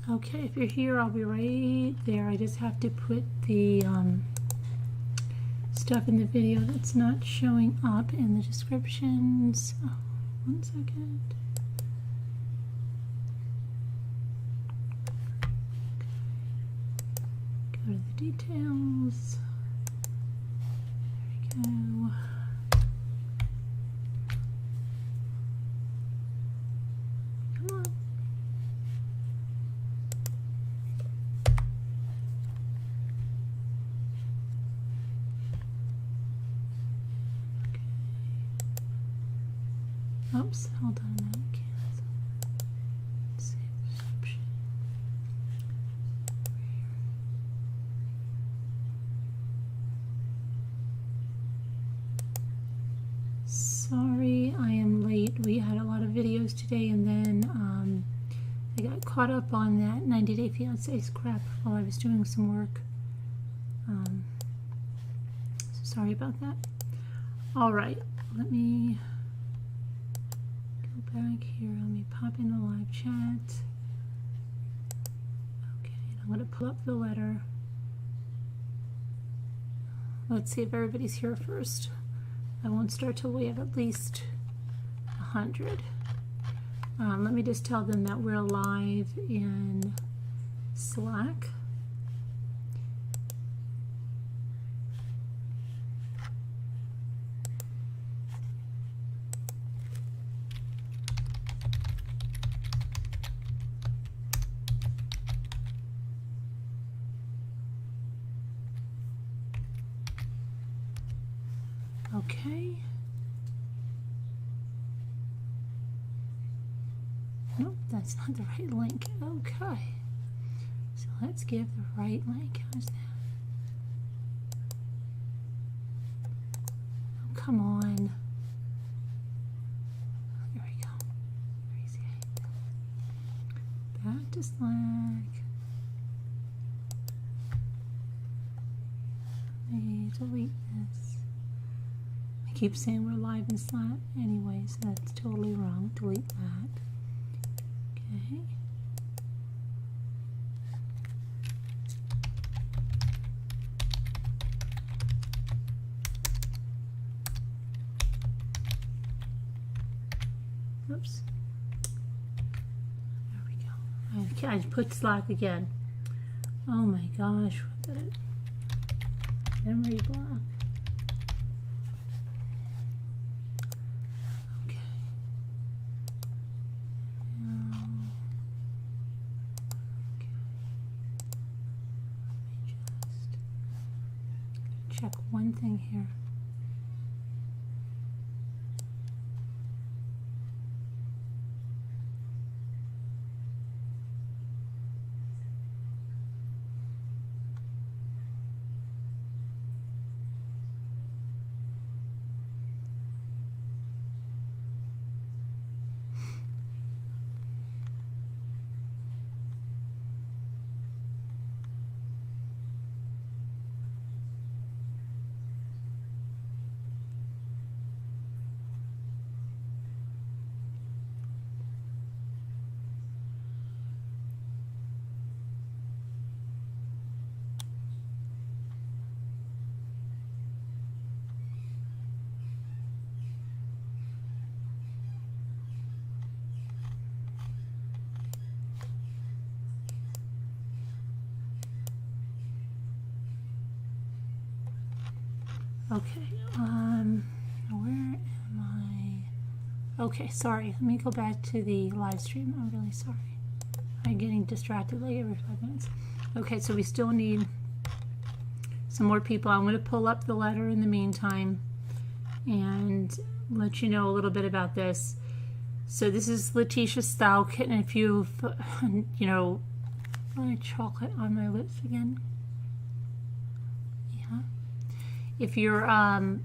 Okay, if you're here, I'll be right there. I just have to put the stuff in the video that's not showing up in the descriptions. Oh, 1 second. Go to the details. There we go. Come on. Oops, hold on now. Cancel. Save description. Sorry, I am late. We had a lot of videos today, and then I got caught up on that 90 Day Fiancé's crap while I was doing some work. So sorry about that. All right, let me back here. Let me pop in the live chat. Okay, and I'm going to pull up the letter. Let's see if everybody's here first. I won't start till we have at least 100. Let me just tell them that we're live in Slack. Okay. Nope, that's not the right link. Okay. So let's give the right link. How's that? Oh, come on. There we go. Crazy. Back to Slack. Let me delete this. I keep saying we're live in Slack anyway, so that's totally wrong. Delete that. Okay. Oops. There we go. Okay, I put Slack again. Oh my gosh, what the memory block. Check one thing here. Okay, where am I? Okay, sorry, let me go back to the live stream. I'm really sorry. I'm getting distracted like every 5 minutes. Okay, so we still need some more people. I'm going to pull up the letter in the meantime and let you know a little bit about this. So this is Letecia Stauch, and if you've, you know, my chocolate on my lips again. Yeah. If you're, God,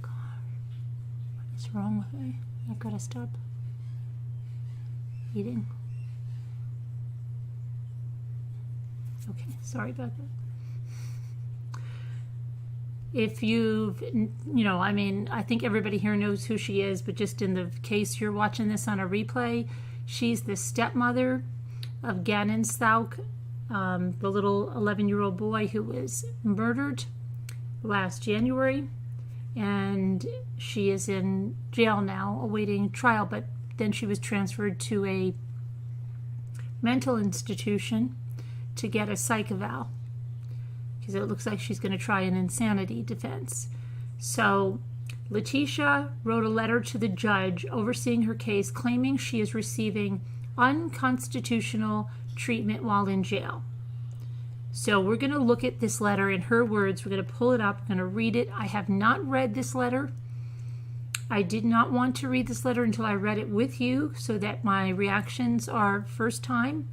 what is wrong with me? I've got to stop eating. Okay, sorry about that. If you've, you know, I mean, I think everybody here knows who she is, but just in the case you're watching this on a replay, she's the stepmother of Gannon Stauch, the little 11-year-old boy who was murdered last January, and she is in jail now awaiting trial, but then she was transferred to a mental institution to get a psych eval because it looks like she's going to try an insanity defense. So Letecia wrote a letter to the judge overseeing her case claiming she is receiving unconstitutional treatment while in jail. So we're going to look at this letter in her words. We're going to pull it up. I'm going to read it. I have not read this letter. I did not want to read this letter until I read it with you so that my reactions are first time.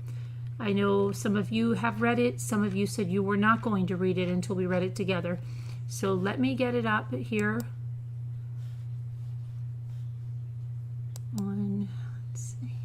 I know some of you have read it. Some of you said you were not going to read it until we read it together. So let me get it up here. Let's see.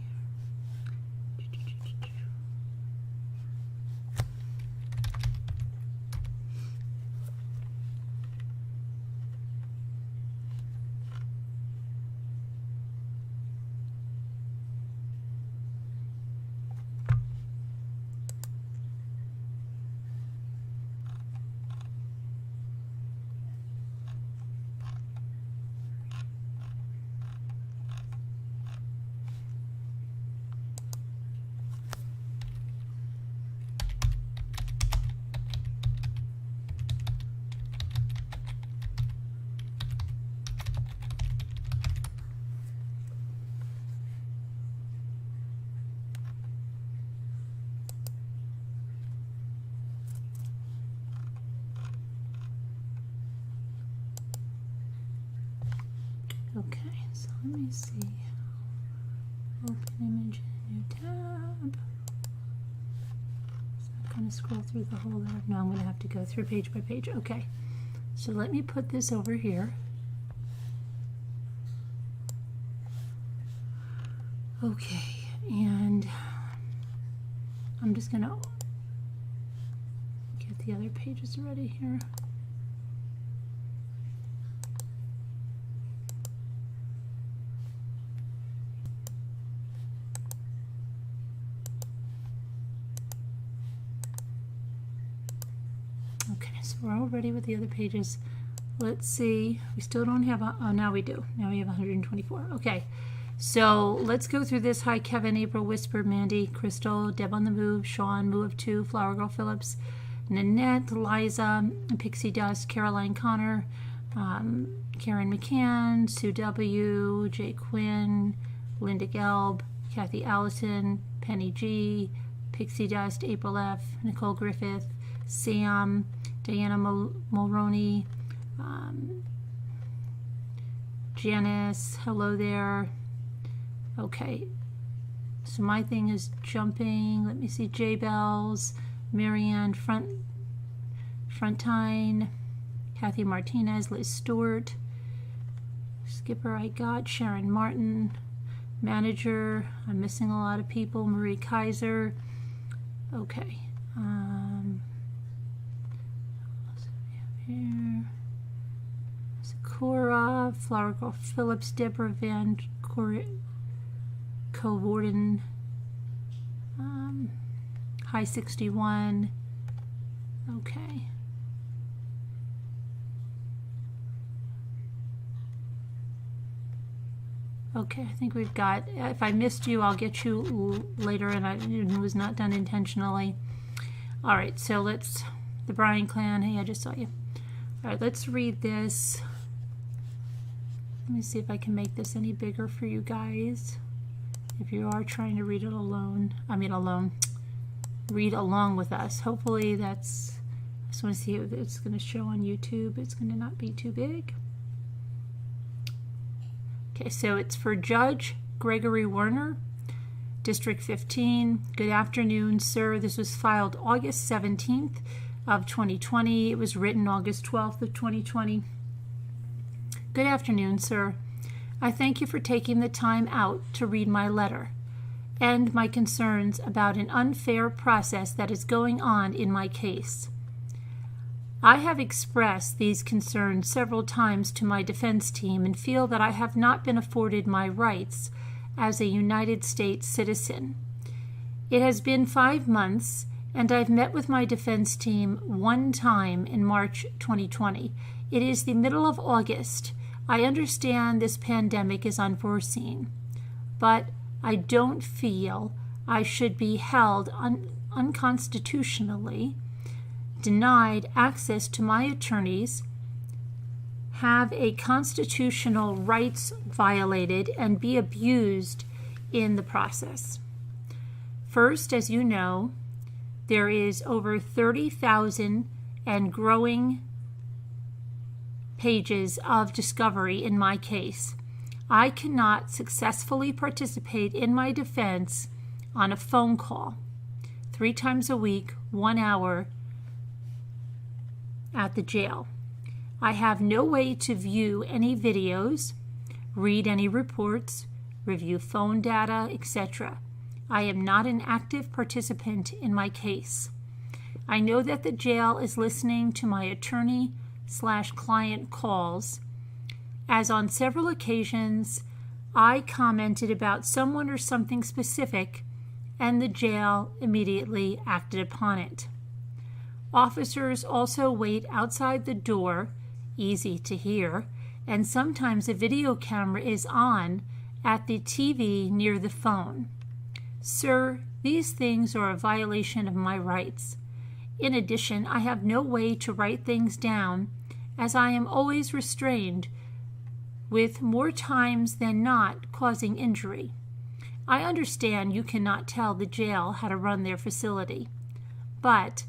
Okay, so let me see. Open image, new tab. So I'm going to scroll through the whole letter. No, I'm going to have to go through page by page. Okay, so let me put this over here. Okay, and I'm just going to get the other pages ready here. Okay, so we're all ready with the other pages. Let's see. We still don't have oh, now we do. Now we have 124. Okay, so let's go through this. Hi, Kevin, April, Whisper, Mandy, Crystal, Deb on the Move, Sean, Moo of Two, Flower Girl Phillips, Nanette, Liza, Pixie Dust, Caroline Connor, Karen McCann, Sue W, Jay Quinn, Linda Gelb, Kathy Allison, Penny G, Pixie Dust, April F, Nicole Griffith, Sam, Diana Mulroney, Janice, hello there. Okay, so my thing is jumping. Let me see, J Bells, Marianne Frontine, Kathy Martinez, Liz Stewart, Skipper I got, Sharon Martin, Manager, I'm missing a lot of people, Marie Kaiser. Okay. Here. Sakura, Flower Girl Phillips, Deborah Van Cowarden, High 61. Okay. Okay, I think we've got, if I missed you, I'll get you later, and it was not done intentionally. All right, so let's, the Bryan clan, hey, I just saw you. All right, let's read this. Let me see if I can make this any bigger for you guys. If you are trying to read it alone, read along with us. Hopefully that's, I just want to see if it's going to show on YouTube. It's going to not be too big. Okay, so it's for Judge Gregory Werner, District 15. Good afternoon, sir. This was filed August 17th of 2020. It was written August 12th of 2020. Good afternoon, sir. I thank you for taking the time out to read my letter and my concerns about an unfair process that is going on in my case. I have expressed these concerns several times to my defense team and feel that I have not been afforded my rights as a United States citizen. It has been 5 months, and I've met with my defense team one time in March 2020. It is the middle of August. I understand this pandemic is unforeseen, but I don't feel I should be held unconstitutionally, denied access to my attorneys, have a constitutional rights violated, and be abused in the process. First, as you know, there is over 30,000 and growing pages of discovery in my case. I cannot successfully participate in my defense on a phone call 3 times a week, 1 hour at the jail. I have no way to view any videos, read any reports, review phone data, etc. I am not an active participant in my case. I know that the jail is listening to my attorney/client calls, as on several occasions I commented about someone or something specific, and the jail immediately acted upon it. Officers also wait outside the door, easy to hear, and sometimes a video camera is on at the TV near the phone. Sir, these things are a violation of my rights. In addition, I have no way to write things down, as I am always restrained, with more times than not causing injury. I understand you cannot tell the jail how to run their facility, but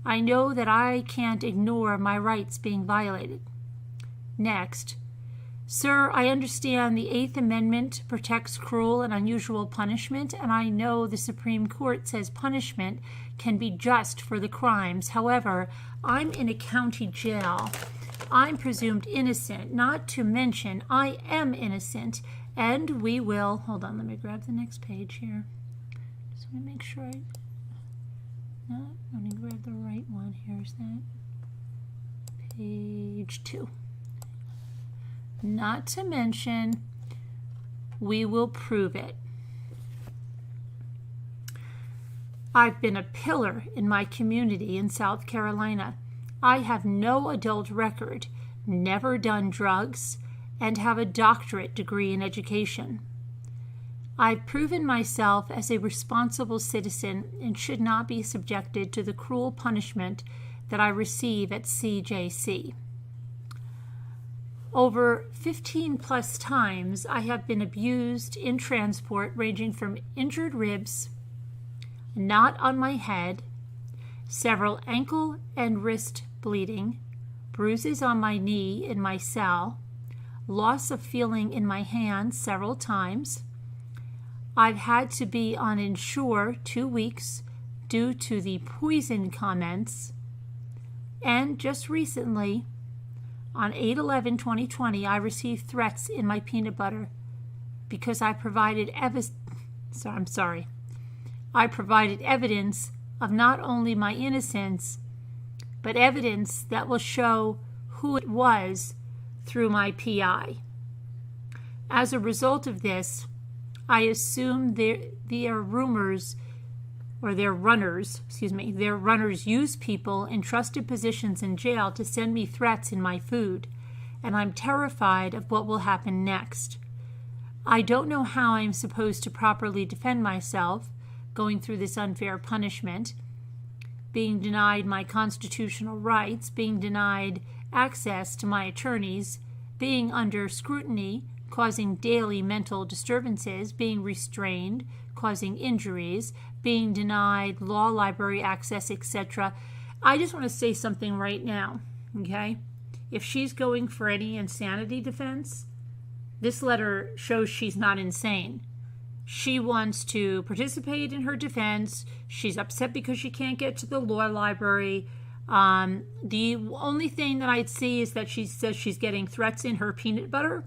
I know that I can't ignore my rights being violated. Next, sir, I understand the 8th Amendment protects cruel and unusual punishment, and I know the Supreme Court says punishment can be just for the crimes. However, I'm in a county jail. I'm presumed innocent, not to mention I am innocent, and we will, hold on, let me grab the next page here. Just want to make sure let me grab the right one. Here's that. Page 2. Not to mention, we will prove it. I've been a pillar in my community in South Carolina. I have no adult record, never done drugs, and have a doctorate degree in education. I've proven myself as a responsible citizen and should not be subjected to the cruel punishment that I receive at CJC. Over 15 plus times I have been abused in transport, ranging from injured ribs, knot on my head, several ankle and wrist bleeding, bruises on my knee in my cell, loss of feeling in my hands several times. I've had to be on Ensure 2 weeks due to the poison comments, and just recently, on 8/11/2020, I received threats in my peanut butter because I provided I provided evidence of not only my innocence, but evidence that will show who it was through my PI. As a result of this, I assume their runners use people in trusted positions in jail to send me threats in my food, and I'm terrified of what will happen next. I don't know how I'm supposed to properly defend myself going through this unfair punishment, being denied my constitutional rights, being denied access to my attorneys, being under scrutiny, causing daily mental disturbances, being restrained, causing injuries, being denied law library access, etc. I just want to say something right now, okay? If she's going for any insanity defense, this letter shows she's not insane. She wants to participate in her defense. She's upset because she can't get to the law library. The only thing that I'd see is that she says she's getting threats in her peanut butter.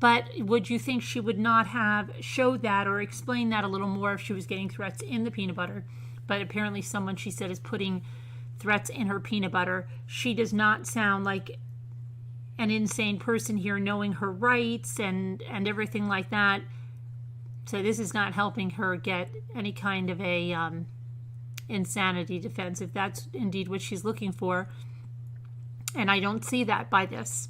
But would you think she would not have showed that or explained that a little more if she was getting threats in the peanut butter? But apparently someone, she said, is putting threats in her peanut butter. She does not sound like an insane person here, knowing her rights and everything like that. So this is not helping her get any kind of a insanity defense, if that's indeed what she's looking for. And I don't see that by this.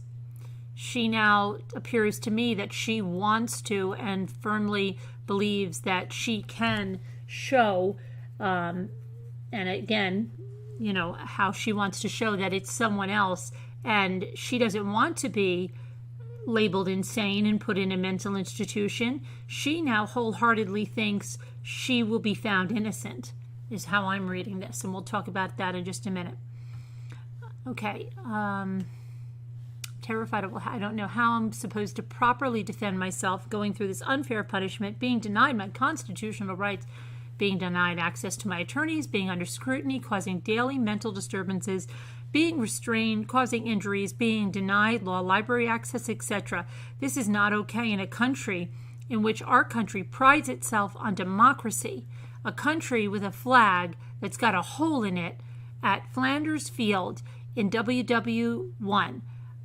She now appears to me that she wants to and firmly believes that she can show, and again, you know, how she wants to show that it's someone else, and she doesn't want to be labeled insane and put in a mental institution. She now wholeheartedly thinks she will be found innocent, is how I'm reading this, and we'll talk about that in just a minute. Okay, terrified of, I don't know how I'm supposed to properly defend myself going through this unfair punishment, being denied my constitutional rights, being denied access to my attorneys, being under scrutiny, causing daily mental disturbances, being restrained, causing injuries, being denied law library access, etc. This is not okay in a country in which our country prides itself on democracy, a country with a flag that's got a hole in it at Flanders Field in WW1,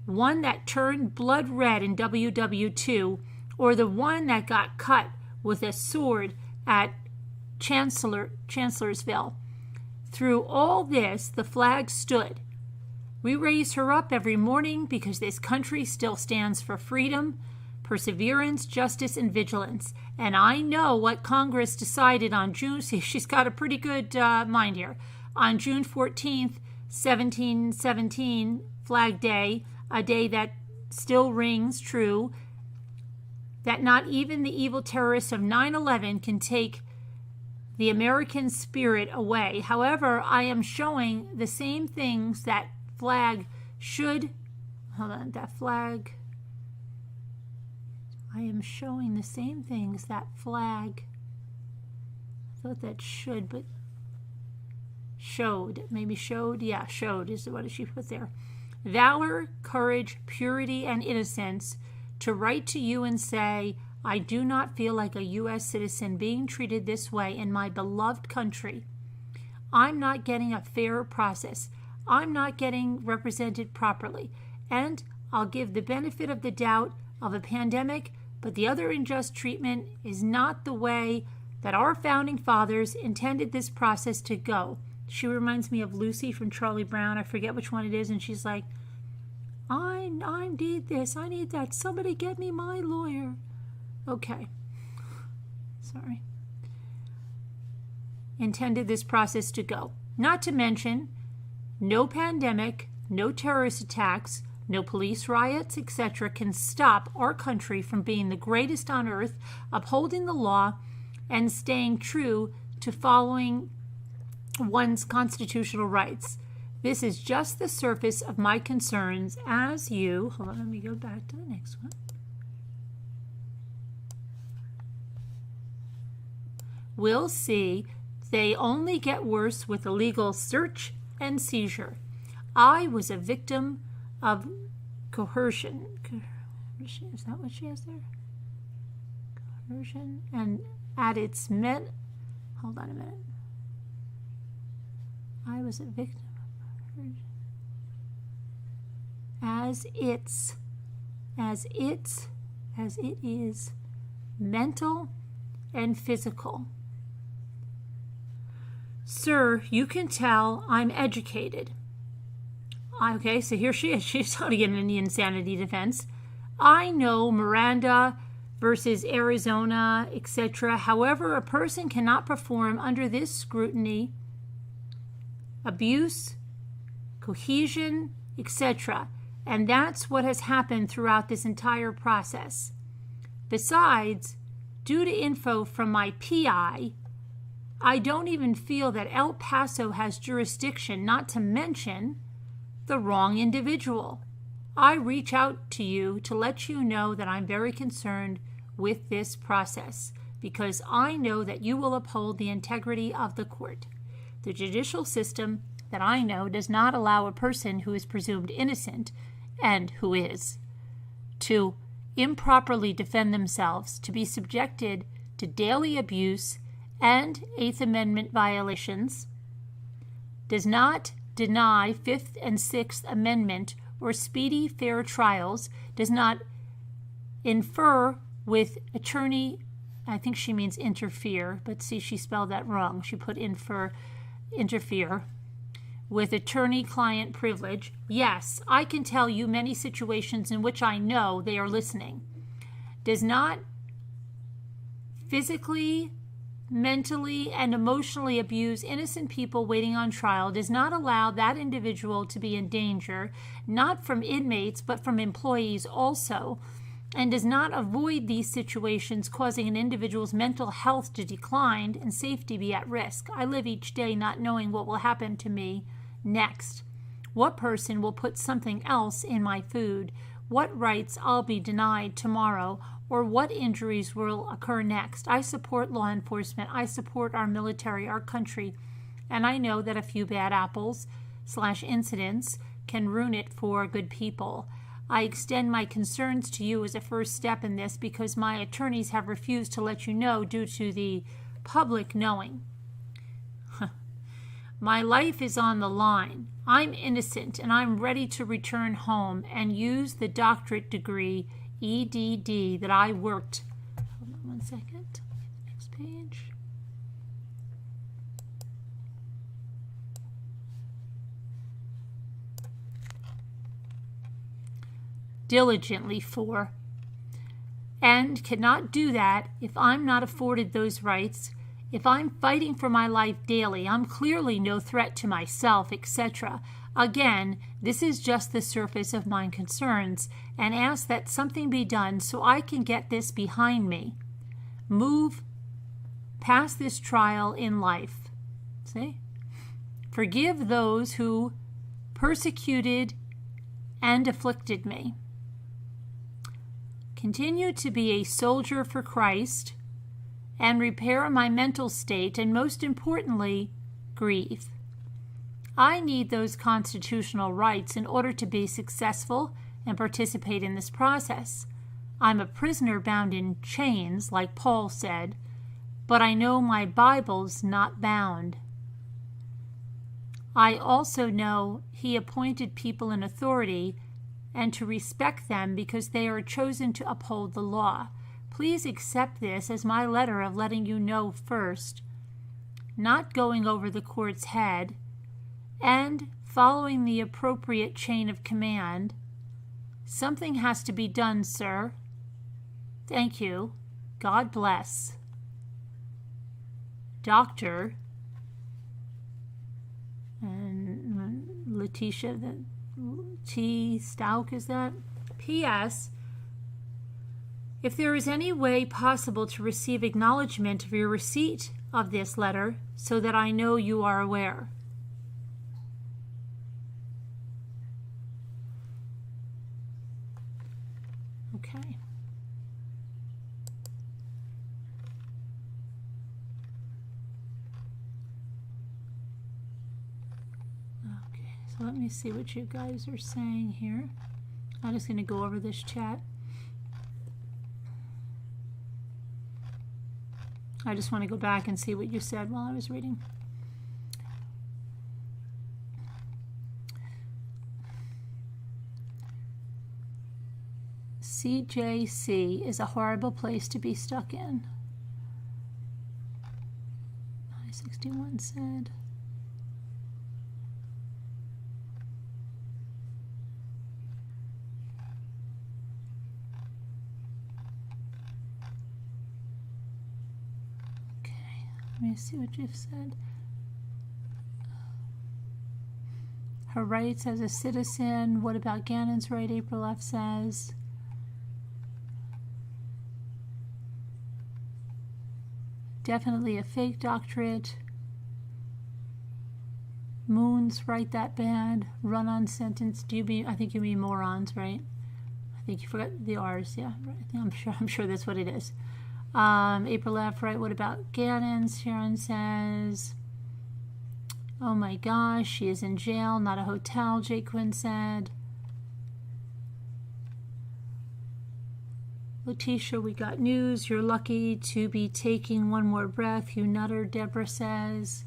one that turned blood red in WW2, or the one that got cut with a sword at Chancellorsville. Through all this, the flag stood. We raise her up every morning because this country still stands for freedom, perseverance, justice, and vigilance. And I know what Congress decided on June, see, she's got a pretty good mind here, on June 14th, 1717, Flag Day, a day that still rings true, that not even the evil terrorists of 9/11 can take the American spirit away. However, I am showing the same things that flag should, hold on, that flag, I am showing the same things that flag, I thought that should, but showed, maybe showed, yeah, showed is what she put there. Valor, courage, purity, and innocence, to write to you and say, I do not feel like a U.S. citizen being treated this way in my beloved country. I'm not getting a fair process. I'm not getting represented properly. And I'll give the benefit of the doubt of a pandemic, but the other unjust treatment is not the way that our founding fathers intended this process to go. She reminds me of Lucy from Charlie Brown. I forget which one it is, and she's like, I need this, I need that. Somebody get me my lawyer. Okay. Sorry. Intended this process to go. Not to mention, no pandemic, no terrorist attacks, no police riots, etc. can stop our country from being the greatest on earth, upholding the law, and staying true to following one's constitutional rights. This is just the surface of my concerns as you, hold on, let me go back to the next one. We'll see, they only get worse with illegal search and seizure. I was a victim of coercion. Is that what she has there? Coercion. And at its hold on a minute. I was a victim of coercion. As it is mental and physical. Sir, you can tell I'm educated. Okay, so here she is. She's starting in the insanity defense. I know Miranda versus Arizona, etc. However, a person cannot perform under this scrutiny, abuse, cohesion, etc. And that's what has happened throughout this entire process. Besides, due to info from my PI, I don't even feel that El Paso has jurisdiction, not to mention the wrong individual. I reach out to you to let you know that I'm very concerned with this process because I know that you will uphold the integrity of the court. The judicial system that I know does not allow a person who is presumed innocent, and who is, to improperly defend themselves, to be subjected to daily abuse and Eighth Amendment violations, does not deny Fifth and Sixth Amendment or speedy fair trials, does not infer with attorney I think she means interfere, but see, she spelled that wrong. She put interfere with attorney-client privilege. Yes, I can tell you many situations in which I know they are listening. Does not physically, mentally, and emotionally abuse innocent people waiting on trial, does not allow that individual to be in danger, not from inmates, but from employees also, and does not avoid these situations, causing an individual's mental health to decline and safety be at risk. I live each day not knowing what will happen to me next. What person will put something else in my food? What rights I'll be denied tomorrow? Or what injuries will occur next? I support law enforcement. I support our military, our country. And I know that a few bad apples / incidents can ruin it for good people. I extend my concerns to you as a first step in this because my attorneys have refused to let you know due to the public knowing. My life is on the line. I'm innocent and I'm ready to return home and use the doctorate degree, EDD, that I worked. Hold on one second. Next page. Diligently for, and cannot do that if I'm not afforded those rights. If I'm fighting for my life daily, I'm clearly no threat to myself, etc. Again, this is just the surface of my concerns, and ask that something be done so I can get this behind me. Move past this trial in life. See? Forgive those who persecuted and afflicted me. Continue to be a soldier for Christ and repair my mental state, and most importantly, grieve. I need those constitutional rights in order to be successful and participate in this process. I'm a prisoner bound in chains, like Paul said, but I know my Bible's not bound. I also know he appointed people in authority and to respect them because they are chosen to uphold the law. Please accept this as my letter of letting you know first, not going over the court's head, and following the appropriate chain of command. Something has to be done, sir. Thank you. God bless. Doctor and Letecia Stauch, is that? P.S. If there is any way possible to receive acknowledgement of your receipt of this letter so that I know you are aware. Okay. Okay, so let me see what you guys are saying here. I'm just going to go over this chat. I just want to go back and see what you said while I was reading. CJC is a horrible place to be stuck in. 961 said. Let me see what you've said. Her rights as a citizen. What about Gannon's right? April F. says. Definitely a fake doctorate. Moon's right that bad. Run-on sentence. Do you mean? I think you mean morons, right? I think you forgot the R's. Yeah, right. I'm sure that's what it is. April F. right, what about Gannon's? Sharon says, oh my gosh, she is in jail, not a hotel, Jake Quinn said. Letecia, we got news. You're lucky to be taking one more breath, you nutter, Deborah says.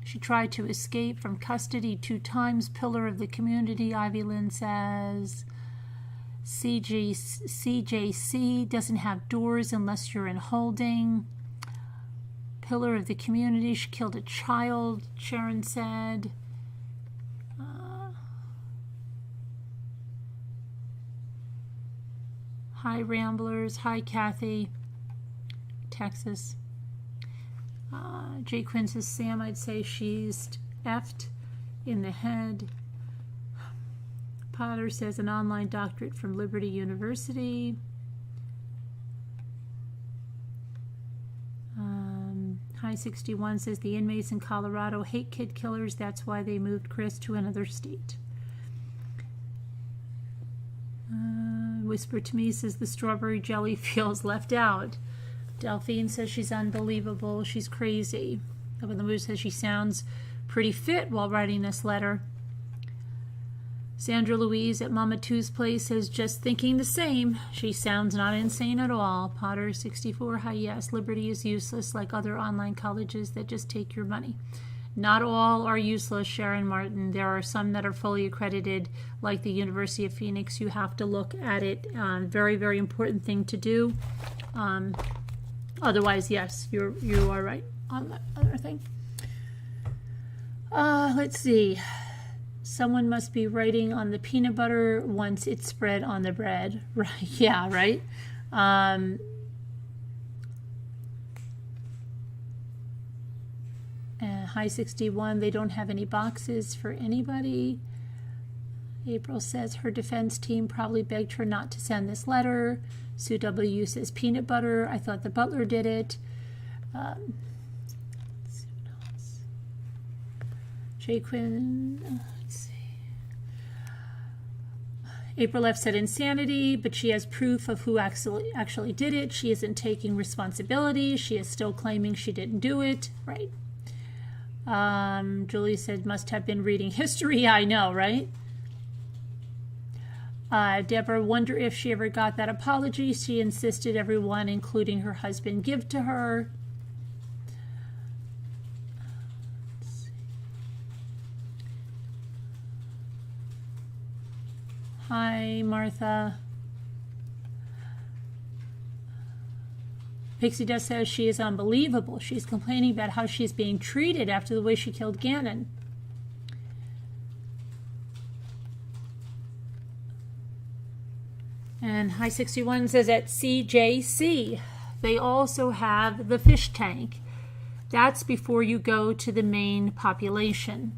She tried to escape from custody 2 times, pillar of the community, Ivy Lynn says. CJC doesn't have doors unless you're in holding. Pillar of the community. She killed a child, Sharon said. Hi, Ramblers. Hi, Kathy. Texas. J. Quinn says, Sam, I'd say she's effed in the head. Potter says, an online doctorate from Liberty University. High 61 says, the inmates in Colorado hate kid killers. That's why they moved Chris to another state. Whisper to Me says, the strawberry jelly feels left out. Delphine says she's unbelievable. She's crazy. Evan the Moose says she sounds pretty fit while writing this letter. Sandra Louise at Mama Two's place says, just thinking the same. She sounds not insane at all. Potter 64, hi, yes, Liberty is useless like other online colleges that just take your money. Not all are useless, Sharon Martin. There are some that are fully accredited, like the University of Phoenix. You have to look at it. Very, very important thing to do. Otherwise, yes, you are right on that other thing. Let's see. Someone must be writing on the peanut butter once it's spread on the bread. Right? Yeah, right. High 61, they don't have any boxes for anybody. April says her defense team probably begged her not to send this letter. Sue W. says peanut butter. I thought the butler did it. Let's see what else. J. Quinn, let's see. April F. said insanity, but she has proof of who actually did it. She isn't taking responsibility. She is still claiming she didn't do it. Right. Julie said, must have been reading history. I know, right? Deborah, wonder if she ever got that apology she insisted everyone, including her husband, give to her. Let's see. Hi, Martha. Pixie Dust says she is unbelievable. She's complaining about how she's being treated after the way she killed Gannon. And High 61 says at CJC, they also have the fish tank. That's before you go to the main population.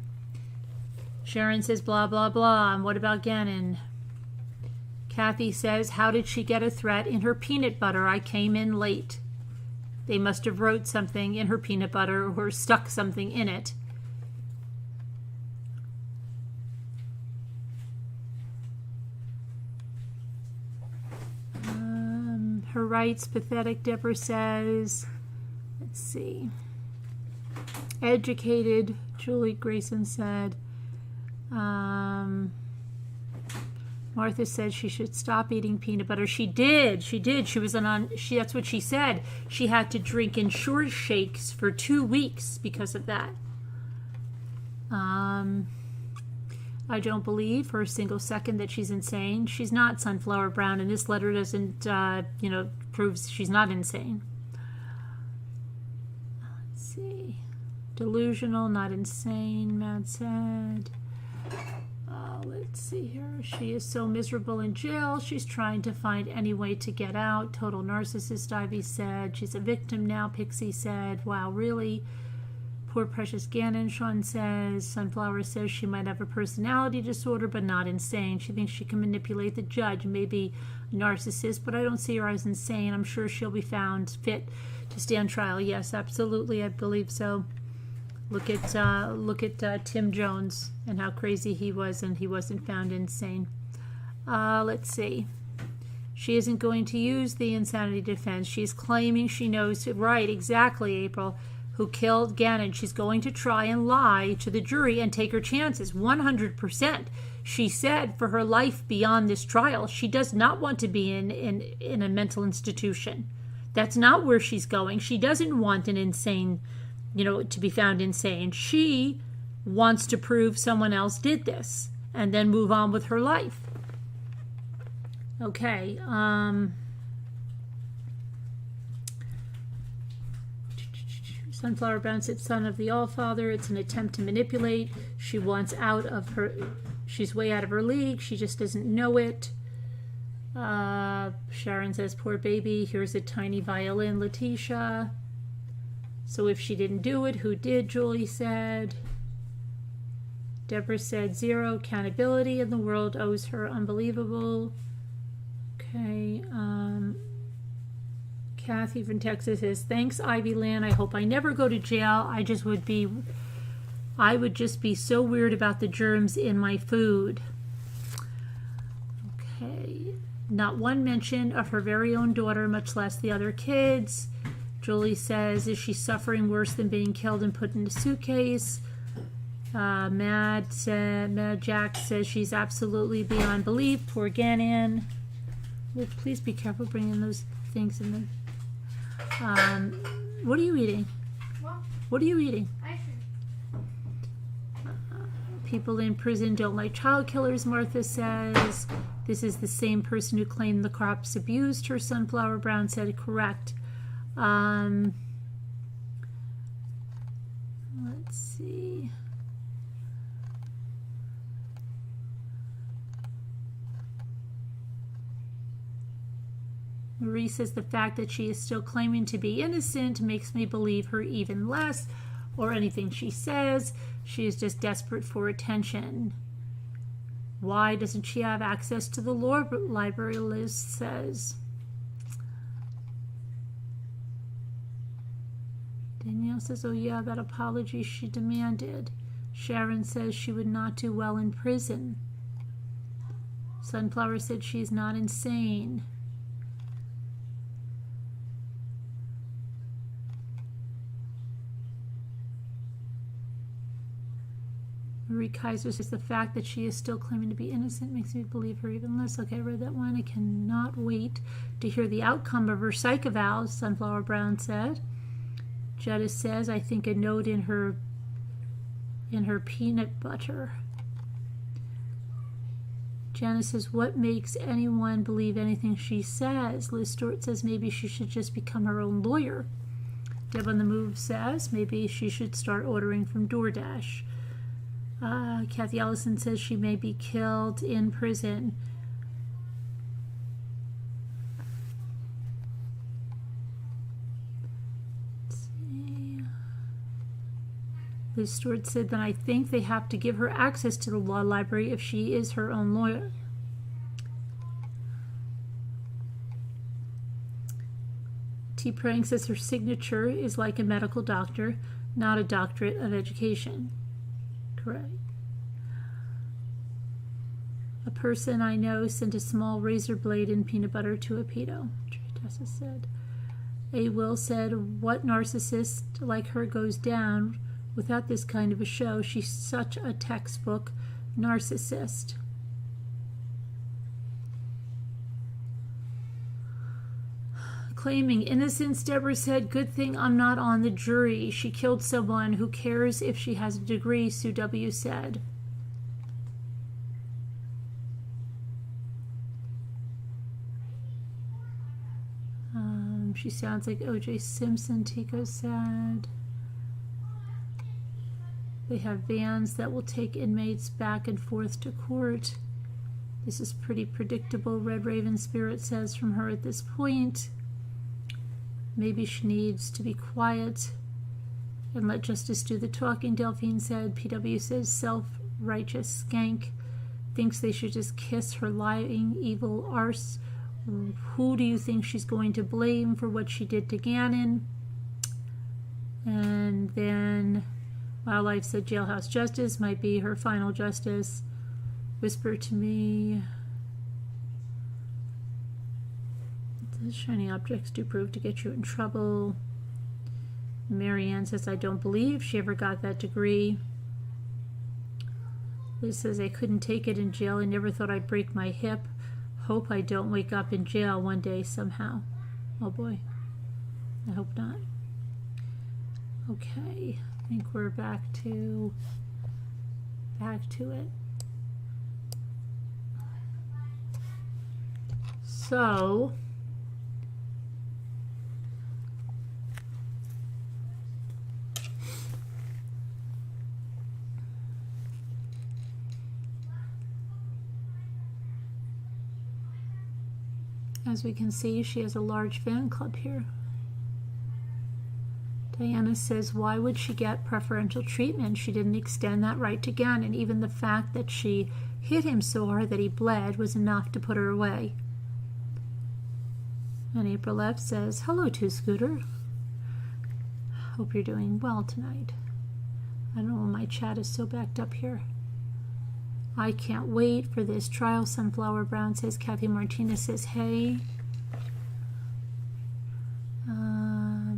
Sharon says blah, blah, blah. And what about Gannon? Kathy says, how did she get a threat in her peanut butter? I came in late. They must have wrote something in her peanut butter or stuck something in it. Her rights, pathetic, Deborah says. Let's see. Educated, Julie Grayson said. Martha said she should stop eating peanut butter. She did. She was that's what she said. She had to drink in short shakes for 2 weeks because of that. I don't believe for a single second that she's insane. She's not Sunflower Brown, and this letter doesn't, proves she's not insane. Let's see. Delusional, not insane, Matt said. Let's see here. She is so miserable in jail. She's trying to find any way to get out. Total narcissist, Ivy said. She's a victim now, Pixie said. Wow, really? Poor precious Gannon, Sean says. Sunflower says she might have a personality disorder, but not insane. She thinks she can manipulate the judge, maybe a narcissist, but I don't see her as insane. I'm sure she'll be found fit to stand trial. Yes, absolutely, I believe so. Look at Tim Jones and how crazy he was, and he wasn't found insane. Let's see. She isn't going to use the insanity defense. She's claiming she knows, right, exactly, April, who killed Gannon. She's going to try and lie to the jury and take her chances, 100%. She said for her life beyond this trial, she does not want to be in a mental institution. That's not where she's going. She doesn't want an insane, to be found insane. She wants to prove someone else did this and then move on with her life. Okay. Sunflower Brown said, son of the Allfather. It's an attempt to manipulate. She wants out of her... She's way out of her league. She just doesn't know it. Sharon says, poor baby. Here's a tiny violin, Letecia. So if she didn't do it, who did? Julie said. Deborah said, 0 accountability, and the world owes her. Unbelievable. Okay. Kathy from Texas says, thanks, Ivy Land. I hope I never go to jail. I would just be so weird about the germs in my food. Okay. Not one mention of her very own daughter, much less the other kids. Julie says, is she suffering worse than being killed and put in a suitcase? Mad Jack says she's absolutely beyond belief. Poor Gannon. Well, please be careful bringing those things in there. What are you eating? What are you eating? Ice cream. People in prison don't like child killers, Martha says. This is the same person who claimed the cops abused her. Sunflower Brown said, correct. Let's see. Marie says the fact that she is still claiming to be innocent makes me believe her even less, or anything she says. She is just desperate for attention. Why doesn't she have access to the law library, Liz says. Danielle says, oh yeah, that apology she demanded. Sharon says she would not do well in prison. Sunflower said she's not insane. Marie Kaiser says the fact that she is still claiming to be innocent makes me believe her even less. Okay, I read that one. I cannot wait to hear the outcome of her psych evals, Sunflower Brown said. Jetta says, I think a note in her peanut butter. Janice says, what makes anyone believe anything she says? Liz Stewart says maybe she should just become her own lawyer. Deb on the Move says maybe she should start ordering from DoorDash. Kathy Allison says she may be killed in prison. Let's see. Liz Stewart said that I think they have to give her access to the law library if she is her own lawyer. T. Prang says her signature is like a medical doctor, not a doctorate of education. Correct. A person I know sent a small razor blade and peanut butter to a pedo, Tessa said. A. Will said, what narcissist like her goes down without this kind of a show? She's such a textbook narcissist. Claiming innocence, Deborah said, good thing I'm not on the jury. She killed someone. Who cares if she has a degree, Sue W. said. She sounds like O.J. Simpson, Tico said. They have vans that will take inmates back and forth to court. This is pretty predictable, Red Raven Spirit says from her at this point. Maybe she needs to be quiet and let justice do the talking, Delphine said. PW says self-righteous skank thinks they should just kiss her lying, evil arse. Who do you think she's going to blame for what she did to Gannon? And then Wildlife said jailhouse justice might be her final justice. Whisper to me. The shiny objects do prove to get you in trouble. Marianne says, I don't believe she ever got that degree. Liz says, I couldn't take it in jail. I never thought I'd break my hip. Hope I don't wake up in jail one day somehow. Oh boy. I hope not. Okay. I think we're back to it. So as we can see, she has a large fan club here. Diana says, why would she get preferential treatment? She didn't extend that right to Gannon. Even the fact that she hit him so hard that he bled was enough to put her away. And April F. says, hello, Two Scooter. Hope you're doing well tonight. I don't know why my chat is so backed up here. I can't wait for this trial. Sunflower Brown says. Kathy Martinez says, hey.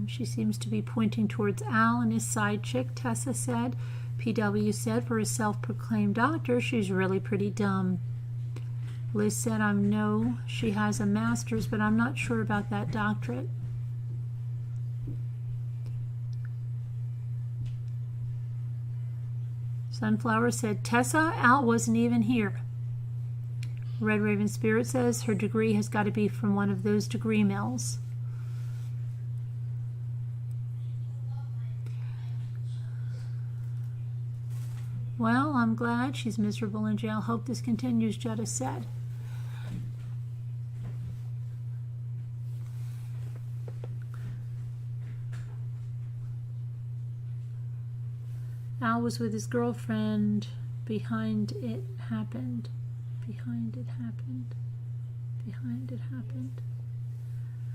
She seems to be pointing towards Al and his side chick, Tessa said. PW said, for a self-proclaimed doctor, she's really pretty dumb. Liz said, I know she has a master's, but I'm not sure about that doctorate. Sunflower said, Tessa, Al wasn't even here. Red Raven Spirit says, her degree has got to be from one of those degree mills. Well, I'm glad she's miserable in jail. Hope this continues, Jetta said. Al was with his girlfriend. Behind it happened. Behind it happened. Behind it happened.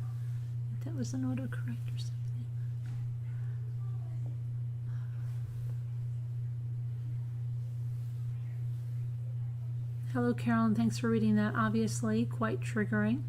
I think that was an autocorrect or something. Hello, Carolyn. Thanks for reading that. Obviously, quite triggering.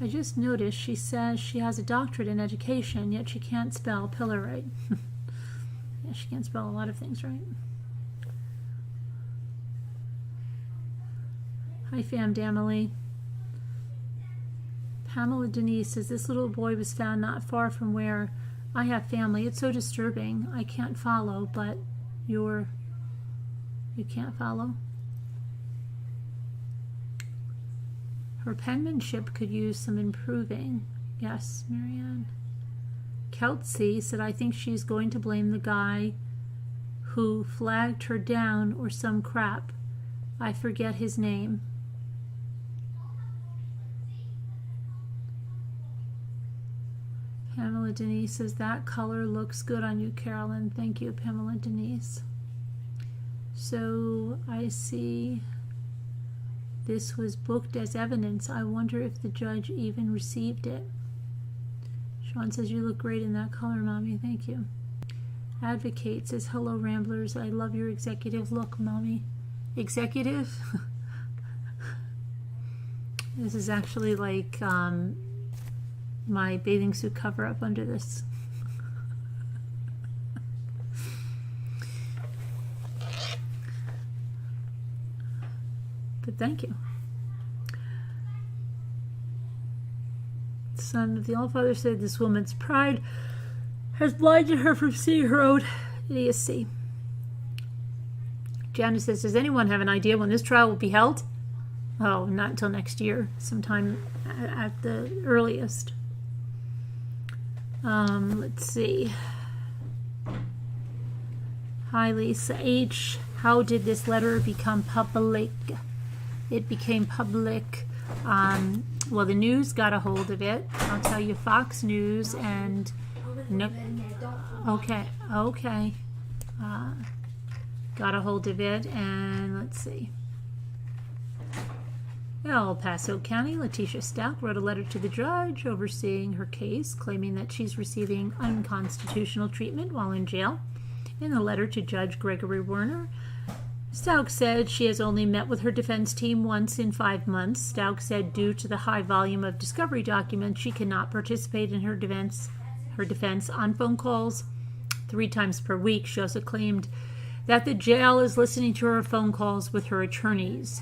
I just noticed she says she has a doctorate in education, yet she can't spell pillar right. Yeah, she can't spell a lot of things right. Hi, Fam Damily. Pamela Denise says, this little boy was found not far from where I have family. It's so disturbing. I can't follow, but you can't follow? Her penmanship could use some improving. Yes, Marianne. Kelsey said, I think she's going to blame the guy who flagged her down or some crap. I forget his name. Pamela Denise says, that color looks good on you, Carolyn. Thank you, Pamela Denise. So I see this was booked as evidence. I wonder if the judge even received it. Sean says, you look great in that color, Mommy. Thank you. Advocate says, hello, Ramblers. I love your executive look, Mommy. Executive? This is actually like my bathing suit cover up under this. But thank you. Son of the Allfather said, this woman's pride has blinded her from seeing her own idiocy. Janice says, does anyone have an idea when this trial will be held? Oh, not until next year, sometime at the earliest. Let's see. Hi, Lisa H. How did this letter become public? It became public. Well, the news got a hold of it. I'll tell you, Fox News and okay. Got a hold of it, and let's see. El Paso County, Letecia Stauch wrote a letter to the judge overseeing her case, claiming that she's receiving unconstitutional treatment while in jail. In the letter to Judge Gregory Werner, Stauch said she has only met with her defense team once in 5 months. Stauch said due to the high volume of discovery documents, she cannot participate in her defense on phone calls 3 times per week. She also claimed that the jail is listening to her phone calls with her attorneys.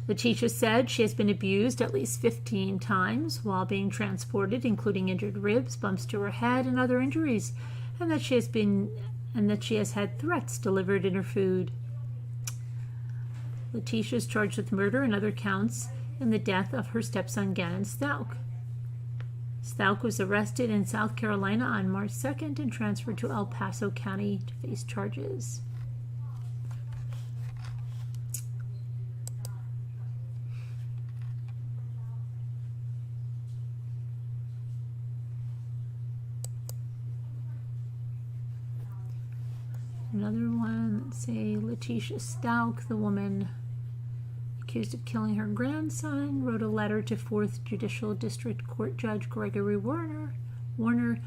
Letecia said she has been abused at least 15 times while being transported, including injured ribs, bumps to her head, and other injuries, and that she has had threats delivered in her food. Letecia is charged with murder and other counts in the death of her stepson Gannon Stauch. Stauch was arrested in South Carolina on March 2nd and transferred to El Paso County to face charges. Another one, let's say Letecia Stauch, the woman accused of killing her grandson, wrote a letter to 4th Judicial District Court Judge Gregory Warner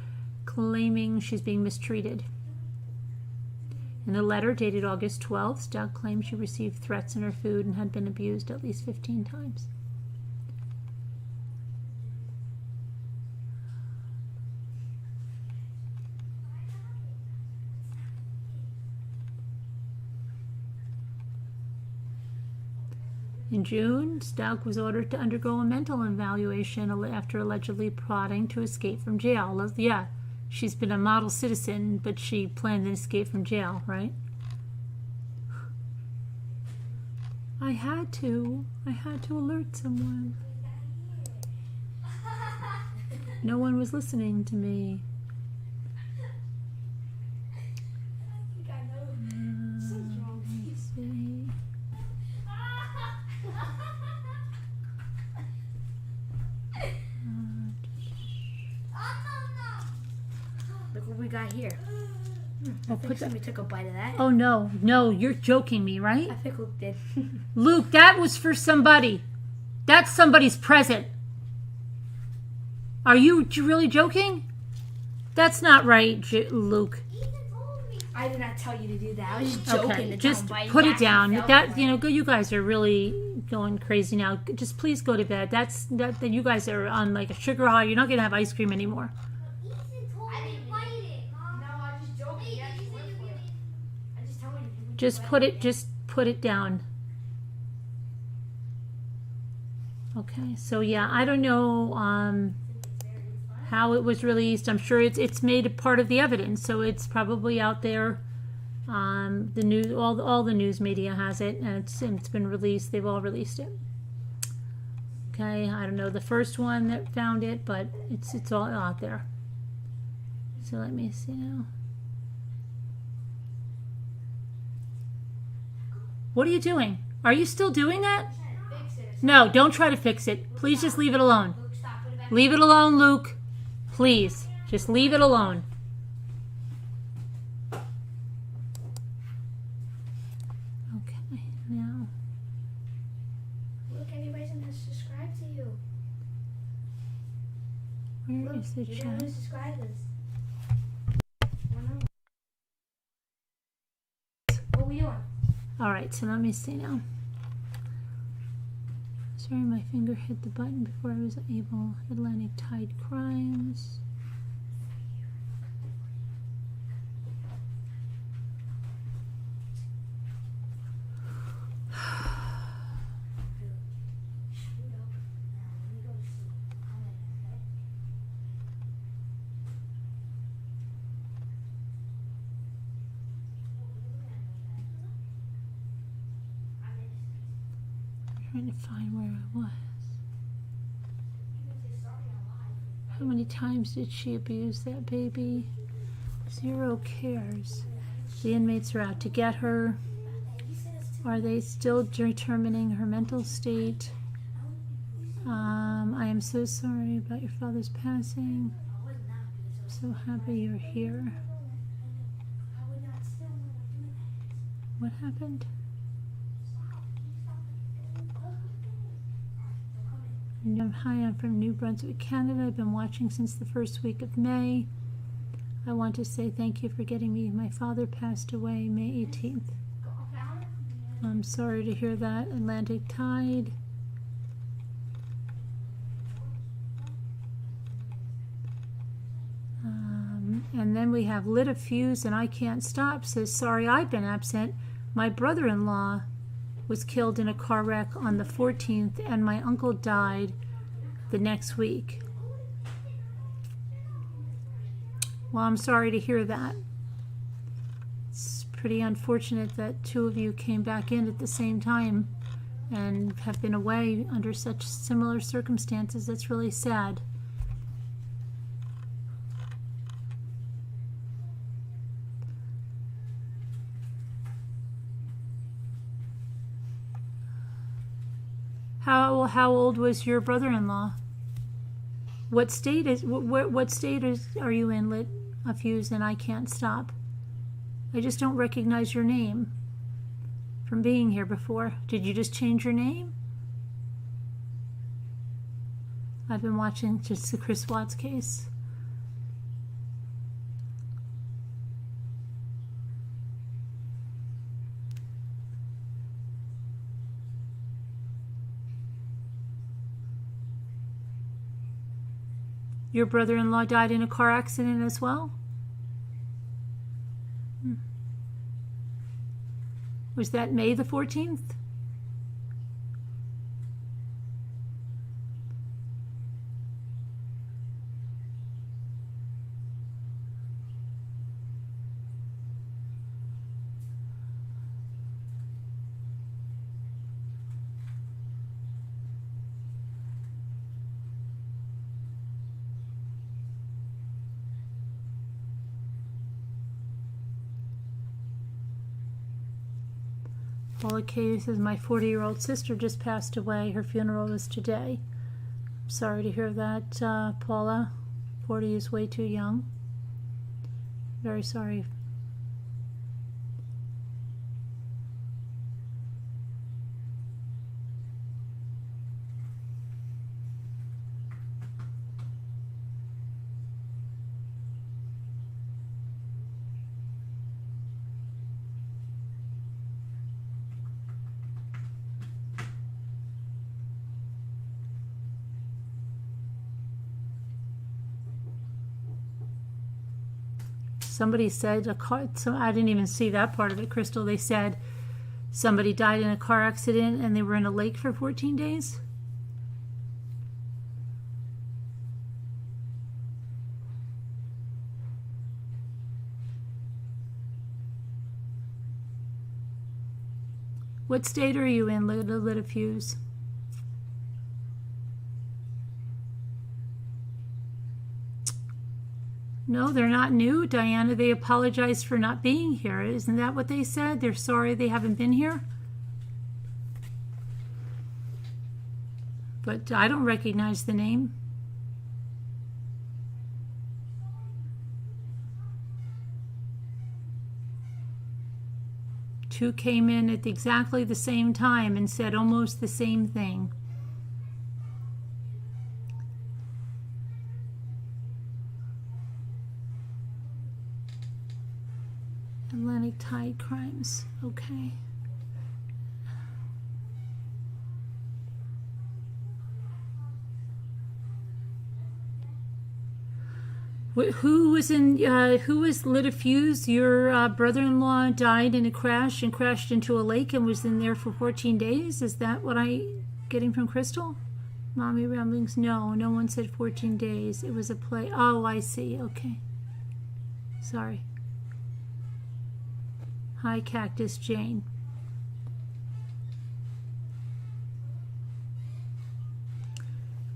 claiming she's being mistreated. In the letter dated August 12th, Stauch claimed she received threats in her food and had been abused at least 15 times. In June, Stauch was ordered to undergo a mental evaluation after allegedly plotting to escape from jail. Yeah, she's been a model citizen, but she planned an escape from jail, right? I had to alert someone. No one was listening to me. Let's see. Look what we got here. I think somebody took a bite of that. Oh no, you're joking me, right? I think Luke did. Luke, that was for somebody. That's somebody's present. Are you really joking? That's not right, Luke. I did not tell you to do that. I was just joking. Okay, just put it down. You guys are really going crazy now. Just please go to bed. That you guys are on like a sugar high. You're not gonna have ice cream anymore. Just put it down. Okay, so yeah, I don't know how it was released. I'm sure it's made a part of the evidence, so it's probably out there. The news, all the news media has it, and it's been released. They've all released it. Okay, I don't know the first one that found it, but it's all out there. So let me see now. What are you doing? Are you still doing that? No, don't try to fix it. Please just leave it alone. Leave it alone, Luke. Please, just leave it alone. Okay, now. Look, everybody's gonna subscribe to you. Where is the You're chat? gonna subscribe us. What are we doing? All right, so let me see now. Sorry, my finger hit the button before I was able. Atlantic Tide Crimes. Trying to find where I was. How many times did she abuse that baby? 0 cares. The inmates are out to get her. Are they still determining her mental state? I am so sorry about your father's passing. I'm so happy you're here. What happened? Hi, I'm from New Brunswick, Canada. I've been watching since the first week of May. I want to say thank you for getting me. My father passed away May 18th. I'm sorry to hear that. Atlantic Tide. And then we have Lit a Fuse and I Can't Stop says, sorry I've been absent. My brother-in-law was killed in a car wreck on the 14th, and my uncle died the next week. Well, I'm sorry to hear that. It's pretty unfortunate that two of you came back in at the same time and have been away under such similar circumstances. That's really sad. How old was your brother-in-law? What state are you in, Letecia? And I can't stop. I just don't recognize your name from being here before. Did you just change your name? I've been watching just the Chris Watts case. Your brother-in-law died in a car accident as well? Was that May the 14th? Paula K says, my 40-year-old sister just passed away. Her funeral was today. I'm sorry to hear that, Paula. 40 is way too young. Very sorry. Somebody said I didn't even see that part of it, Crystal. They said somebody died in a car accident and they were in a lake for 14 days. What state are you in, Letecia? No, they're not new, Diana. They apologized for not being here. Isn't that what they said? They're sorry they haven't been here? But I don't recognize the name. Two came in at exactly the same time and said almost the same thing. Atlantic Tide crimes. Okay. Who was Letecia? Your brother-in-law died in a crash and crashed into a lake and was in there for 14 days? Is that what I'm getting from Crystal? Mommy Ramblings? No, no one said 14 days. It was a play. Oh, I see. Okay. Sorry. Hi, Cactus Jane.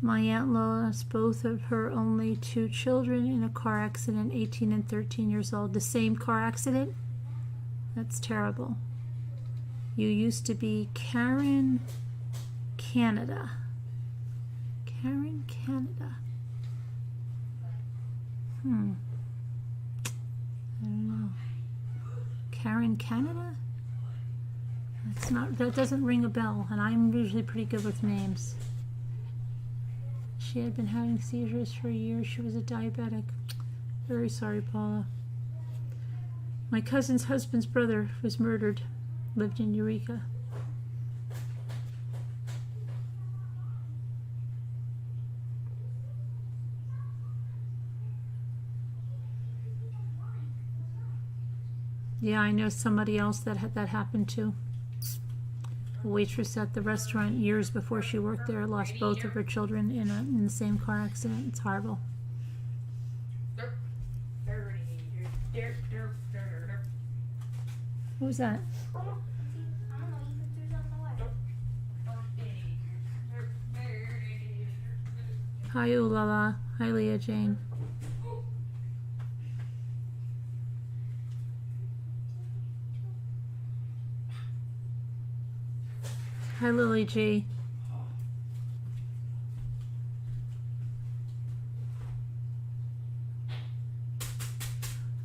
My aunt lost both of her only two children in a car accident, 18 and 13 years old. The same car accident? That's terrible. You used to be Karen, Canada. Karen, Canada. I don't know. Karen, Canada? That doesn't ring a bell, and I'm usually pretty good with names. She had been having seizures for a year. She was a diabetic. Very sorry, Paula. My cousin's husband's brother was murdered. Lived in Eureka. Yeah, I know somebody else that happened to. A waitress at the restaurant years before she worked there lost both of her children in the same car accident. It's horrible. What was that? Hi, Ulala. Hi, Leah Jane. Hi, Lily G.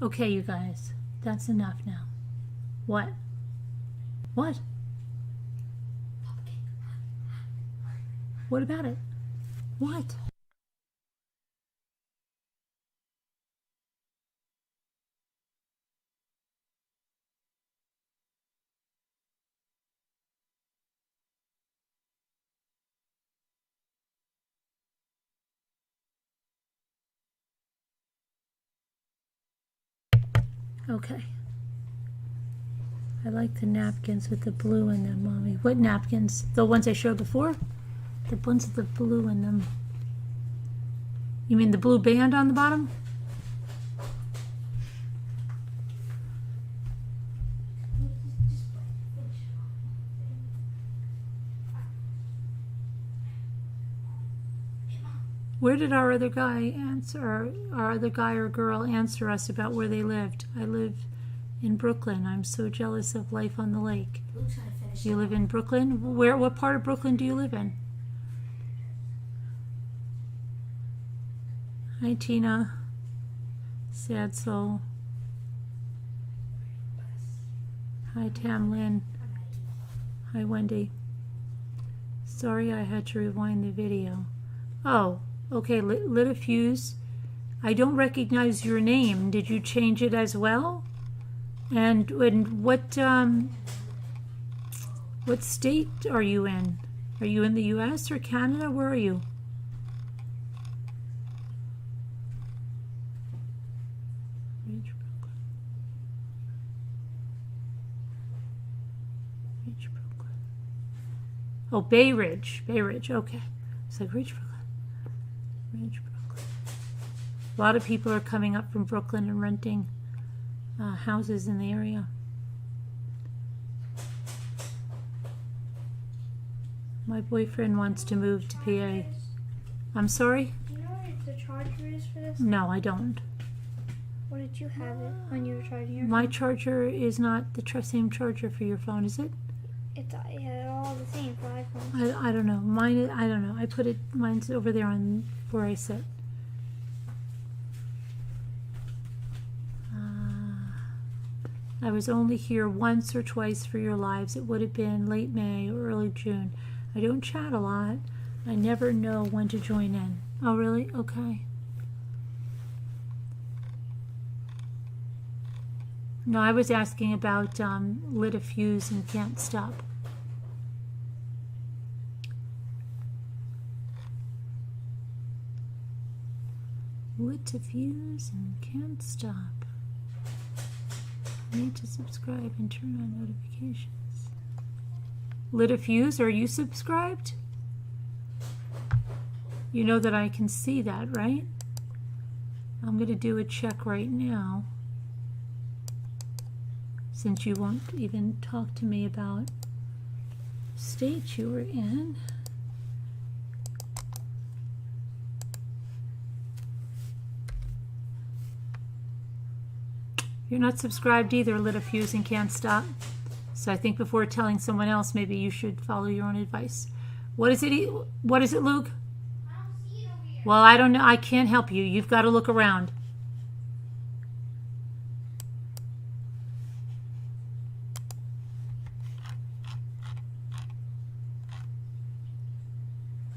Okay, you guys. That's enough now. What? What? What about it? What? Okay. I like the napkins with the blue in them, Mommy. What napkins? The ones I showed before? The ones with the blue in them. You mean the blue band on the bottom? Where did our other guy answer, our other guy or girl answer us about where they lived? I live in Brooklyn. I'm so jealous of life on the lake. You live in Brooklyn? Where? What part of Brooklyn do you live in? Hi, Tina. Sad soul. Hi, Tamlin. Hi, Wendy. Sorry I had to rewind the video. Oh, okay, lit a fuse. I don't recognize your name. Did you change it as well? And what state are you in? Are you in the U.S. or Canada? Where are you? Ridge, Brooklyn. Oh, Bay Ridge. Bay Ridge, okay. It's like Ridge, Brooklyn. Ridge, Brooklyn. A lot of people are coming up from Brooklyn and renting houses in the area. My boyfriend wants to move to PA. I'm sorry? Do you know what the charger is for this? No, I don't. What did you have it when you were charging your My charger is not the same charger for your phone, is it? It's all the same for iPhones. I don't know. Mine, I don't know. I put it, mine's over there on where I sit. I was only here once or twice for your lives. It would have been late May or early June. I don't chat a lot. I never know when to join in. Oh, really? Okay. No, I was asking about lit a fuse and can't stop. Lit a fuse and can't stop. Need to subscribe and turn on notifications. Lit a fuse, are you subscribed? You know that I can see that, right? I'm going to do a check right now. Since you won't even talk to me about state you were in. You're not subscribed either, lit a fuse and can't stop. So I think before telling someone else, maybe you should follow your own advice. What is it? What is it, Luke? I don't see it over here. Well, I don't know. I can't help you. You've got to look around.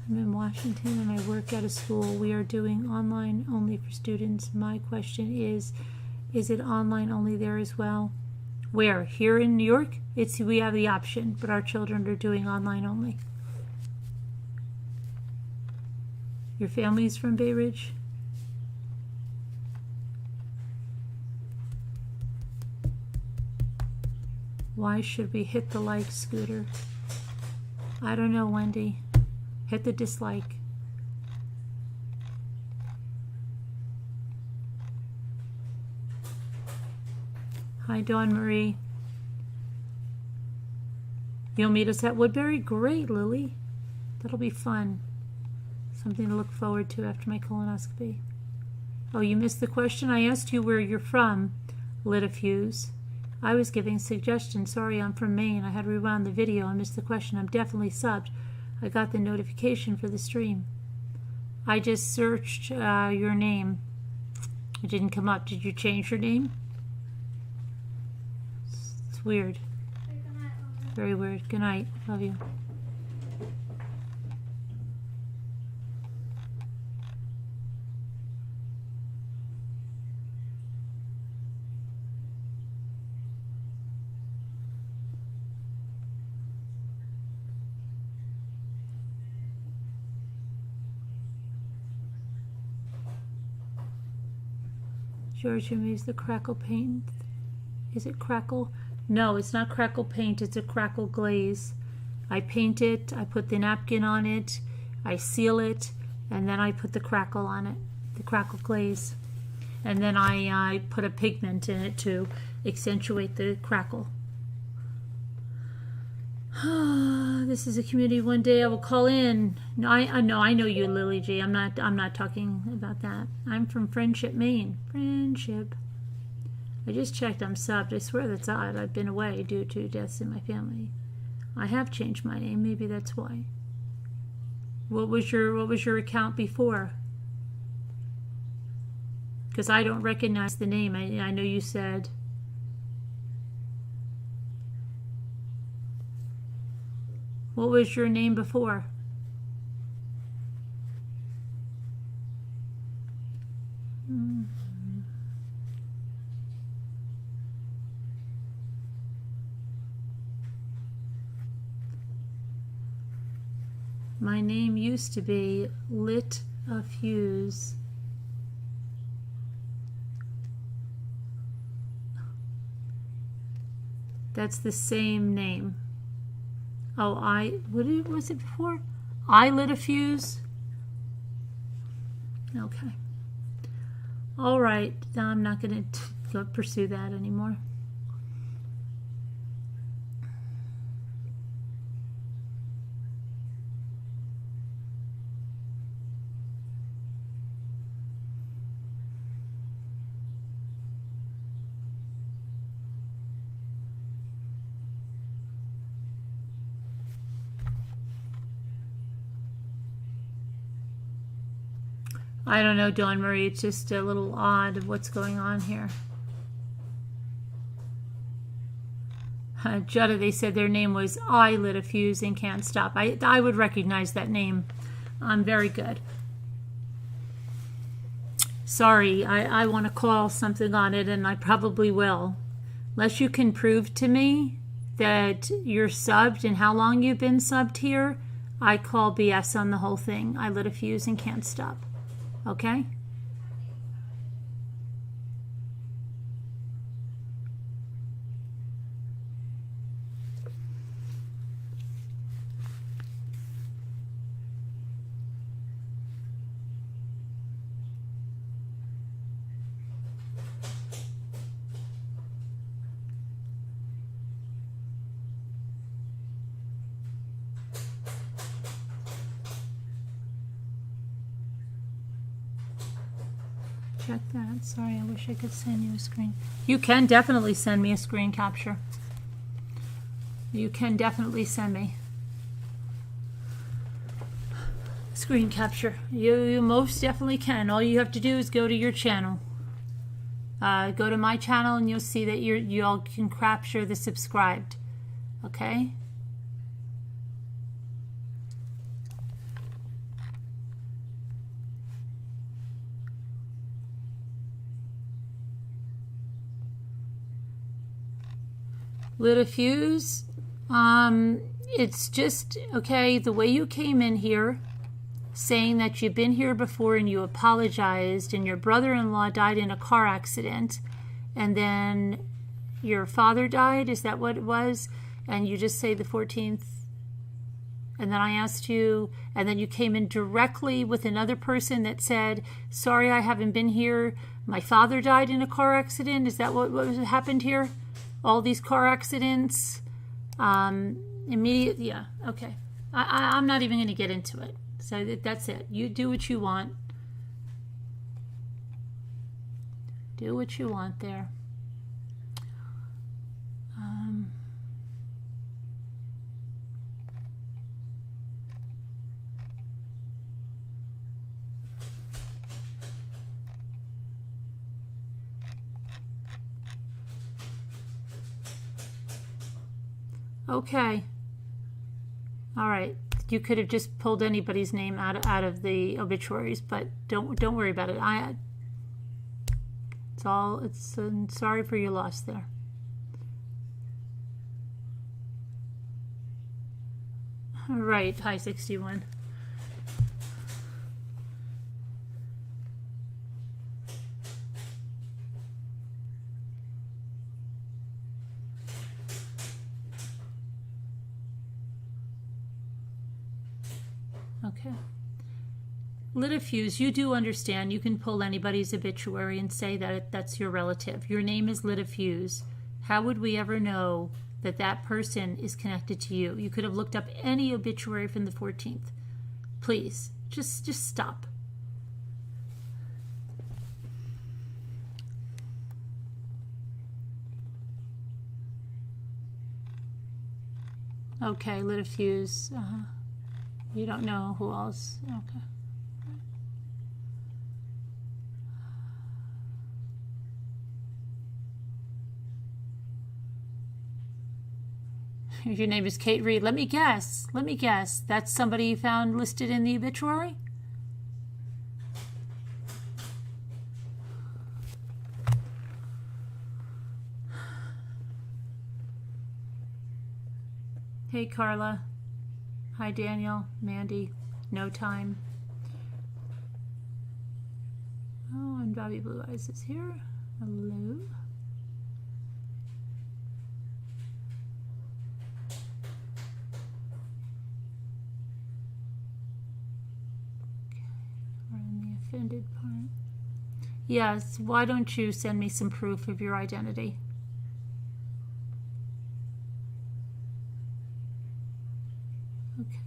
I'm in Washington and I work at a school. We are doing online only for students. My question is it online only there as well? Where? Here in New York? We have the option, but our children are doing online only. Your family's from Bay Ridge? Why should we hit the like, Scooter? I don't know, Wendy. Hit the dislike. Hi, Dawn Marie. You'll meet us at Woodbury? Great, Lily. That'll be fun. Something to look forward to after my colonoscopy. Oh, you missed the question? I asked you where you're from, Letecia. I was giving suggestions. Sorry, I'm from Maine. I had to rewound the video. I missed the question. I'm definitely subbed. I got the notification for the stream. I just searched your name. It didn't come up. Did you change your name? It's weird. Very weird. Good night. Love you. George, you use the crackle paint. Is it crackle? No, it's not crackle paint. It's a crackle glaze. I paint it. I put the napkin on it. I seal it. And then I put the crackle on it. The crackle glaze. And then I put a pigment in it to accentuate the crackle. This is a community. One day I will call in. No, I know you, Lily G. I'm not talking about that. I'm from Friendship, Maine. Friendship. I just checked. I'm subbed. I swear that's odd. I've been away due to deaths in my family. I have changed my name. Maybe that's why. What was your account before? Because I don't recognize the name. I know you said. What was your name before? My name used to be Letecia. That's the same name. Oh, what was it before? I Letecia? Okay. All right. I'm not going to pursue that anymore. I don't know, Dawn Marie. It's just a little odd of what's going on here. Jutta, they said their name was I Letecia and Can't Stop. I would recognize that name. Very good. Sorry, I want to call something on it, and I probably will. Unless you can prove to me that you're subbed and how long you've been subbed here, I call BS on the whole thing. I Letecia and Can't Stop. Okay? Check that. Sorry, I wish I could send you a screen. You can definitely send me a screen capture. You can definitely send me screen capture. You most definitely can. All you have to do is go to your channel. Go to my channel and you'll see that you all can capture the subscribed. Okay? Letecia, it's just, okay, the way you came in here, saying that you've been here before and you apologized and your brother-in-law died in a car accident and then your father died, is that what it was? And you just say the 14th and then I asked you, and then you came in directly with another person that said, sorry, I haven't been here. My father died in a car accident. Is that what happened here? All these car accidents? Yeah, okay. I'm not even going to get into it. So that's it. You do what you want. Do what you want there. Okay. All right. You could have just pulled anybody's name out of the obituaries, but don't worry about it. Sorry for your loss there. All right. Hi, 61. Okay. Letecia, you do understand you can pull anybody's obituary and say that that's your relative. Your name is Letecia. How would we ever know that that person is connected to you? You could have looked up any obituary from the 14th. Please, just stop. Okay, Letecia. You don't know who else? Okay. Your name is Kate Reed. Let me guess. That's somebody you found listed in the obituary? Hey, Carla. Hi, Daniel, Mandy, No Time. Oh, and Bobby Blue Eyes is here. Hello. Okay, we're in the offended part. Yes, why don't you send me some proof of your identity? Okay.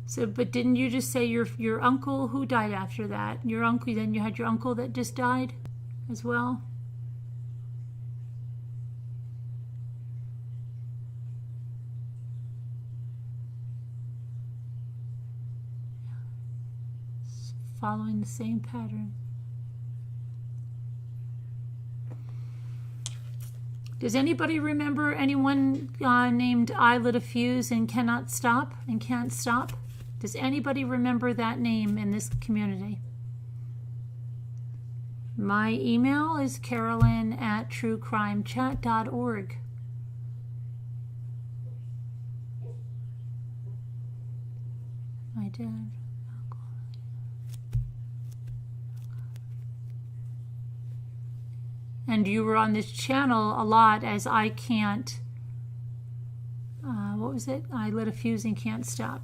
So, but didn't you just say your uncle who died after that? Your uncle, then you had your uncle that just died as well? Following the same pattern. Does anybody remember anyone named Letecia and cannot stop and can't stop? Does anybody remember that name in this community? My email is carolyn@truecrimechat.org. My dad. And you were on this channel a lot as I can't, what was it? I lit a fuse and can't stop.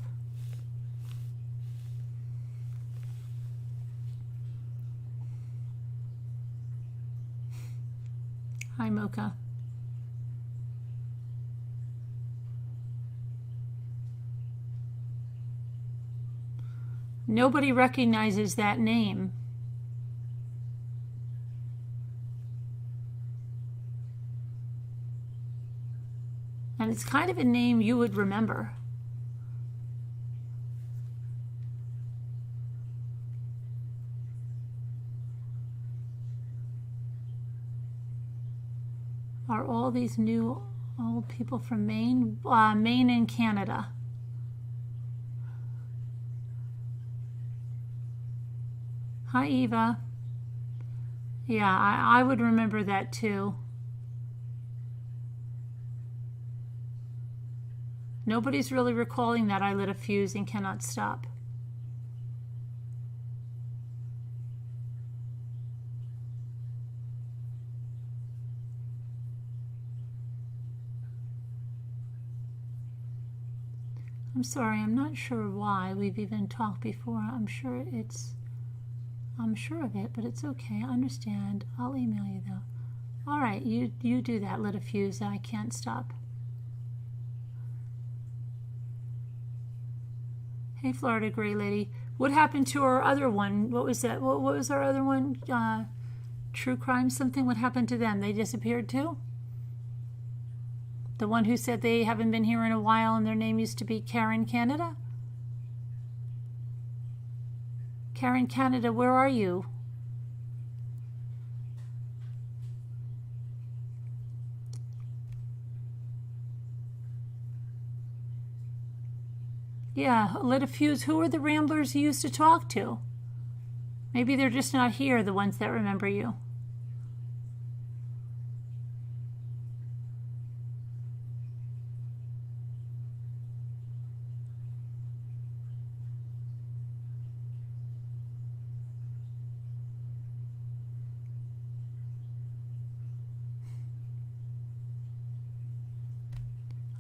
Hi, Mocha. Nobody recognizes that name. And it's kind of a name you would remember. Are all these new old people from Maine? Maine and Canada. Hi, Eva. Yeah, I would remember that too. Nobody's really recalling that I lit a fuse and cannot stop. I'm sorry, I'm not sure why we've even talked before. I'm sure of it, but it's okay. I understand. I'll email you though. All right, you do that, lit a fuse, and I can't stop. Hey, Florida Gray Lady. What happened to our other one? What was that? What was our other one? True crime something? What happened to them? They disappeared too? The one who said they haven't been here in a while and their name used to be Karen Canada? Karen Canada, where are you? Yeah, lit a fuse. Who are the ramblers you used to talk to? Maybe they're just not here, the ones that remember you.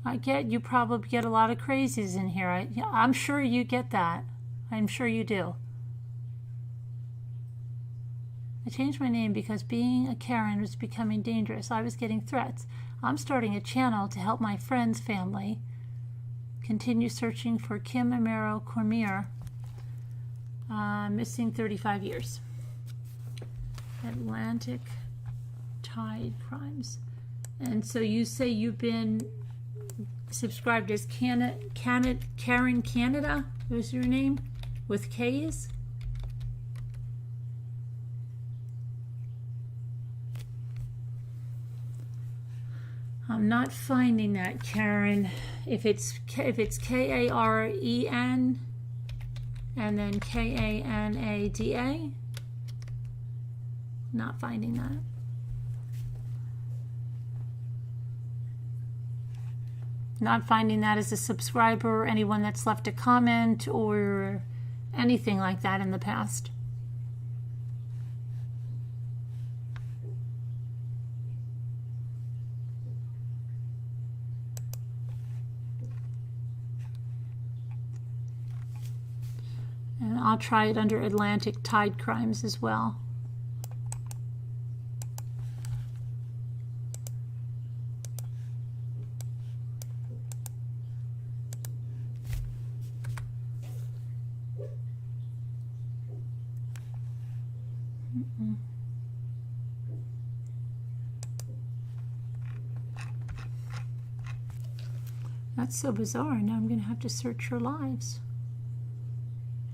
I get you probably get a lot of crazies in here. I'm sure you get that. I'm sure you do. I changed my name because being a Karen was becoming dangerous. I was getting threats. I'm starting a channel to help my friend's family. Continue searching for Kim Amaro Cormier. Missing 35 years. Atlantic Tide Crimes. And so you say you've been subscribed as Karen Canada, was your name, with K's? I'm not finding that, Karen. If it's Karen and then Kanada, not finding that. Not finding that as a subscriber or anyone that's left a comment or anything like that in the past. And I'll try it under Atlantic Tide Crimes as well. That's so bizarre. Now I'm going to have to search your lives.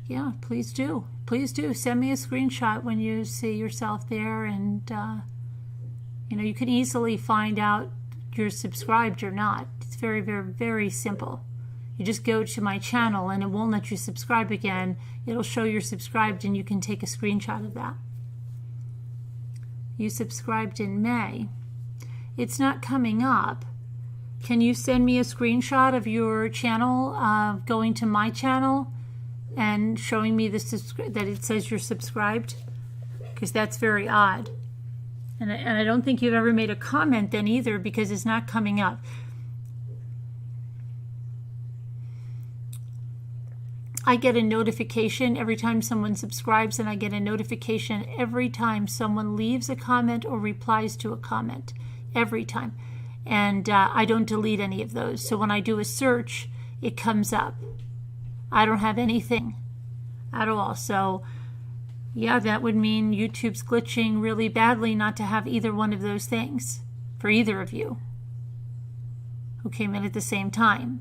Yeah, please do. Please do. Send me a screenshot when you see yourself there, and you can easily find out you're subscribed or not. It's very, very, very simple. You just go to my channel and it won't let you subscribe again. It'll show you're subscribed and you can take a screenshot of that. You subscribed in May. It's not coming up. Can you send me a screenshot of your channel, going to my channel and showing me that it says you're subscribed? Because that's very odd. And I don't think you've ever made a comment then either, because it's not coming up. I get a notification every time someone subscribes, and I get a notification every time someone leaves a comment or replies to a comment. Every time. And I don't delete any of those. So when I do a search, it comes up. I don't have anything at all. So yeah, that would mean YouTube's glitching really badly not to have either one of those things for either of you who came in at the same time.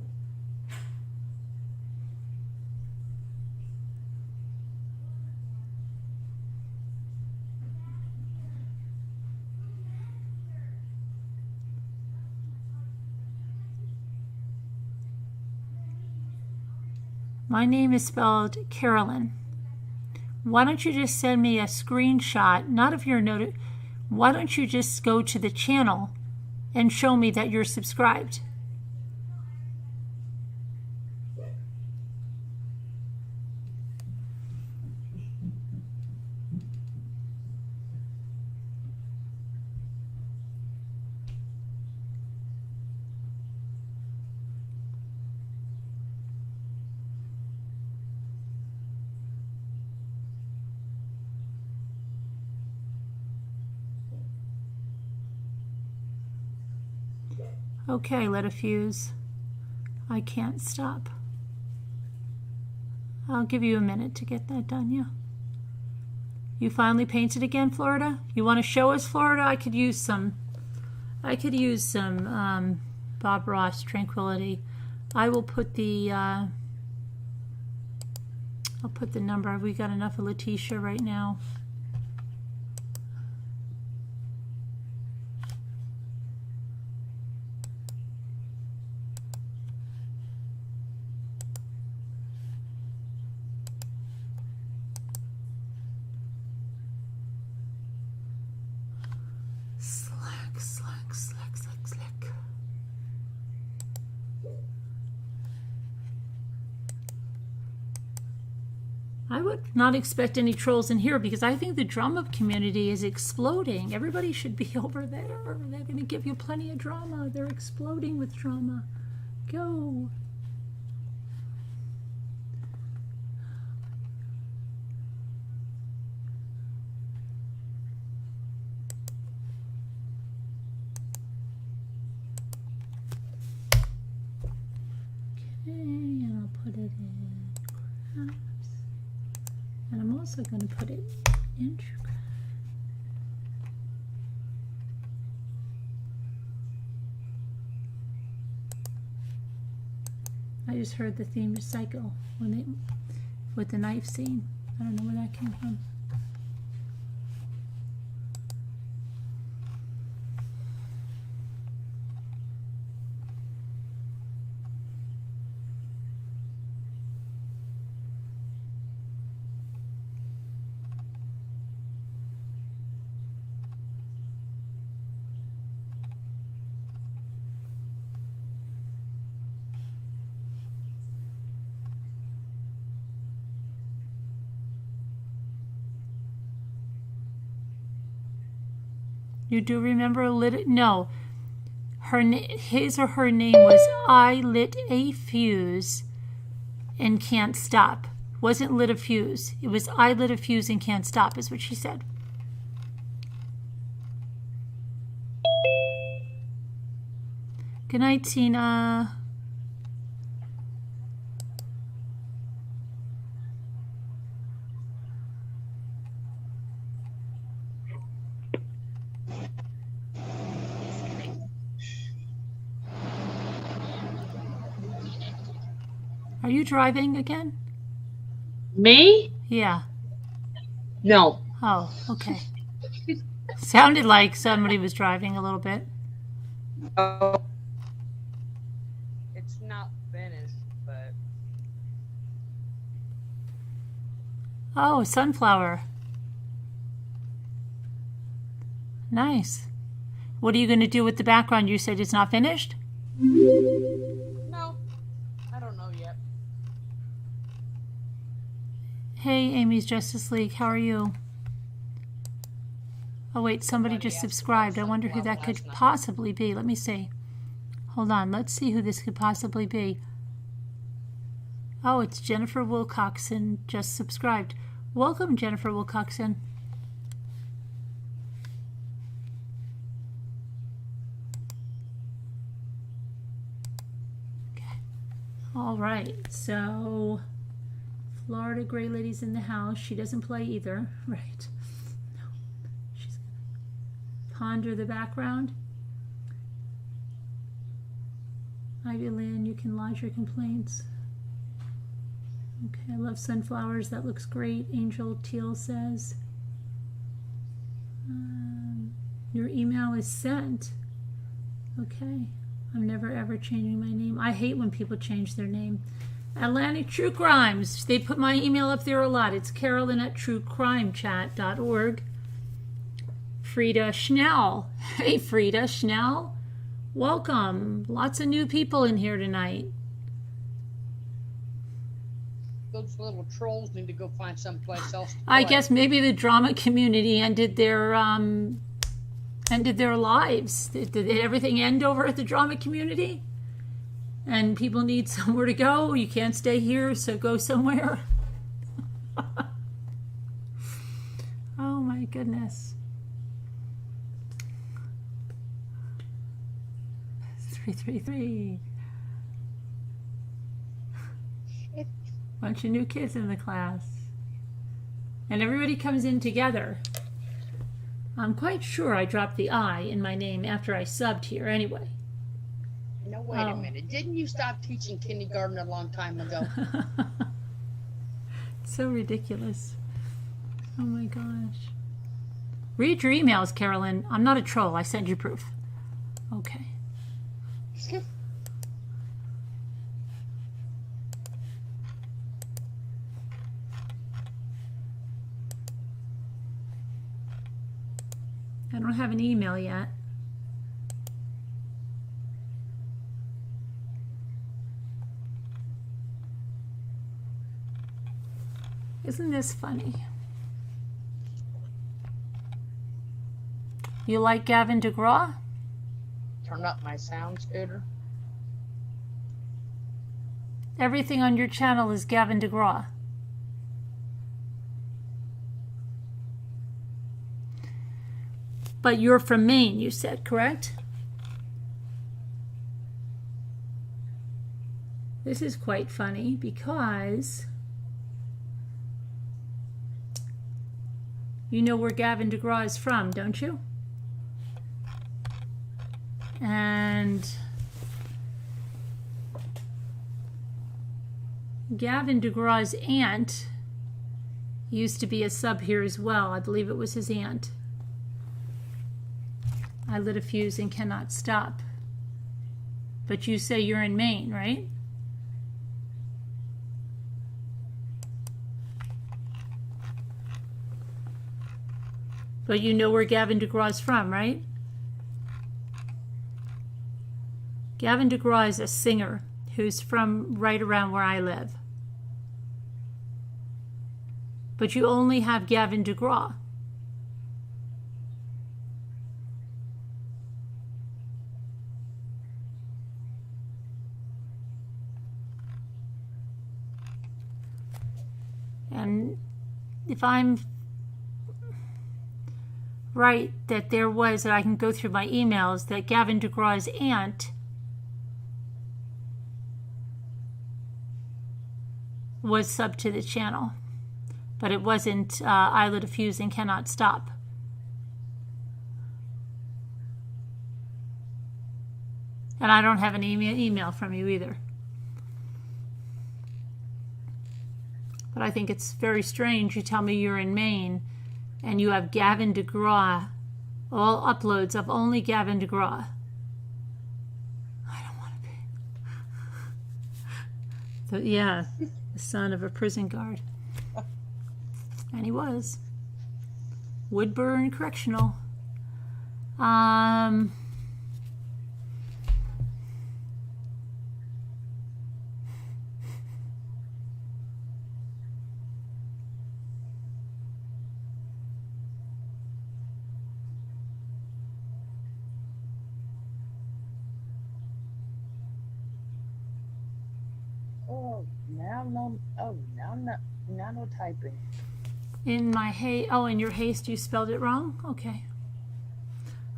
My name is spelled Carolyn. Why don't you just send me a screenshot, not of your note, why don't you just go to the channel and show me that you're subscribed? Okay, let a fuse. I can't stop. I'll give you a minute to get that done, yeah. You finally painted again, Florida? You want to show us, Florida? I could use some Bob Ross Tranquility. I will put the I'll put the number. We got enough of Letecia right now. Slack. I would not expect any trolls in here because I think the drama community is exploding. Everybody should be over there. They're going to give you plenty of drama. They're exploding with drama. Go. And I'll put it in crafts. And I'm also going to put it in crafts. I just heard the theme of Psycho with the knife scene. I don't know where that came from. You do remember no. His or her name was I lit a fuse and can't stop. Wasn't lit a fuse. It was I lit a fuse and can't stop is what she said. Good night, Tina. Are you driving again? Me? Yeah. No. Oh, okay. Sounded like somebody was driving a little bit. Oh. It's not finished, but... Oh, sunflower. Nice. What are you going to do with the background? You said it's not finished? No. I don't know yet. Hey, Amy's Justice League. How are you? Oh, wait. Somebody just subscribed. I wonder who that could possibly be. Let me see. Hold on. Let's see who this could possibly be. Oh, it's Jennifer Wilcoxon just subscribed. Welcome, Jennifer Wilcoxon. All right, so Florida Gray Lady's in the house. She doesn't play either, right? No, she's gonna ponder the background. Ivy Lynn, you can lodge your complaints. Okay, I love sunflowers. That looks great. Angel Teal says. Your email is sent. Okay. I'm never ever changing my name. I hate when people change their name. Atlantic True Crimes. They put my email up there a lot. It's Carolyn@truecrimechat.org. Frida Schnell. Hey, Frida Schnell. Welcome. Lots of new people in here tonight. Those little trolls need to go find someplace else to play. I guess maybe the drama community ended their lives. Did everything end over at the drama community? And people need somewhere to go. You can't stay here, so go somewhere. Oh my goodness. 333. Bunch of new kids in the class. And everybody comes in together. I'm quite sure I dropped the I in my name after I subbed here anyway. No, wait a minute. Didn't you stop teaching kindergarten a long time ago? So ridiculous. Oh my gosh. Read your emails, Carolyn. I'm not a troll. I sent you proof. Okay. I don't have an email yet. Isn't this funny? You like Gavin DeGraw? Turn up my sound, Scooter. Everything on your channel is Gavin DeGraw. But you're from Maine, you said, correct? This is quite funny because you know where Gavin DeGraw is from, don't you? And Gavin DeGraw's aunt used to be a sub here as well. I believe it was his aunt. I lit a fuse and cannot stop. But you say you're in Maine, right? But you know where Gavin DeGraw is from, right? Gavin DeGraw is a singer who's from right around where I live. But you only have Gavin DeGraw. And if I'm right that there was, that I can go through my emails, that Gavin DeGraw's aunt was sub to the channel, but it wasn't I lit a fuse and cannot stop. And I don't have an email from you either. But I think it's very strange. You tell me you're in Maine and you have Gavin DeGraw, all uploads of only Gavin DeGraw. I don't want to be. So, yeah, the son of a prison guard. And he was. Woodburn Correctional. Now no typing. In my in your haste you spelled it wrong? Okay.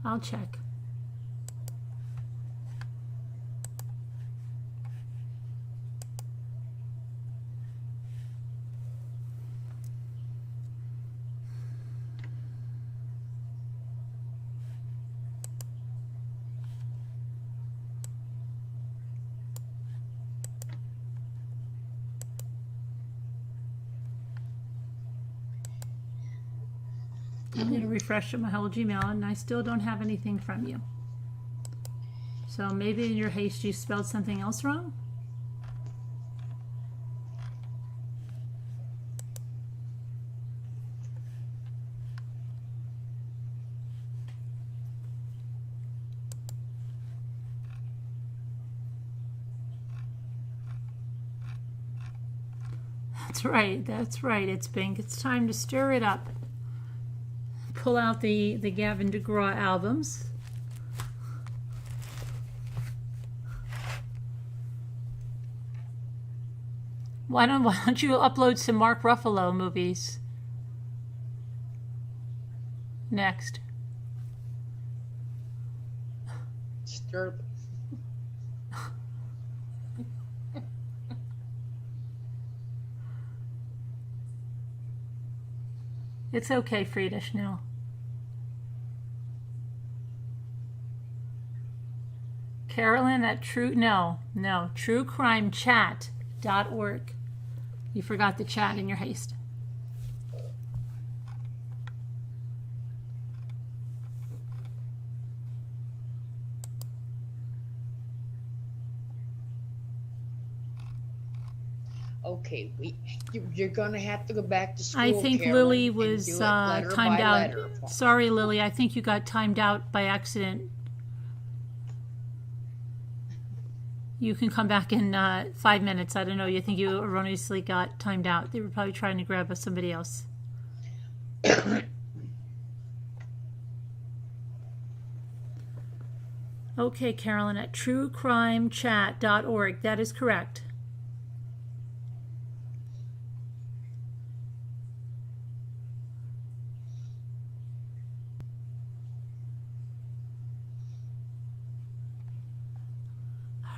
I'll check. I'm going to refresh my whole Gmail and I still don't have anything from you. So maybe in your haste you spelled something else wrong? That's right, it's Bink. It's time to stir it up. Pull out the Gavin DeGraw albums. Why don't you upload some Mark Ruffalo movies next? Stir. It's okay, Friedish, no. Carolyn at truecrimechat.org. You forgot the chat in your haste. Okay, you're gonna have to go back to school. I think Carolyn, Lily and was do it letter timed by out. letter. Sorry, Lily. I think you got timed out by accident. You can come back in 5 minutes. I don't know. You think you erroneously got timed out. They were probably trying to grab somebody else. Okay, Carolyn, at truecrimechat.org. That is correct.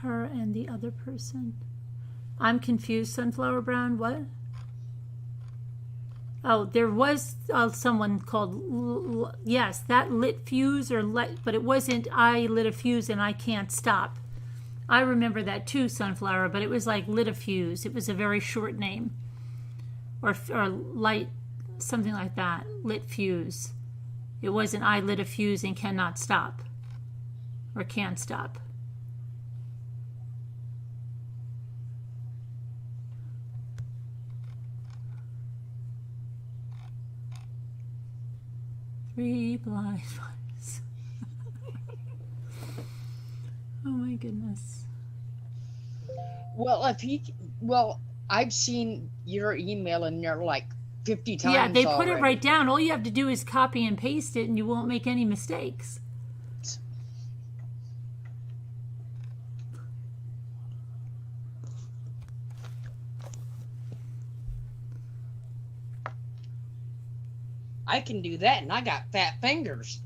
Her and the other person. I'm confused, Sunflower Brown. What? Oh, there was someone called, yes, that lit fuse but it wasn't I lit a fuse and I can't stop. I remember that too, Sunflower, but it was like lit a fuse. It was a very short name. Or light, something like that, lit fuse. It wasn't I lit a fuse and cannot stop. Or can't stop. Three blind mice. Oh my goodness. Well, I've seen your email in there like 50 times. Yeah, they put already. it right down. All you have to do is copy and paste it and you won't make any mistakes. I can do that, and I got fat fingers.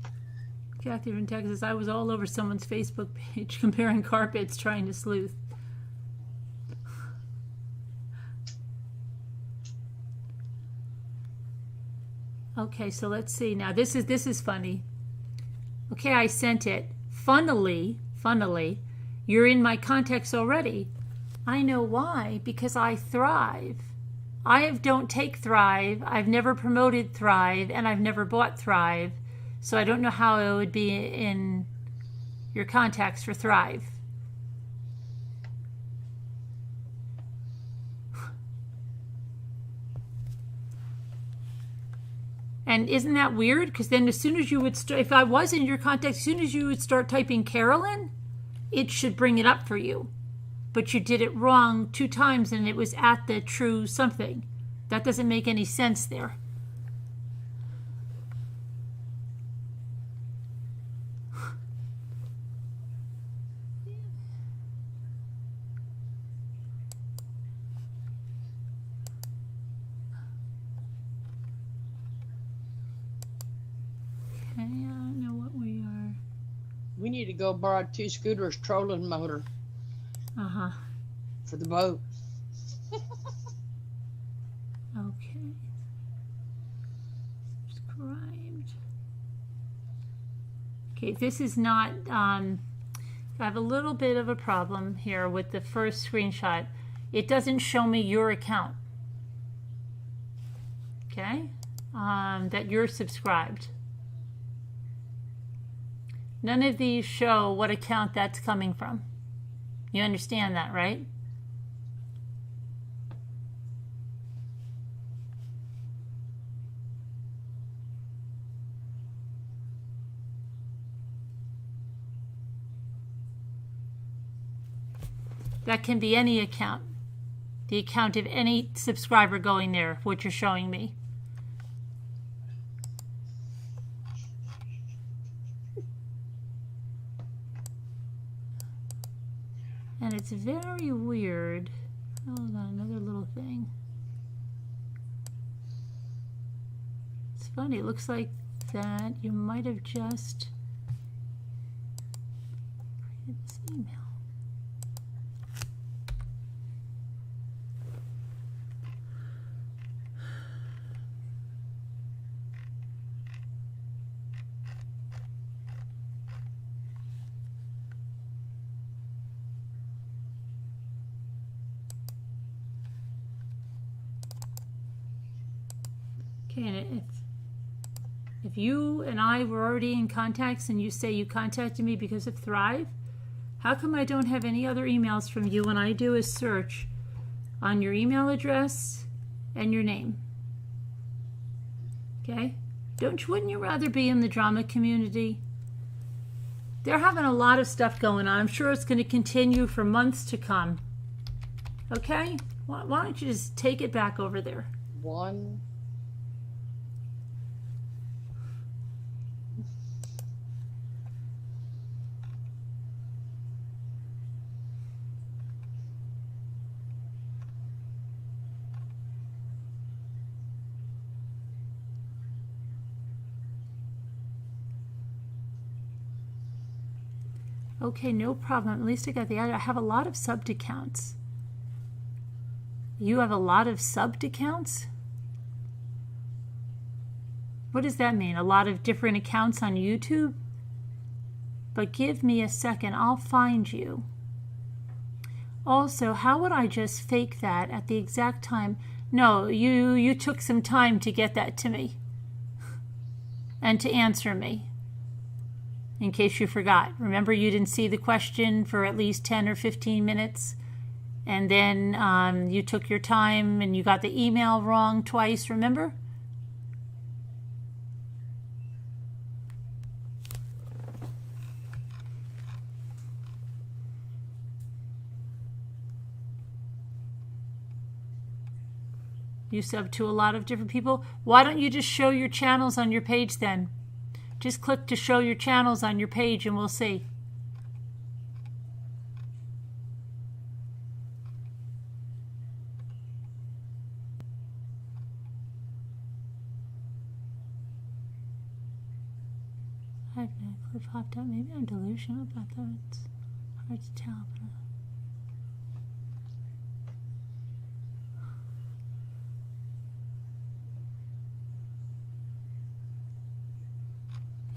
Kathy from Texas, I was all over someone's Facebook page comparing carpets, trying to sleuth. Okay, so let's see. Now this is funny. Okay, I sent it. Funnily, you're in my contacts already. I know why, because I Thrive. I don't take Thrive. I've never promoted Thrive, and I've never bought Thrive. So I don't know how it would be in your contacts for Thrive. And isn't that weird? Because then as soon as you would start, if I was in your contacts, as soon as you would start typing Carolyn, it should bring it up for you. But you did it wrong 2 times and it was at the true something. That doesn't make any sense there. Okay, I don't know what we are. We need to go borrow 2 scooters trolling motor. Uh-huh. For the boat. Okay. Subscribed. Okay, this is not, I have a little bit of a problem here with the first screenshot. It doesn't show me your account. Okay? That you're subscribed. None of these show what account that's coming from. You understand that, right? That can be any account. The account of any subscriber going there, what you're showing me. And it's very weird. Hold on, another little thing. It's funny, it looks like that you might have just created this email. Okay, and if you and I were already in contacts and you say you contacted me because of Thrive, how come I don't have any other emails from you when I do a search on your email address and your name? Okay? Wouldn't you rather be in the drama community? They're having a lot of stuff going on. I'm sure it's going to continue for months to come. Okay? Why don't you just take it back over there? One. Okay, no problem. At least I got the other. I have a lot of subbed accounts. You have a lot of subbed accounts? What does that mean? A lot of different accounts on YouTube? But give me a second. I'll find you. Also, how would I just fake that at the exact time? No, you took some time to get that to me. And to answer me. In case you forgot. Remember, you didn't see the question for at least 10 or 15 minutes? And then you took your time and you got the email wrong twice, remember? You sub to a lot of different people. Why don't you just show your channels on your page then? Just click to show your channels on your page and we'll see. I have no clue popped up. Maybe I'm delusional about that. It's hard to tell. But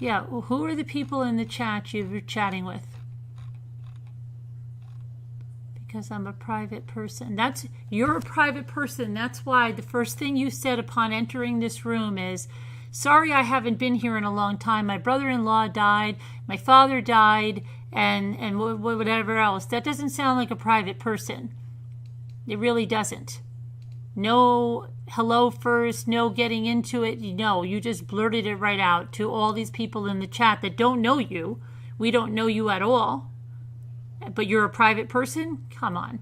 yeah, well, who are the people in the chat you're chatting with? Because I'm a private person. You're a private person. That's why the first thing you said upon entering this room is, sorry I haven't been here in a long time. My brother-in-law died, my father died, and whatever else. That doesn't sound like a private person. It really doesn't. No hello first, no getting into it. No, you just blurted it right out to all these people in the chat that don't know you. We don't know you at all. But you're a private person? Come on.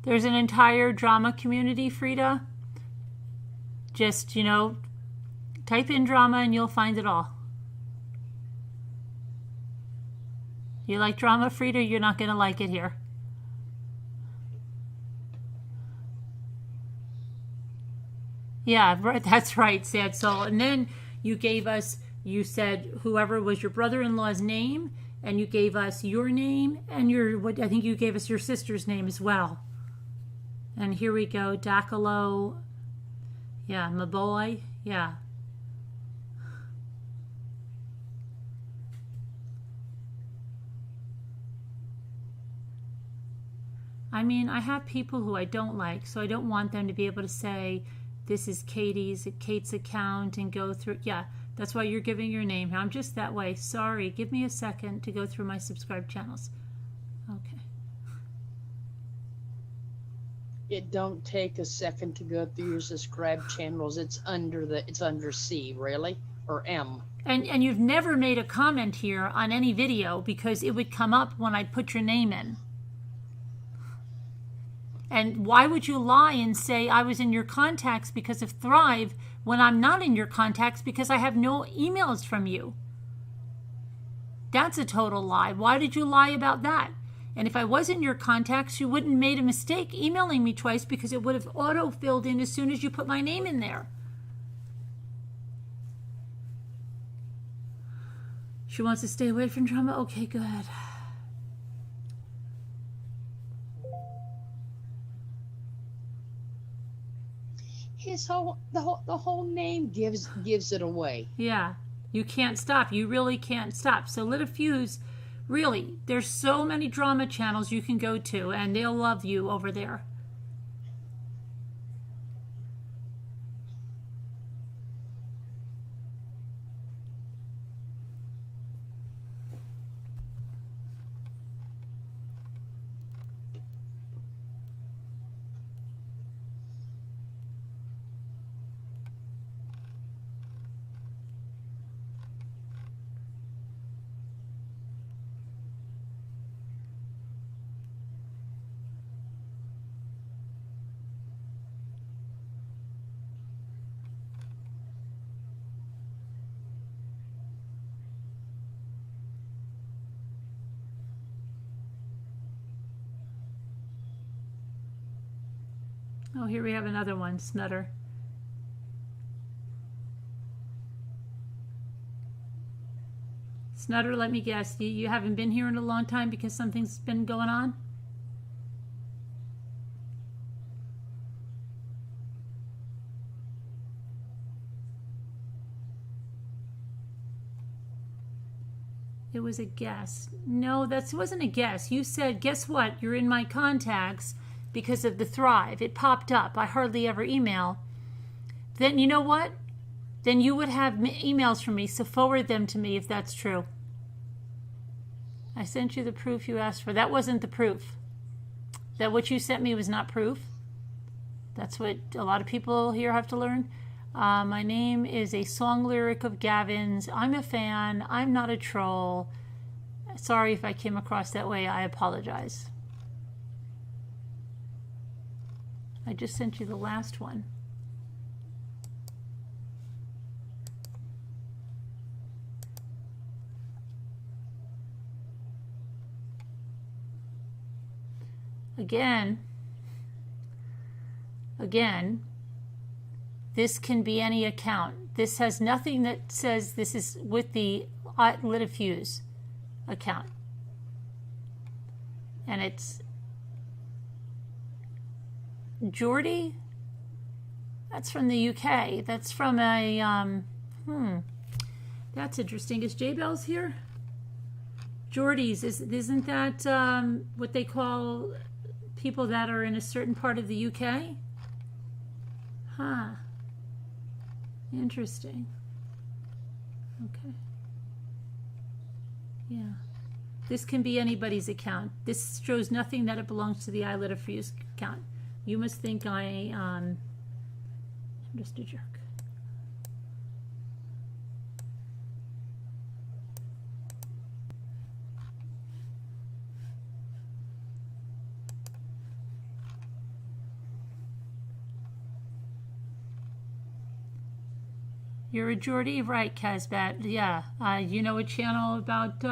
There's an entire drama community, Frida. Just, type in drama and you'll find it all. You like drama, Frida? You're not going to like it here. Yeah, right, that's right, Sad Soul. And then you said whoever was your brother-in-law's name, and you gave us your name, and I think you gave us your sister's name as well. And here we go, Dakalo. Yeah, my boy. Yeah. I mean, I have people who I don't like, so I don't want them to be able to say, this is Kate's account, and go through. Yeah, that's why you're giving your name. I'm just that way. Sorry. Give me a second to go through my subscribed channels. Okay. It don't take a second to go through your subscribe channels. It's under C, really? Or M. And you've never made a comment here on any video because it would come up when I put your name in. And why would you lie and say I was in your contacts because of Thrive when I'm not in your contacts because I have no emails from you? That's a total lie. Why did you lie about that? And if I was in your contacts, you wouldn't have made a mistake emailing me twice because it would have auto-filled in as soon as you put my name in there. She wants to stay away from drama? Okay, good. the whole name gives it away. Yeah, you can't stop. You really can't stop. So Letecia, really, there's so many drama channels you can go to, and they'll love you over there. Oh, here we have another one, Snutter. Snutter, let me guess, you haven't been here in a long time because something's been going on? It was a guess. No, that wasn't a guess. You said, guess what? You're in my contacts because of the Thrive. It popped up. I hardly ever email. Then you know what? Then you would have emails from me, so forward them to me if that's true. I sent you the proof you asked for. That wasn't the proof. That what you sent me was not proof. That's what a lot of people here have to learn. My name is a song lyric of Gavin's. I'm a fan. I'm not a troll. Sorry if I came across that way. I apologize. I just sent you the last one. Again, this can be any account. This has nothing that says this is with the Letecia account. And it's Geordie? That's from the UK. That's from a, that's interesting. Is J-Bell's here? Geordies, isn't that what they call people that are in a certain part of the UK? Huh. Interesting. Okay. Yeah. This can be anybody's account. This shows nothing that it belongs to the Letecia account. You must think I'm just a jerk. You're a Geordie, right, Casbat? Yeah. You know a channel about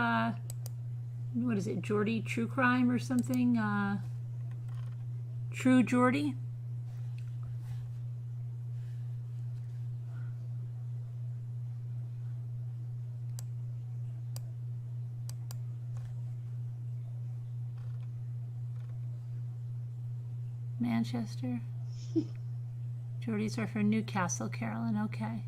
what is it, Geordie True Crime or something? True Geordie? Manchester? Geordies are from Newcastle, Carolyn. Okay.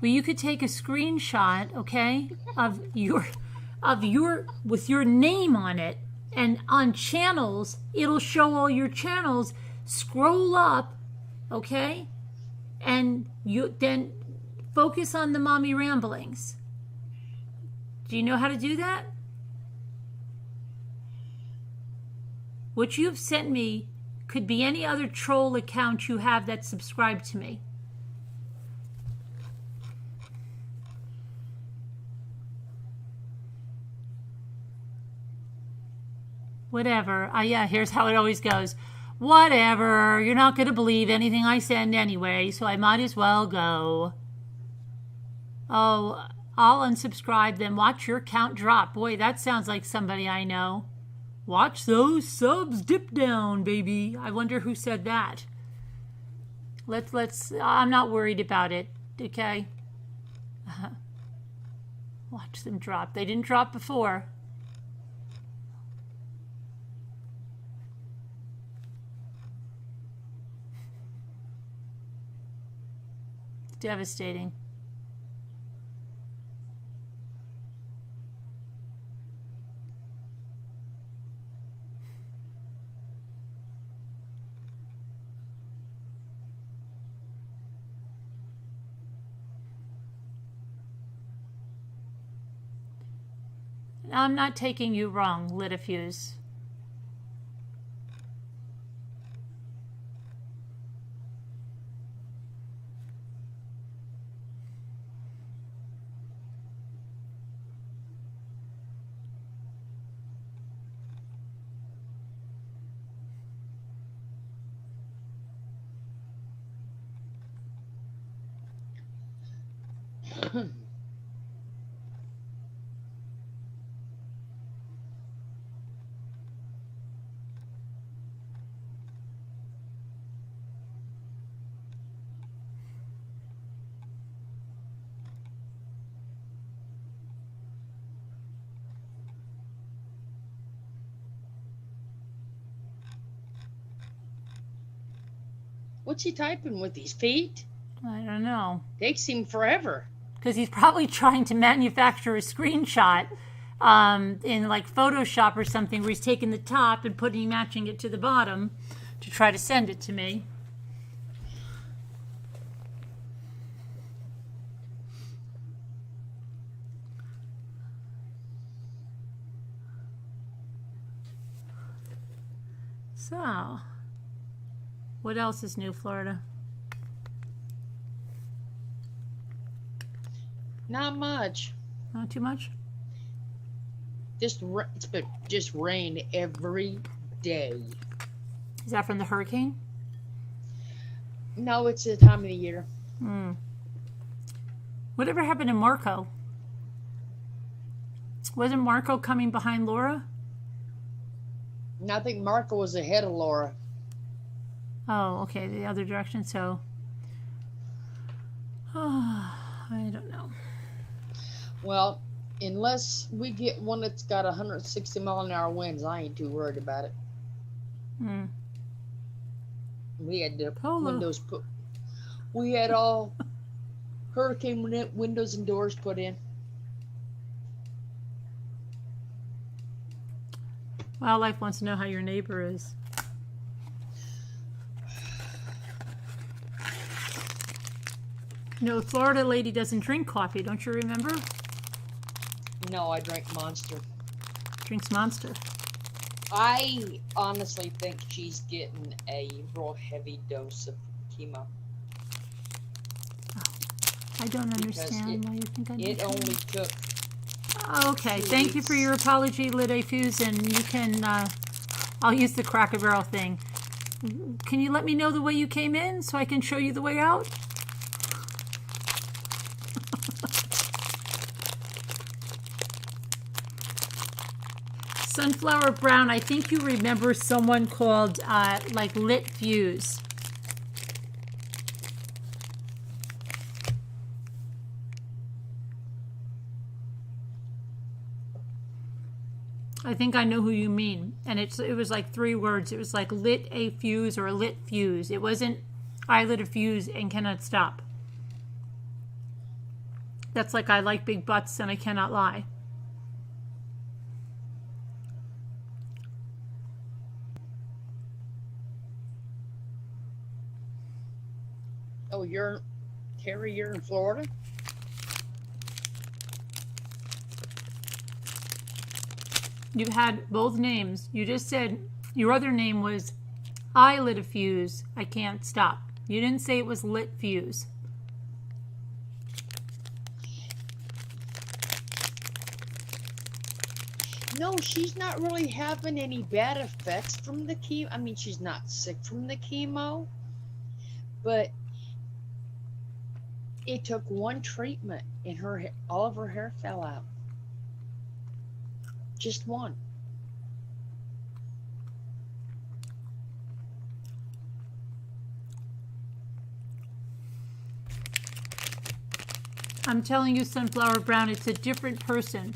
Well, you could take a screenshot, okay, of your with your name on it, and on channels, it'll show all your channels. Scroll up, okay, and you then focus on the mommy ramblings. Do you know how to do that? What you've sent me could be any other troll account you have that's subscribed to me. Whatever. Yeah, here's how it always goes. Whatever. You're not going to believe anything I send anyway, so I might as well go. Oh, I'll unsubscribe then. Watch your count drop. Boy, that sounds like somebody I know. Watch those subs dip down, baby. I wonder who said that. Let's, I'm not worried about it, okay? Watch them drop. They didn't drop before. It's devastating. I'm not taking you wrong, Letecia. What's he typing with his feet? I don't know. Takes him forever. Because he's probably trying to manufacture a screenshot in like Photoshop or something where he's taking the top and matching it to the bottom to try to send it to me. So, what else is new, Florida? Not much. Not too much? It's been just rain every day. Is that from the hurricane? No, it's the time of the year. Whatever happened to Marco? Wasn't Marco coming behind Laura? And I think Marco was ahead of Laura. Oh, okay, the other direction, so... I don't know. Well, unless we get one that's got 160 mile an hour winds, I ain't too worried about it. We had the windows put... We had all hurricane windows and doors put in. Wildlife wants to know how your neighbor is. No, Florida lady doesn't drink coffee, don't you remember? No, I drink Monster. Drinks Monster. I honestly think she's getting a real heavy dose of chemo. I don't understand why you think I It only took... Okay, thank you for your apology, Letecia, and you can, I'll use the Cracker Barrel thing. Can you let me know the way you came in so I can show you the way out? Sunflower Brown, I think you remember someone called, like, Letecia. I think I know who you mean. And it was like 3 words. It was like lit a fuse or lit fuse. It wasn't I lit a fuse and cannot stop. That's like I like big butts and I cannot lie. Oh, Terry, you're in Florida? You've had both names. You just said your other name was I lit a fuse. I can't stop. You didn't say it was lit fuse. No, she's not really having any bad effects from the chemo. I mean, she's not sick from the chemo, but it took one treatment and all of her hair fell out. Just one. I'm telling you, Sunflower Brown, it's a different person.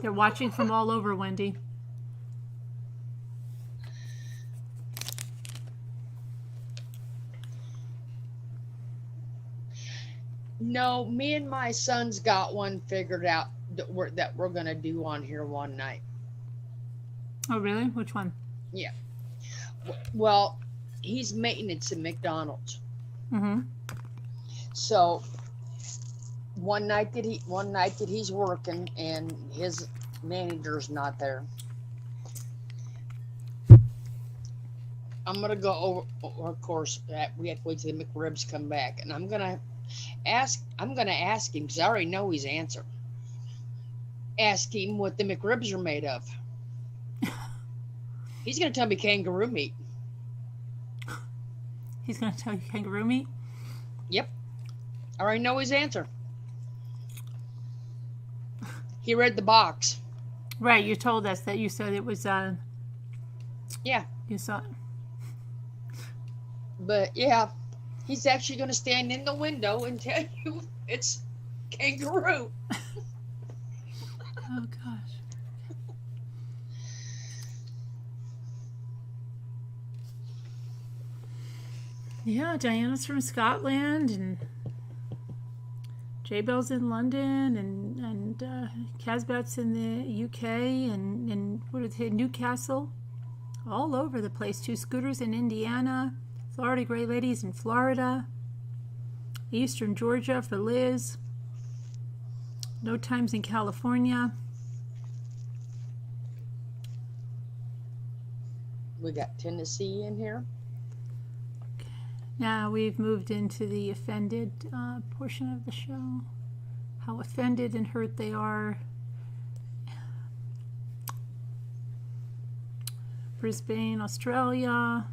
They're watching from all over, Wendy. No, me and my son's got one figured out that we're gonna do on here one night. Oh, really? Which one? Yeah. Well, he's maintenance at McDonald's. Mm-hmm. So one night that he's working and his manager's not there, I'm gonna go over. Of course, we have to wait till the McRibs come back, and I'm gonna ask him because I already know his answer. Ask him what the McRibs are made of. He's gonna tell me kangaroo meat. He's going to tell you kangaroo meat? Yep. I already know his answer. He read the box. Right, you told us that you said it was, Yeah. you saw it. But yeah, he's actually going to stand in the window and tell you it's kangaroo. Oh, gosh. Yeah, Diana's from Scotland, and J-Bell's in London, and Casbat's in the UK, and what is it, Newcastle? All over the place. 2 Scooters in Indiana, Florida Gray Ladies in Florida, Eastern Georgia for Liz, No Times in California. We got Tennessee in here. Now we've moved into the offended portion of the show. How offended and hurt they are. Brisbane, Australia.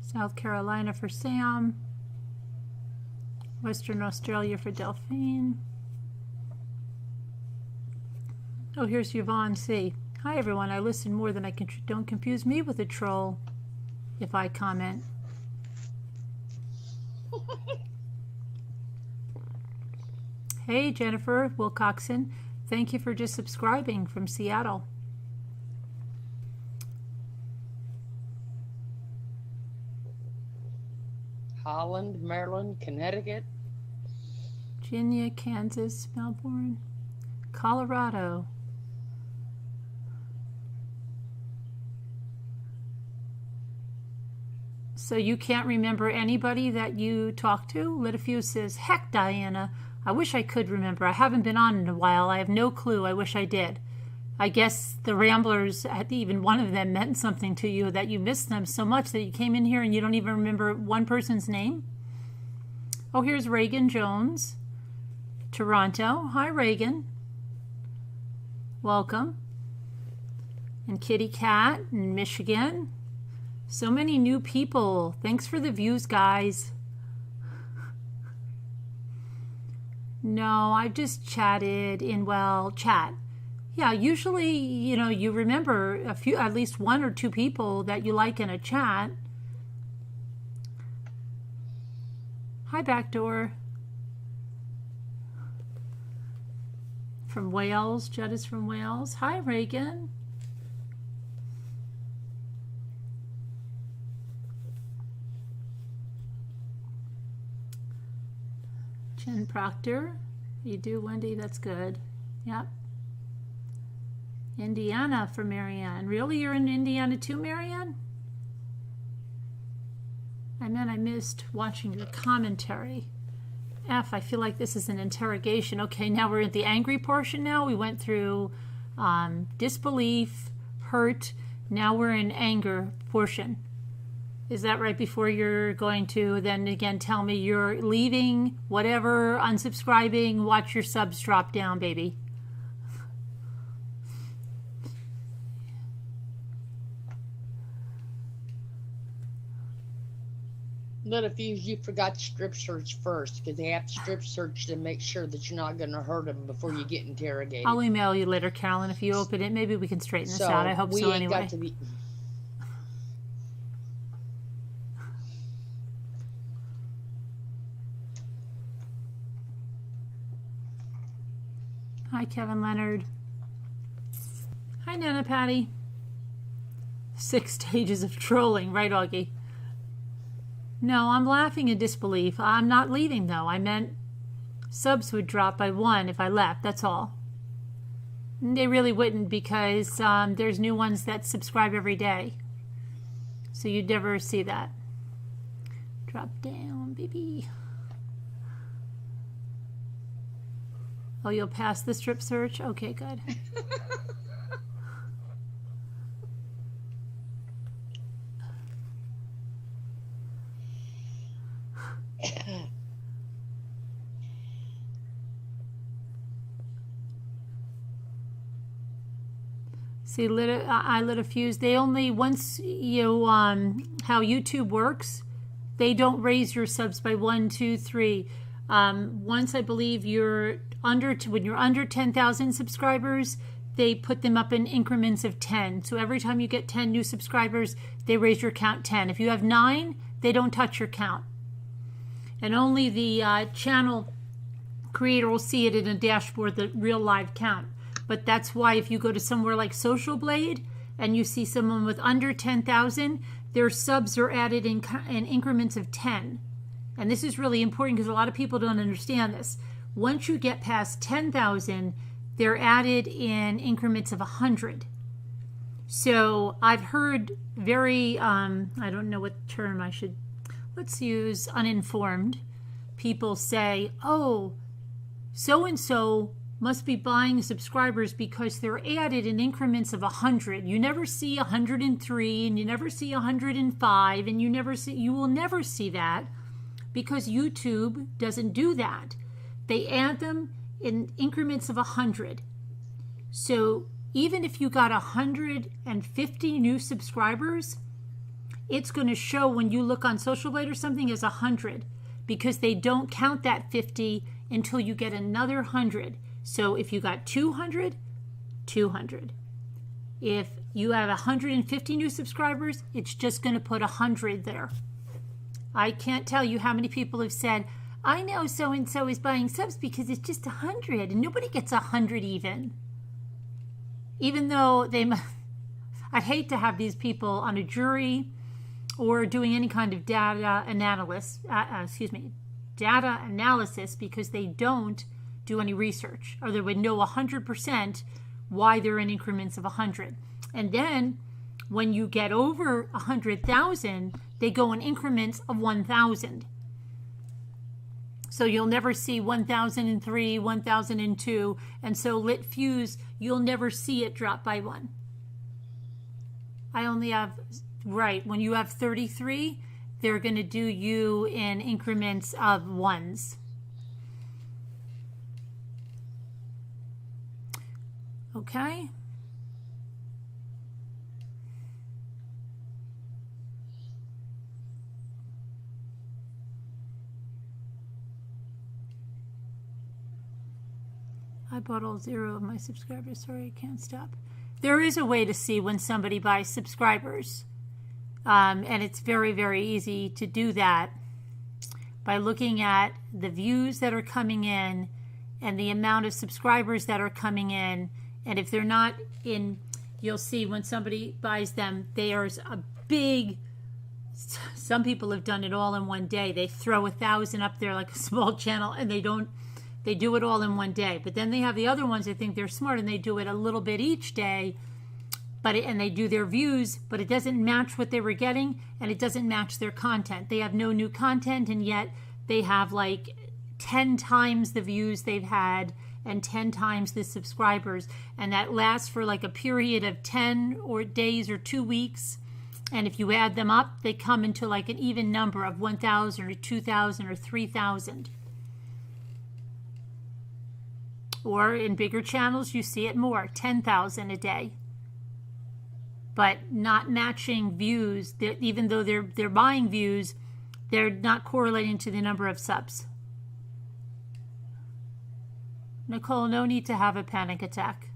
South Carolina for Sam. Western Australia for Delphine. Oh, here's Yvonne C. Hi everyone, I listen more than I can. Don't confuse me with a troll if I comment. Hey Jennifer Wilcoxon, thank you for just subscribing from Seattle. Holland, Maryland, Connecticut. Virginia, Kansas, Melbourne, Colorado. So you can't remember anybody that you talked to? Littlefield says, heck, Diana, I wish I could remember. I haven't been on in a while. I have no clue. I wish I did. I guess the Ramblers, even one of them, meant something to you, that you missed them so much that you came in here and you don't even remember one person's name? Oh, here's Reagan Jones, Toronto. Hi, Reagan. Welcome. And Kitty Cat in Michigan. So many new people. Thanks for the views, guys. No, I just chatted in, chat. Yeah, usually, you remember at least 1 or 2 people that you like in a chat. Hi, Backdoor. From Wales. Judd is from Wales. Hi, Reagan. Jen Proctor. You do, Wendy? That's good. Yep. Indiana for Marianne. Really? You're in Indiana too, Marianne? I missed watching your commentary. F, I feel like this is an interrogation. Okay, now we're at the angry portion now. We went through disbelief, hurt. Now we're in anger portion. Is that right before you're going to then again tell me you're leaving, whatever, unsubscribing, watch your subs drop down, baby? Letecia, you forgot to strip search first because they have to strip search to make sure that you're not going to hurt them before you get interrogated. I'll email you later, Carolyn. If you open it, maybe we can straighten this So out. I hope we so ain't anyway. got to be. Hi, Kevin Leonard. Hi, Nana Patty. 6 stages of trolling, right, Augie? No, I'm laughing in disbelief. I'm not leaving, though. I meant subs would drop by 1 if I left. That's all. They really wouldn't because there's new ones that subscribe every day. So you'd never see that. Drop down, baby. Oh, you'll pass the strip search? Okay, good. See, I lit a fuse. They only, once you, how YouTube works, they don't raise your subs by 1, 2, 3. Once I believe when you're under 10,000 subscribers, they put them up in increments of 10. So every time you get 10 new subscribers, they raise your count 10. If you have 9, they don't touch your count. And only the channel creator will see it in a dashboard, the real live count. But that's why if you go to somewhere like Social Blade and you see someone with under 10,000, their subs are added in increments of 10. And this is really important because a lot of people don't understand this. Once you get past 10,000, they're added in increments of 100. So I've heard very, I don't know what term I should, let's use uninformed people say, oh, so-and-so must be buying subscribers because they're added in increments of 100. You never see 103 and you never see 105 and you will never see that because YouTube doesn't do that. They add them in increments of 100. So even if you got 150 new subscribers, it's going to show when you look on Social Blade or something as 100 because they don't count that 50 until you get another 100. So if you got 200, 200. If you have 150 new subscribers, it's just going to put 100 there. I can't tell you how many people have said, I know so-and-so is buying subs because it's just 100 and nobody gets 100 even. Even though I'd hate to have these people on a jury or doing any kind of data analysis because they don't do any research, or they would know 100% why they're in increments of 100. And then when you get over 100,000, they go in increments of 1,000. So you'll never see 1,003, 1,002, and so lit fuse, you'll never see it drop by 1. I only have, right, when you have 33, they're going to do you in increments of 1s. Okay. I bought all 0 of my subscribers. Sorry, I can't stop. There is a way to see when somebody buys subscribers. And it's very, very easy to do that by looking at the views that are coming in and the amount of subscribers that are coming in. And if they're not in, you'll see when somebody buys them, there's a big, some people have done it all in one day. They throw 1,000 up there like a small channel and they do it all in one day. But then they have the other ones that think they're smart and they do it a little bit each day, and they do their views, but it doesn't match what they were getting and it doesn't match their content. They have no new content and yet they have like 10 times the views they've had and 10 times the subscribers, and that lasts for like a period of 10 or days or 2 weeks. And if you add them up, they come into like an even number of 1,000 or 2,000 or 3,000. Or in bigger channels, you see it more, 10,000 a day. But not matching views, even though they're buying views, They're not correlating to the number of subs. Nicole, no need to have a panic attack.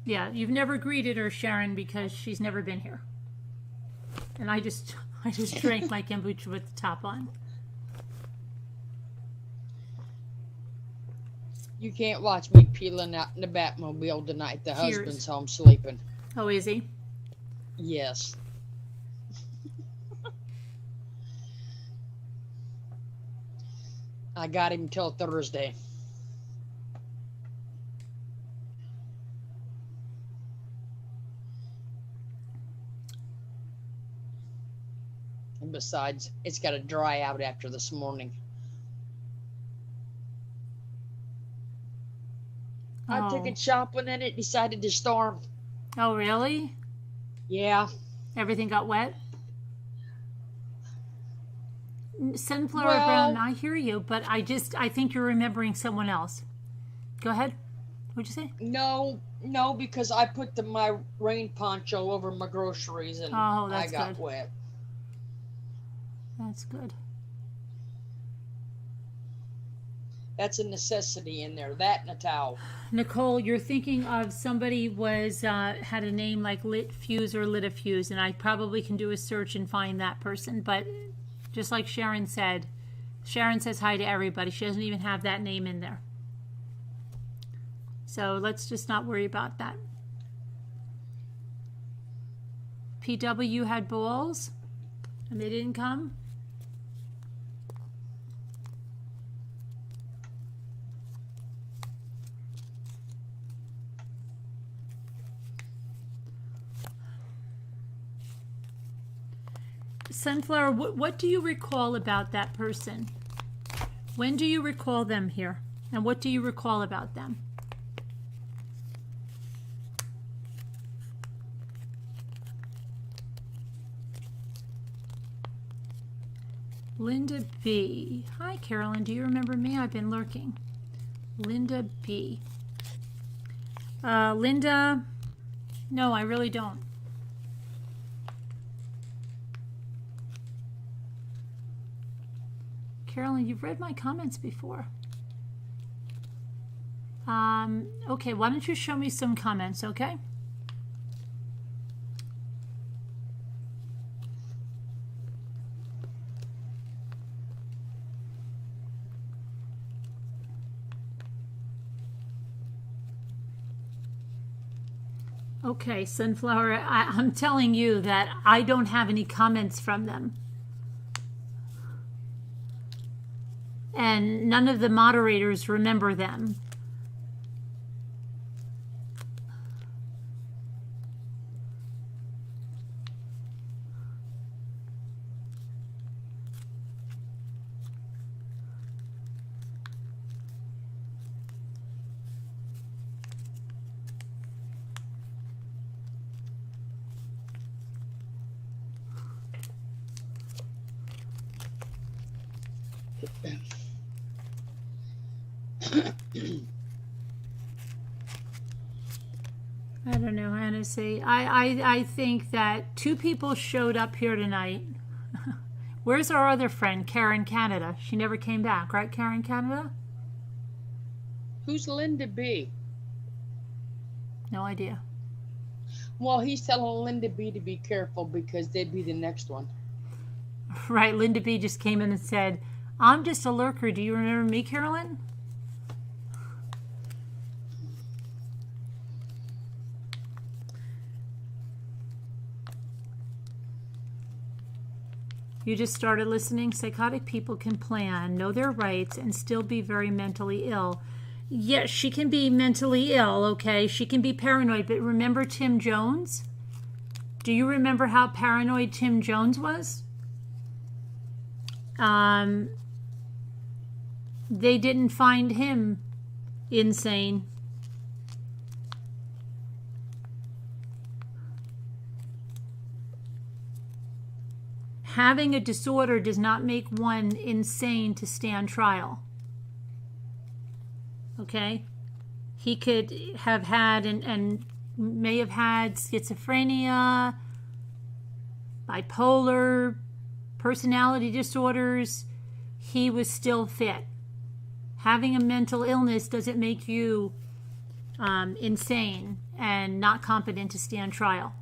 Yeah, you've never greeted her, Sharon, because she's never been here. And I just drank my kombucha with the top on. You can't watch me peeling out in the Batmobile tonight. The Cheers. husband's home sleeping. Oh, is he? Yes. I got him till Thursday. And besides, it's got to dry out after this morning. I took it shopping and it decided to storm. Oh, really? Yeah. Everything got wet? Sunflower Well- Brown, I hear you, but I think you're remembering someone else. Go ahead. What'd you say? No, because I put my rain poncho over my groceries and Oh, I that's got good. wet. That's good. That's a necessity in there. That and a towel. Nicole, you're thinking of somebody had a name like Litfuse or Litafuse, and I probably can do a search and find that person. But just like Sharon said, Sharon says hi to everybody. She doesn't even have that name in there. So let's just not worry about that. PW had balls, and they didn't come. Sunflower, what do you recall about that person? When do you recall them here? And what do you recall about them? Linda B. Hi, Carolyn. Do you remember me? I've been lurking. Linda B. Linda, no, I really don't. Carolyn, you've read my comments before. Okay, why don't you show me some comments, okay? Okay, Sunflower, I'm telling you that I don't have any comments from them. And none of the moderators remember them. I don't know, Hannah. Say, I think that 2 people showed up here tonight. Where's our other friend, Karen Canada? She never came back, right, Karen Canada? Who's Linda B? No idea. Well, he's telling Linda B to be careful because they'd be the next one. Right, Linda B just came in and said, I'm just a lurker. Do you remember me, Carolyn? You just started listening. Psychotic people can plan, know their rights, and still be very mentally ill. Yes, she can be mentally ill, okay? She can be paranoid, but remember Tim Jones? Do you remember how paranoid Tim Jones was? They didn't find him insane. Having a disorder does not make one insane to stand trial. Okay? He could have had and may have had schizophrenia, bipolar, personality disorders. He was still fit. Having a mental illness doesn't make you insane and not competent to stand trial.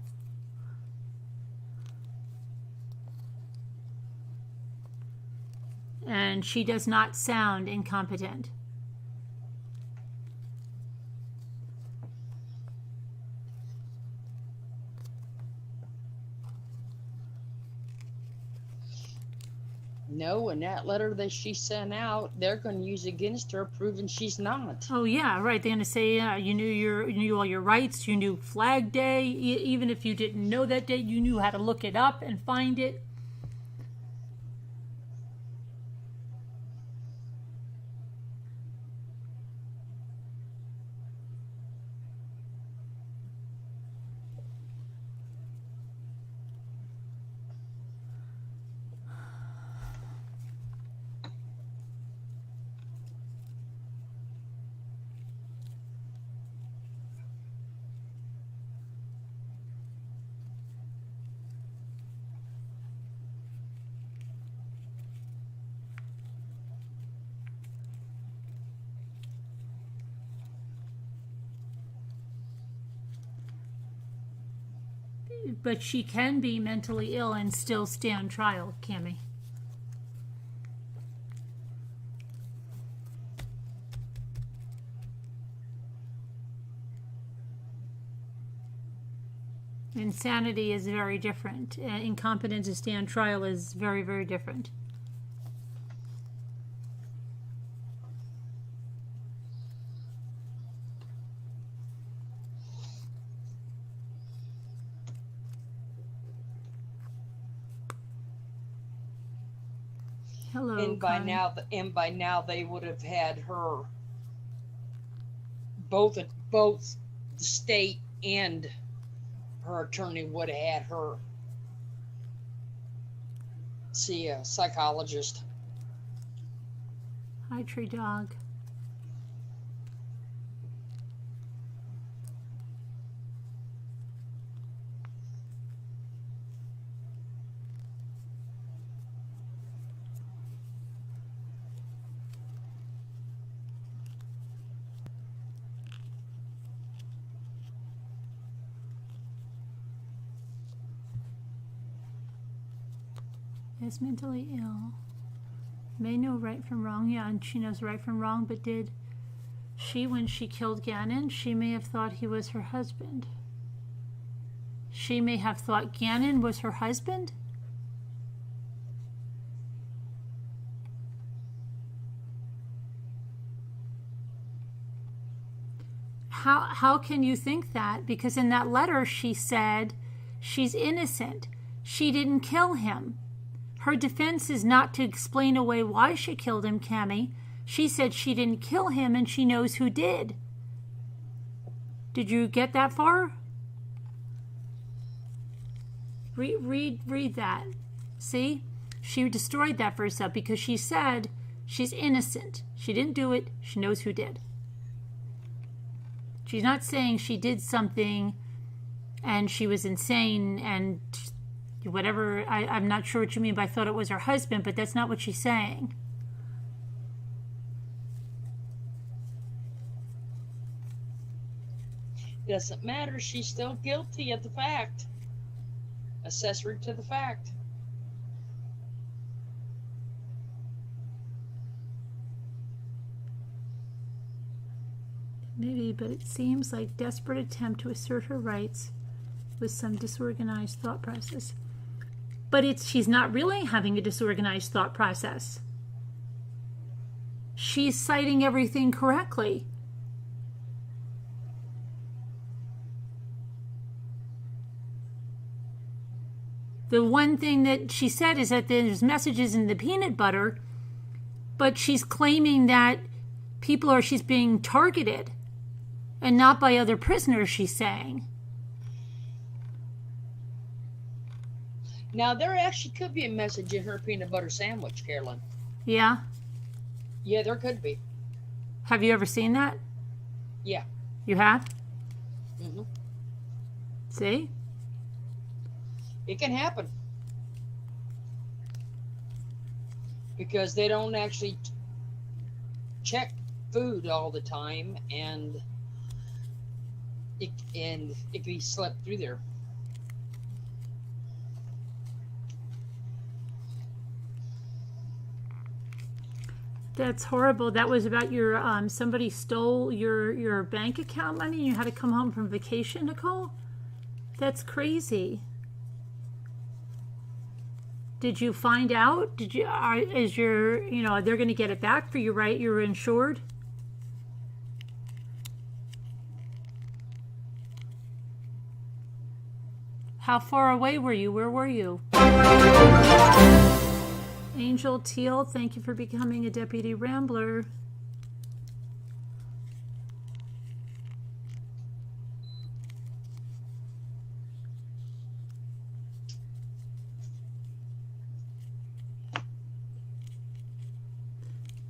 And she does not sound incompetent. No, and that letter that she sent out, they're going to use against her, proving she's not. Oh yeah, right. They're going to say you knew all your rights. You knew Flag Day, even if you didn't know that day, you knew how to look it up and find it. But she can be mentally ill and still stand trial, Cammie. Insanity is very different. Incompetence to stand trial is very, very different. Hello, And by Connie. now they would have had her. Both the state and her attorney would have had her see a psychologist. Hi, Tree Dog. Is mentally ill. May know right from wrong. Yeah, and she knows right from wrong, but did she, when she killed Gannon, she may have thought he was her husband. She may have thought Gannon was her husband? How can you think that? Because in that letter she said she's innocent. She didn't kill him. Her defense is not to explain away why she killed him, Cammie. She said she didn't kill him and she knows who did. Did you get that far? Read that. See? She destroyed that for herself because she said she's innocent. She didn't do it. She knows who did. She's not saying she did something and she was insane and whatever. I'm not sure what you mean by thought it was her husband, but that's not what she's saying. Doesn't matter. She's still guilty of the fact. Accessory to the fact. Maybe, but it seems like desperate attempt to assert her rights with some disorganized thought process. But she's not really having a disorganized thought process. She's citing everything correctly. The one thing that she said is that there's messages in the peanut butter, but she's claiming that she's being targeted and not by other prisoners, she's saying. Now, there actually could be a message in her peanut butter sandwich, Carolyn. Yeah? Yeah, there could be. Have you ever seen that? Yeah. You have? Hmm. See? It can happen. Because they don't actually check food all the time, and it can be slept through there. That's horrible. That was about your somebody stole your bank account money and you had to come home from vacation, Nicole? That's crazy. Did you find out? Did you is your, they're going to get it back for you, right? You're insured? How far away were you? Where were you? Angel Teal, thank you for becoming a Deputy Rambler.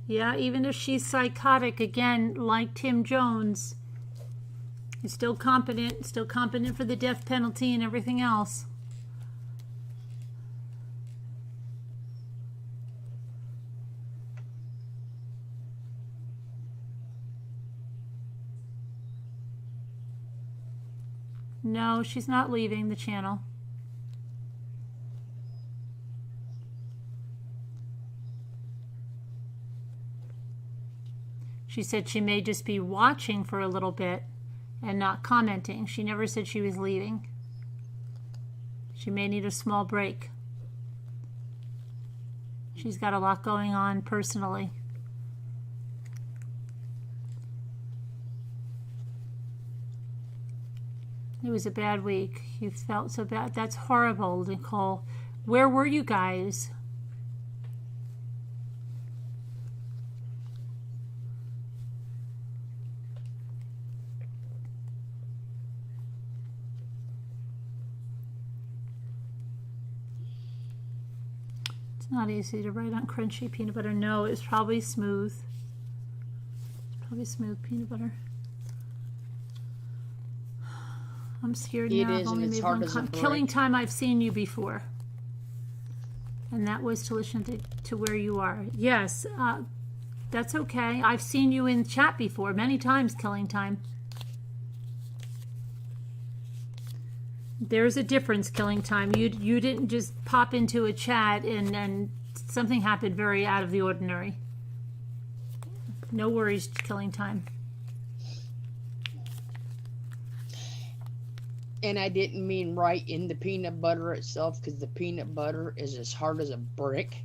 Yeah, even if she's psychotic, again, like Tim Jones, he's still competent for the death penalty and everything else. No, she's not leaving the channel. She said she may just be watching for a little bit and not commenting. She never said she was leaving. She may need a small break. She's got a lot going on personally. It was a bad week. You felt so bad. That's horrible, Nicole. Where were you guys? It's not easy to write on crunchy peanut butter. No, it's probably smooth. It's probably smooth peanut butter. I'm scared It now. is, and it's hard as a brick. Killing Time, I've seen you before. And that was to listen to where you are. Yes, that's okay. I've seen you in chat before, many times, Killing Time. There's a difference, Killing Time. You didn't just pop into a chat and something happened very out of the ordinary. No worries, Killing Time. And I didn't mean right in the peanut butter itself, because the peanut butter is as hard as a brick.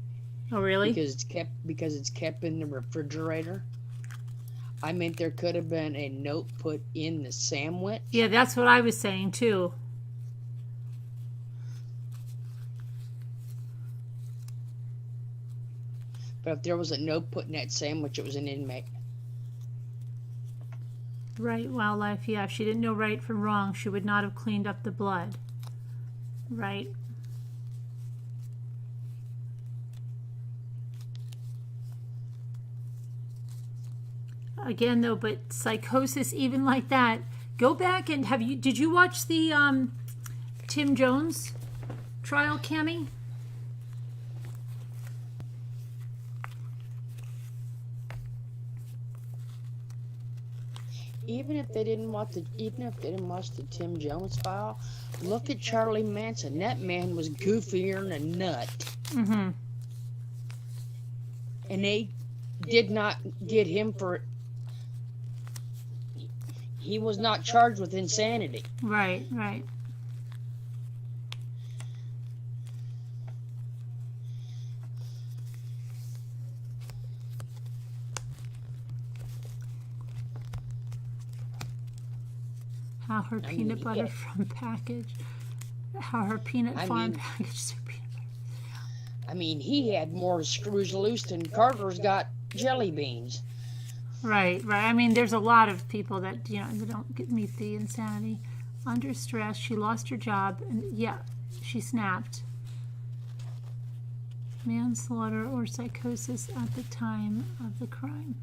Oh, really? Because it's kept in the refrigerator. I meant there could have been a note put in the sandwich. Yeah, that's what I was saying too. But if there was a note put in that sandwich, it was an inmate. Right, Wildlife, yeah. If she didn't know right from wrong, she would not have cleaned up the blood. Right. Again, though, but psychosis, even like that, go back and did you watch the Tim Jones trial, Cammie? Even if they didn't watch the Tim Jones file, look at Charlie Manson. That man was goofier than a nut. Mm-hmm. And they did not get him for. He was not charged with insanity. Right, right. How her peanut butter from package. How her peanut farm packaged her peanut butter. I mean, he had more screws loose than Carter's got jelly beans. Right, right. I mean, there's a lot of people that, that don't meet the insanity. Under stress, she lost her job, and yeah, she snapped. Manslaughter or psychosis at the time of the crime.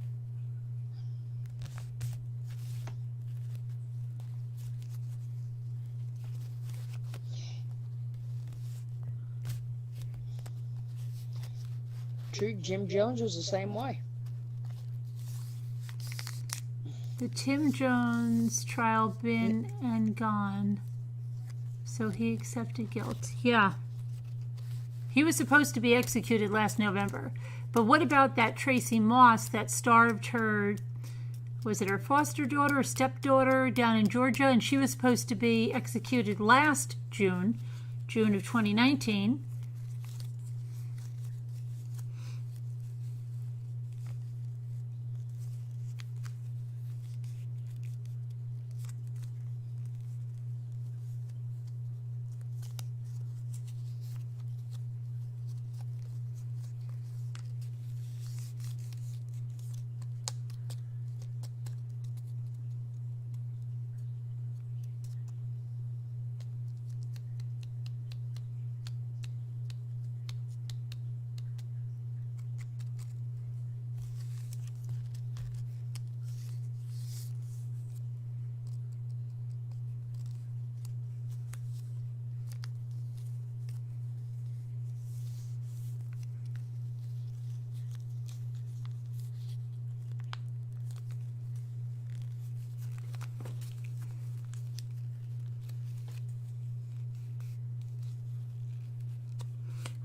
Jim Jones was the same way. The Tim Jones trial been and gone, so he accepted guilt. Yeah. He was supposed to be executed last November. But what about that Tracy Moss that starved her, was it her foster daughter or stepdaughter down in Georgia? And she was supposed to be executed last June of 2019.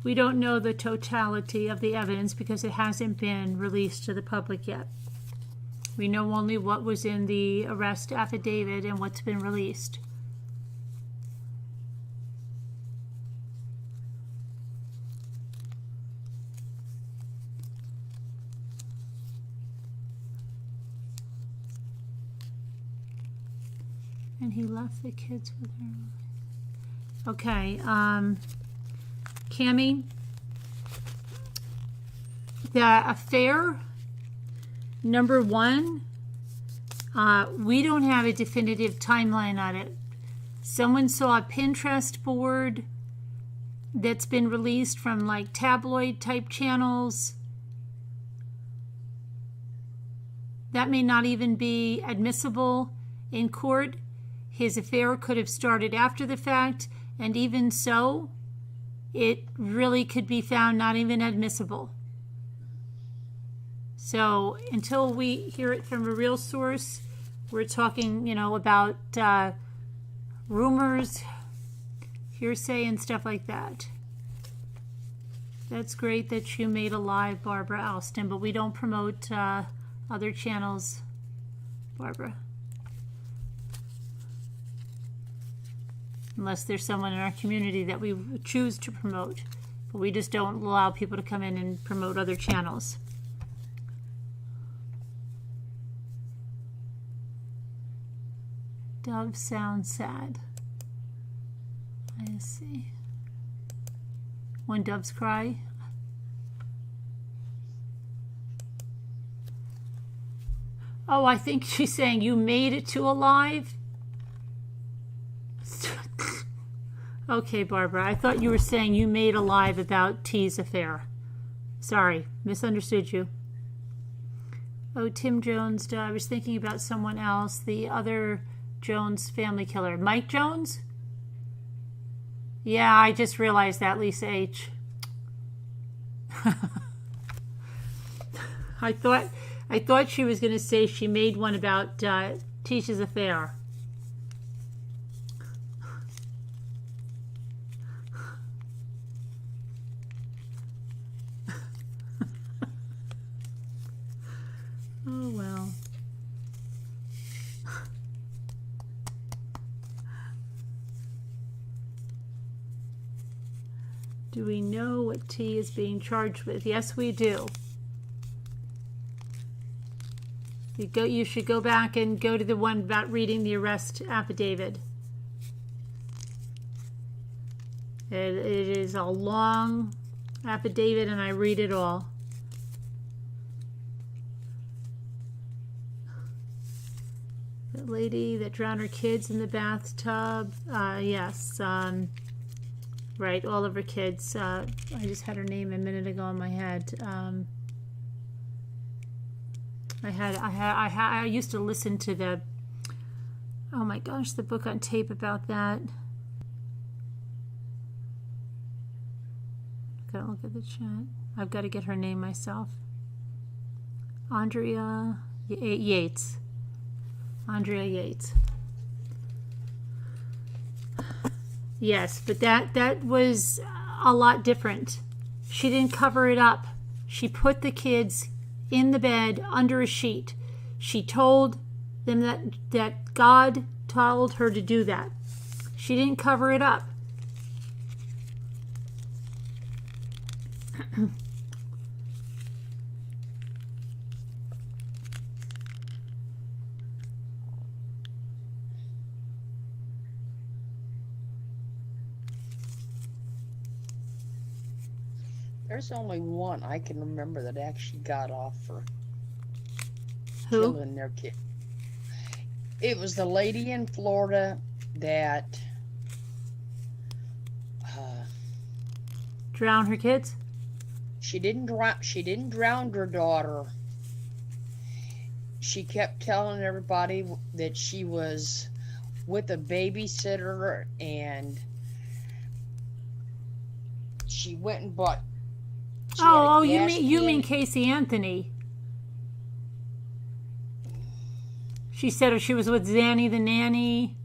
We don't know the totality of the evidence because it hasn't been released to the public yet. We know only what was in the arrest affidavit and what's been released. And he left the kids with her. Okay, Cammie, the affair, number one, we don't have a definitive timeline on it. Someone saw a Pinterest board that's been released from like tabloid type channels. That may not even be admissible in court. His affair could have started after the fact, and even so, it really could be found not even admissible. So until we hear it from a real source, we're talking, about rumors, hearsay, and stuff like that. That's great that you made alive Barbara Alston, but we don't promote other channels, Barbara. Unless there's someone in our community that we choose to promote. But we just don't allow people to come in and promote other channels. Doves sound sad. I see. When doves cry. Oh, I think she's saying you made it to alive. Okay, Barbara, I thought you were saying you made alive about T's affair. Sorry, misunderstood you. Oh, Tim Jones, I was thinking about someone else, the other Jones family killer. Mike Jones? Yeah, I just realized that, Lisa H. I thought she was going to say she made one about Tisha's affair. Oh, well. Do we know what T is being charged with? Yes, we do. You should go back and go to the one about reading the arrest affidavit. It is a long affidavit, and I read it all. The lady that drowned her kids in the bathtub. Yes. Right, all of her kids. I just had her name a minute ago in my head. I used to listen to the, oh my gosh, the book on tape about that. Gotta look at the chat. I've got to get her name myself. Andrea Yates. Andrea Yates. Yes, but that was a lot different. She didn't cover it up. She put the kids in the bed under a sheet. She told them that God told her to do that. She didn't cover it up. There's only one I can remember that actually got off for Who? killing their kid. It was the lady in Florida that Drown her kids? she didn't drown her daughter. She kept telling everybody that she was with a babysitter, and she went and bought. Oh, you mean Casey Anthony? She said she was with Zanny the nanny.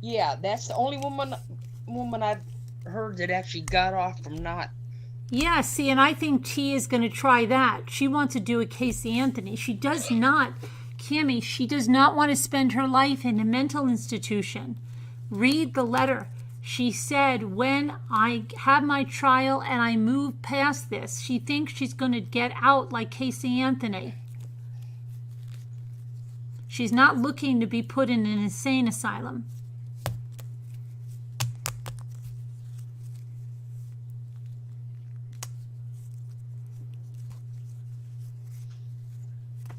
Yeah, that's the only woman I've heard that actually got off from not. Yeah, see, and I think T is going to try that. She wants to do a Casey Anthony. She does not, Cammie, she does not want to spend her life in a mental institution. Read the letter. She said, when I have my trial and I move past this, she thinks she's going to get out like Casey Anthony. She's not looking to be put in an insane asylum.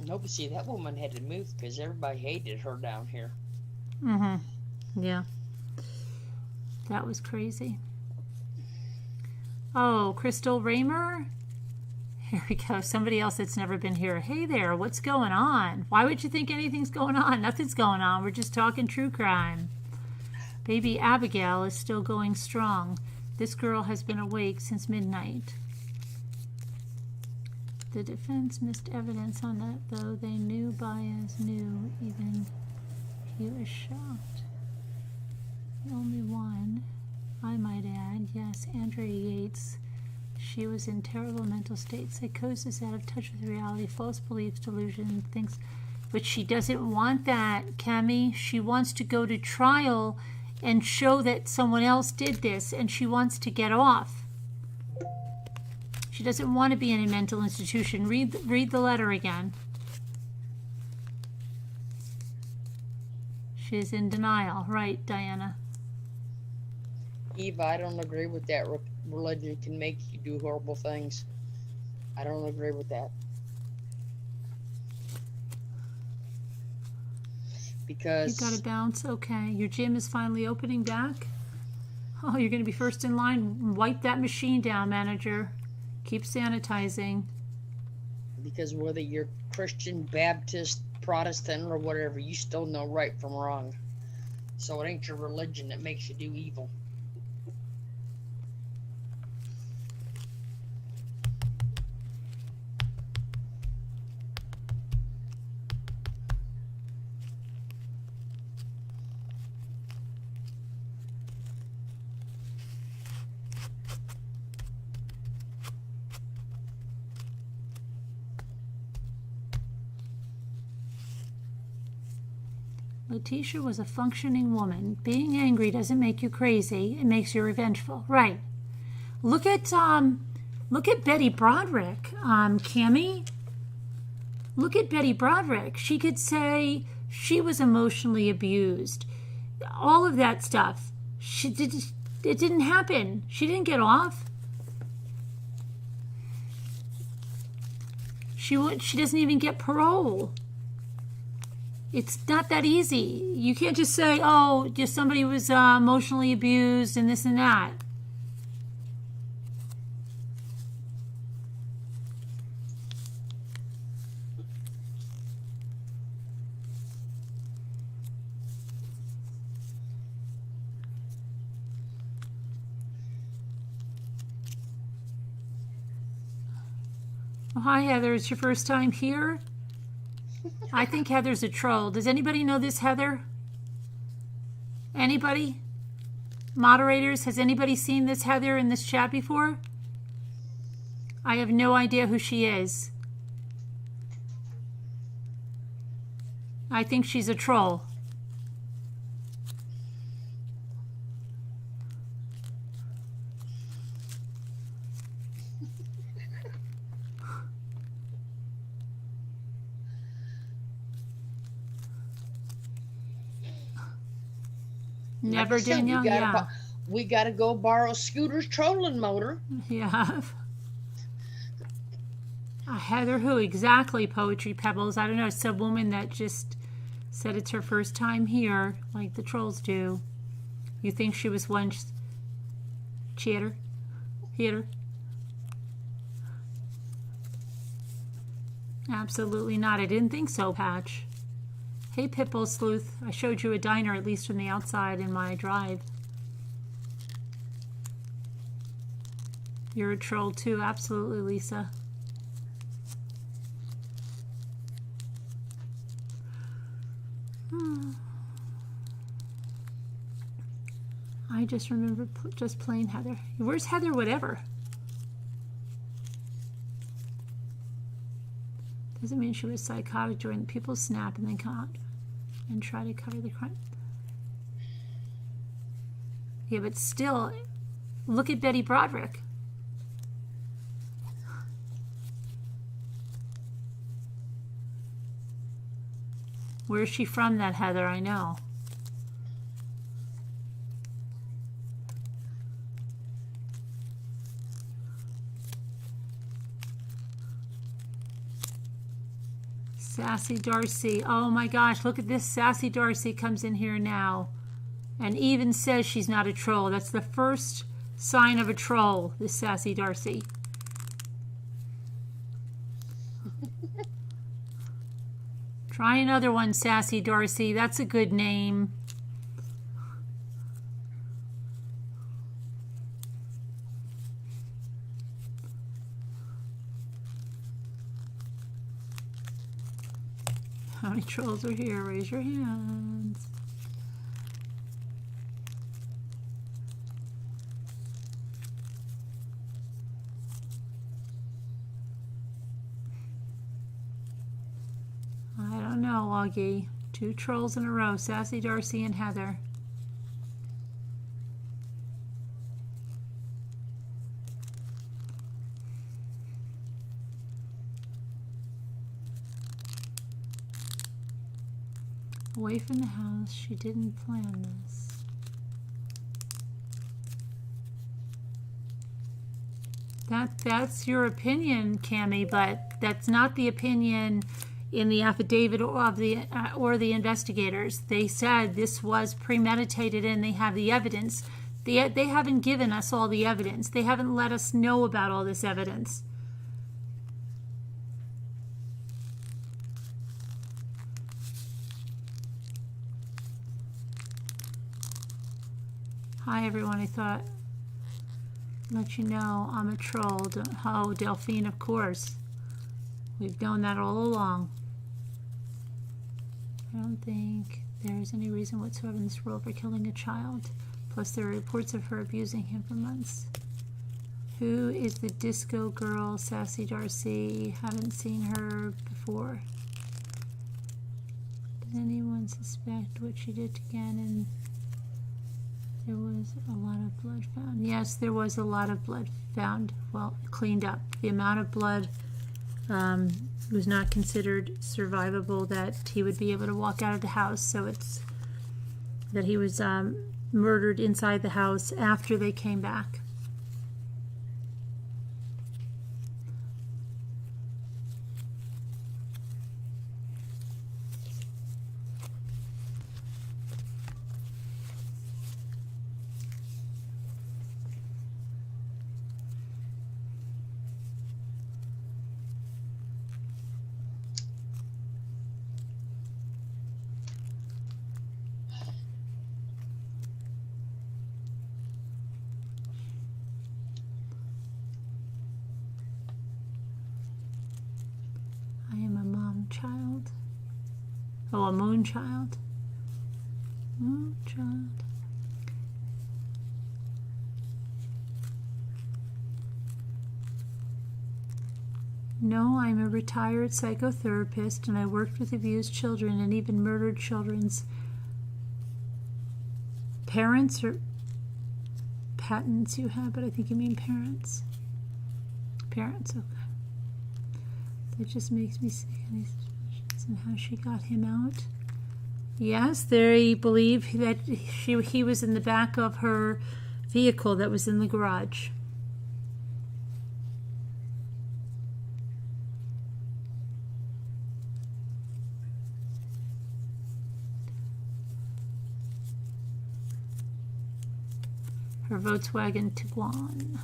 Nope, see, that woman had to move because everybody hated her down here. Mm-hmm. Yeah. That was crazy. Oh, Crystal Raymer? Here we go. Somebody else that's never been here. Hey there, what's going on? Why would you think anything's going on? Nothing's going on. We're just talking true crime. Baby Abigail is still going strong. This girl has been awake since midnight. The defense missed evidence on that, though they knew Baez knew. Even he was shocked. The only one, I might add, yes, Andrea Yates. She was in terrible mental state, psychosis, out of touch with reality, false beliefs, delusion, things. But she doesn't want that, Cammie. She wants to go to trial and show that someone else did this, and she wants to get off. She doesn't want to be in a mental institution. Read the letter again. She's in denial. Right, Diana? Eva, I don't agree with that. Religion can make you do horrible things. I don't agree with that. Because You've got to bounce. Okay. Your gym is finally opening back. Oh, you're going to be first in line. Wipe that machine down, manager. Keep sanitizing. Because whether you're Christian, Baptist, Protestant, or whatever, you still know right from wrong. So it ain't your religion that makes you do evil. Letecia was a functioning woman. Being angry doesn't make you crazy. It makes you revengeful. Right. Look at Betty Broderick, Cammie. Look at Betty Broderick. She could say she was emotionally abused. All of that stuff. It didn't happen. She didn't get off. She doesn't even get parole. It's not that easy. You can't just say, oh, just somebody was emotionally abused and this and that. Oh, hi, Heather. It's your first time here? I think Heather's a troll. Does anybody know this Heather? Anybody? Moderators, has anybody seen this Heather in this chat before? I have no idea who she is. I think she's a troll. Never, Like I said, Danielle? Yeah. We gotta go borrow Scooter's trolling motor. Yeah. Heather who? Exactly, Poetry Pebbles. I don't know. Some woman that just said it's her first time here, like the trolls do. You think she was once cheater? Hater? Absolutely not. I didn't think so, Patch. Hey, Pitbull Sleuth. I showed you a diner, at least from the outside, in my drive. You're a troll too. Absolutely, Lisa. I just remember just plain Heather. Where's Heather whatever? Doesn't mean she was psychotic during the people snap and then come out and try to cover the crime. Yeah, but still, look at Betty Broderick. Where's she from, that Heather? I know. Sassy Darcy. Oh my gosh, look at this. Sassy Darcy comes in here now and even says she's not a troll. That's the first sign of a troll, this Sassy Darcy. Try another one, Sassy Darcy. That's a good name. How many trolls are here? Raise your hands. I don't know, Augie. 2 trolls in a row, Sassy Darcy and Heather. Away from the house, she didn't plan this. That's your opinion, Cammie, but that's not the opinion in the affidavit of the investigators. They said this was premeditated and they have the evidence. They haven't given us all the evidence. They haven't let us know about all this evidence. Hi everyone, I thought let you know I'm a troll. Oh, Delphine, of course. We've known that all along. I don't think there is any reason whatsoever in this world for killing a child. Plus there are reports of her abusing him for months. Who is the disco girl, Sassy Darcy? Haven't seen her before. Did anyone suspect what she did to Gannon? There was a lot of blood found. Yes, there was a lot of blood found. Well, cleaned up. The amount of blood was not considered survivable that he would be able to walk out of the house. So it's that he was murdered inside the house after they came back. child. Oh, a moon child. Moon child. No, I'm a retired psychotherapist, and I worked with abused children and even murdered children's parents, or patents you have, but I think you mean parents. Parents, okay. That just makes me sick. And how she got him out. Yes, they believe that he was in the back of her vehicle that was in the garage. Her Volkswagen Tiguan.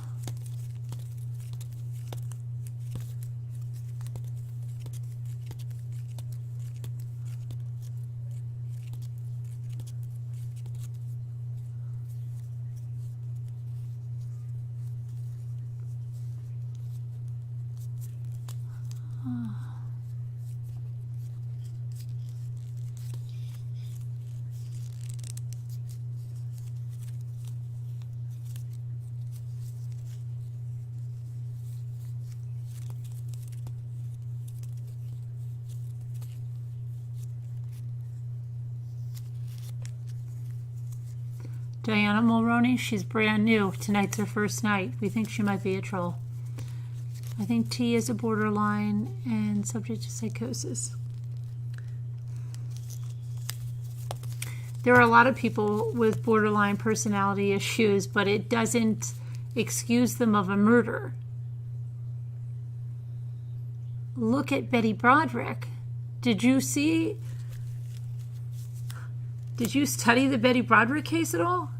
Diana Mulroney, she's brand new. Tonight's her first night. We think she might be a troll. I think T is a borderline and subject to psychosis. There are a lot of people with borderline personality issues, but it doesn't excuse them of a murder. Look at Betty Broderick. Did you study the Betty Broderick case at all?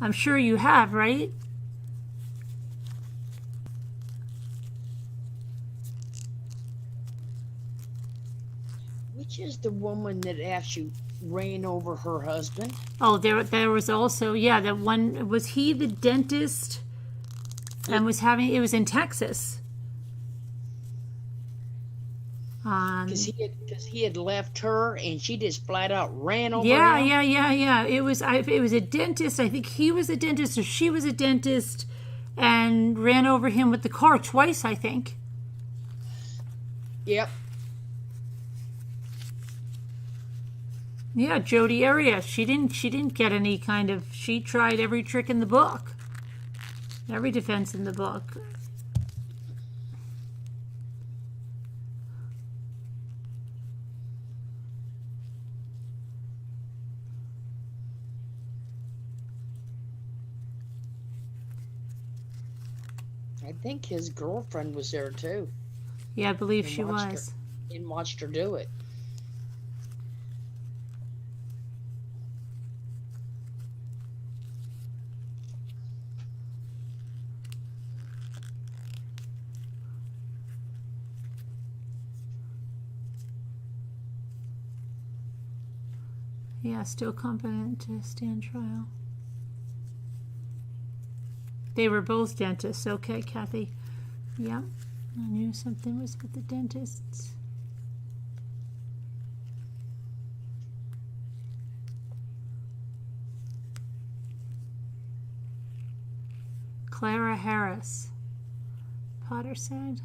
I'm sure you have, right? Which is the woman that actually ran over her husband? Oh, there was also, yeah, that one. Was he the dentist and was having, it was in Texas. Because he had left her and she just flat out ran over him. Yeah. It was a dentist. I think he was a dentist or she was a dentist and ran over him with the car twice, I think. Yep. Yeah, Jodi Arias. She didn't get any kind of, she tried every trick in the book. Every defense in the book. I think his girlfriend was there too. Yeah, I believe she was. And watched her do it. Yeah, still competent to stand trial. They were both dentists. Okay, Kathy. Yeah, I knew something was with the dentists. Clara Harris. Potter said.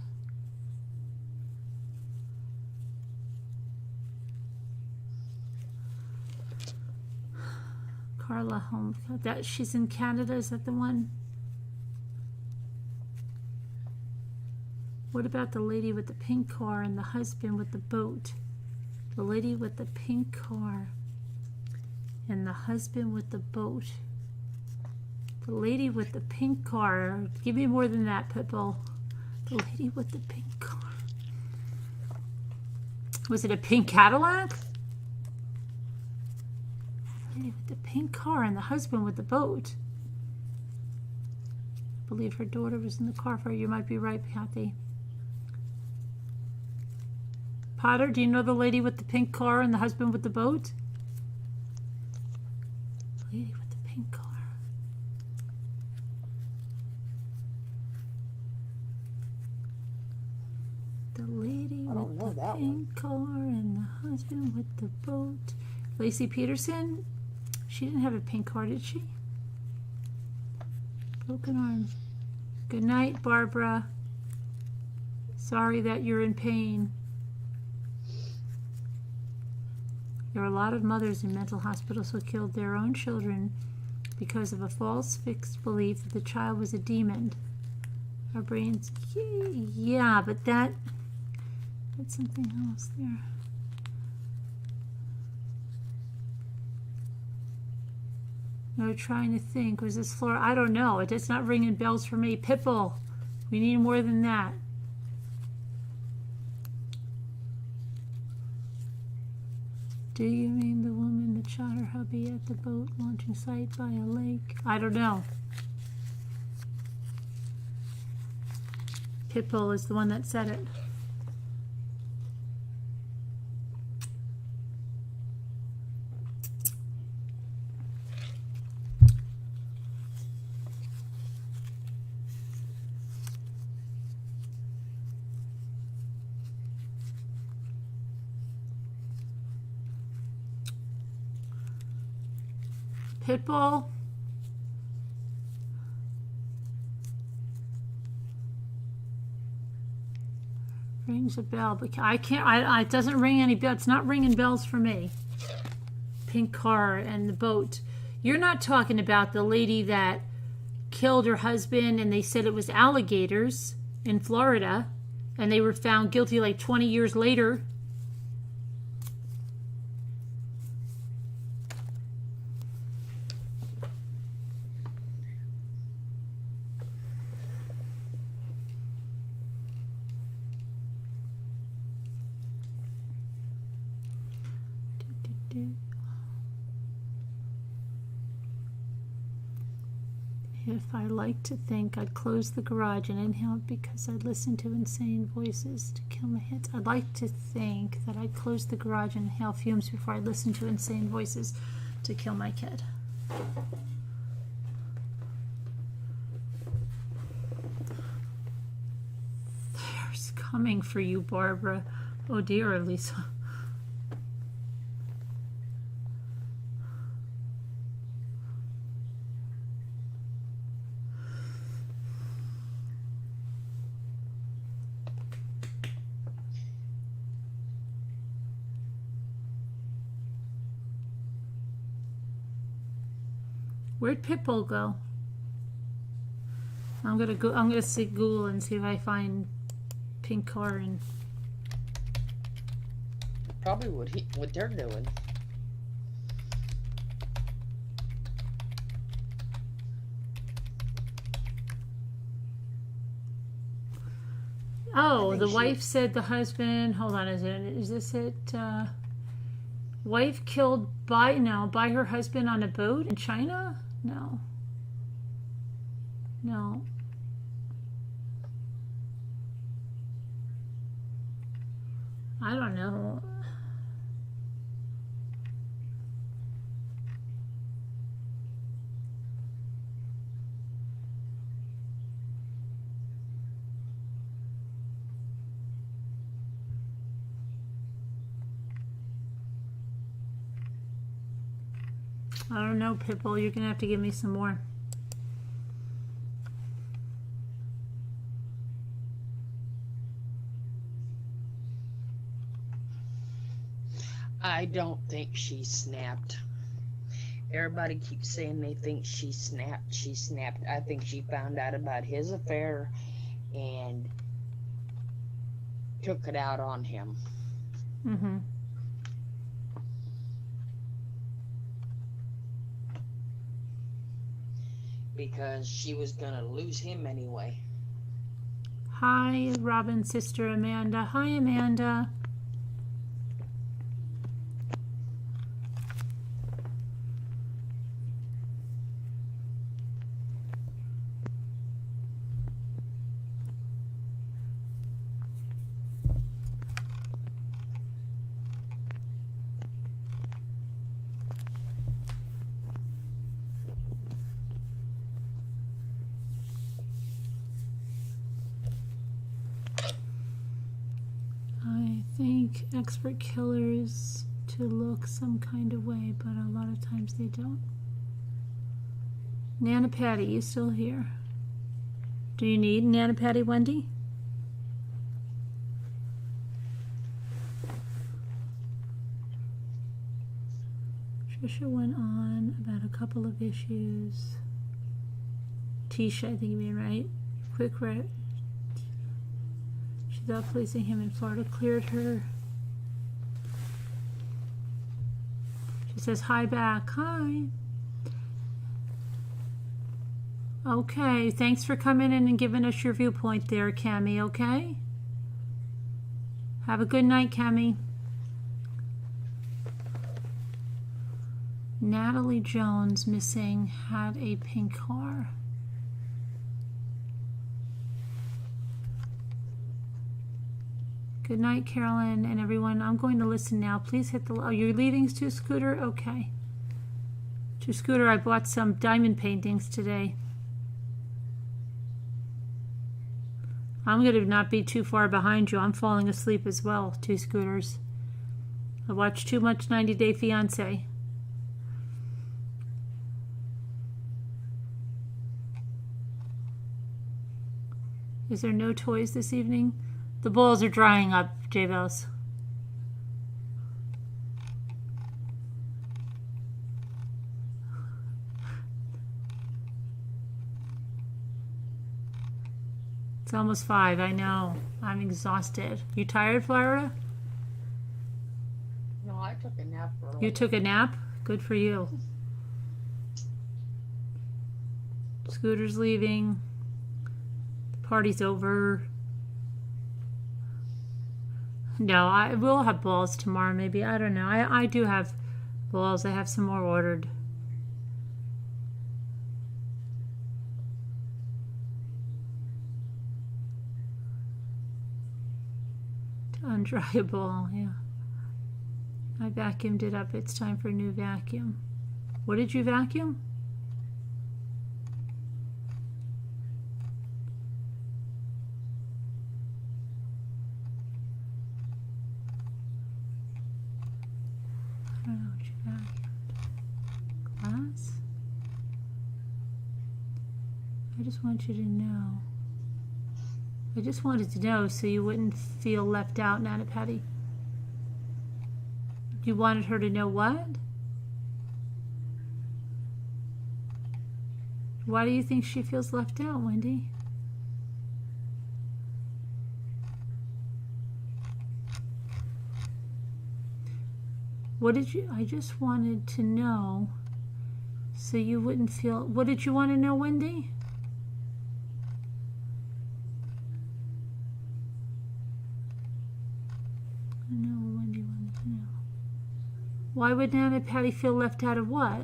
Carla Holmes. That she's in Canada. Is that the one? What about the lady with the pink car and the husband with the boat? The lady with the pink car and the husband with the boat. The lady with the pink car. Give me more than that, Pitbull. The lady with the pink car. Was it a pink Cadillac? The lady with the pink car and the husband with the boat. I believe her daughter was in the car for her. You might be right, Kathy. Potter, do you know the lady with the pink car and the husband with the boat? The lady with the pink car. The lady I don't with know the that pink car and the husband with the boat. Lacey Peterson? She didn't have a pink car, did she? Broken arm. Good night, Barbara. Sorry that you're in pain. There are a lot of mothers in mental hospitals who killed their own children because of a false fixed belief that the child was a demon. Our brains, yeah, but that's something else there. No, trying to think. Was this Flora? I don't know. It's not ringing bells for me. Pitbull. We need more than that. Do you mean the woman that shot her hubby at the boat launching site by a lake? I don't know. Pitbull is the one that said it. Pitbull. Rings a bell, but I can't. It doesn't ring any bells. It's not ringing bells for me. Pink car and the boat. You're not talking about the lady that killed her husband and they said it was alligators in Florida, and they were found guilty like 20 years later. If I like to think I'd close the garage and inhale because I'd listen to insane voices to kill my hits. I'd like to think that I'd close the garage and inhale fumes before I listen to insane voices to kill my kid. There's coming for you, Barbara. Oh dear, Lisa. Where'd Pitbull go? I'm gonna see Google and see if I find pink car and Probably what they're doing. oh, the wife said the husband. Hold on, is this it? Wife killed by her husband on a boat in China? No. No. I don't know. I don't know, Pitbull. You're going to have to give me some more. I don't think she snapped. Everybody keeps saying they think she snapped. She snapped. I think she found out about his affair and took it out on him. Mm-hmm. Because she was gonna lose him anyway. Hi, Robin's sister Amanda. Hi, Amanda. think expert killers to look some kind of way, but a lot of times they don't. Nana Patty, you still here? Do you need Nana Patty, Wendy? Trisha went on about a couple of issues. Tisha, I think you mean, right? Quick red. She thought placing him in Florida cleared her. She says hi back. Hi. Okay, thanks for coming in and giving us your viewpoint there, Cammie, okay? Have a good night, Cammie. Natalie Jones missing, had a pink car. Good night, Carolyn and everyone. I'm going to listen now. Please hit the... Oh, you're leaving to Scooter? Okay. To Scooter, I bought some diamond paintings today. I'm going to not be too far behind you. I'm falling asleep as well, two Scooters. I watched too much 90 Day Fiancé. Is there no toys this evening? The balls are drying up, J-Bells. It's almost 5, I know. I'm exhausted. You tired, Florida? No, I took a nap earlier. You took a nap? Good for you. Scooter's leaving. The party's over. No, I will have balls tomorrow maybe. I don't know. I do have balls. I have some more ordered. Undryable, yeah. I vacuumed it up. It's time for a new vacuum. What did you vacuum? I don't know what you vacuumed. Glass? I just want you to know. I just wanted to know so you wouldn't feel left out, Nana Patty. You wanted her to know what? Why do you think she feels left out, Wendy? What did you... I just wanted to know so you wouldn't feel... What did you want to know, Wendy? I don't know what Wendy wanted to know. Why would Nana Patty feel left out of what? I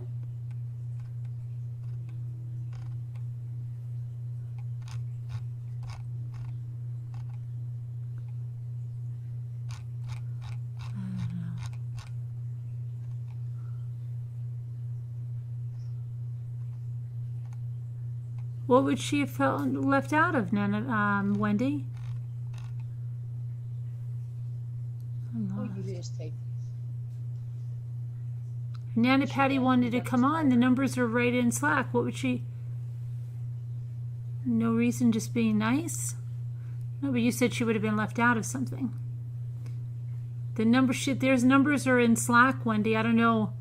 don't know. What would she have felt left out of, Wendy? Oh, you just take. Nana Patty wanted to come on. The numbers are right in Slack. What would she... No reason, just being nice? No, but you said she would have been left out of something. The number there's numbers are in Slack, Wendy. I don't know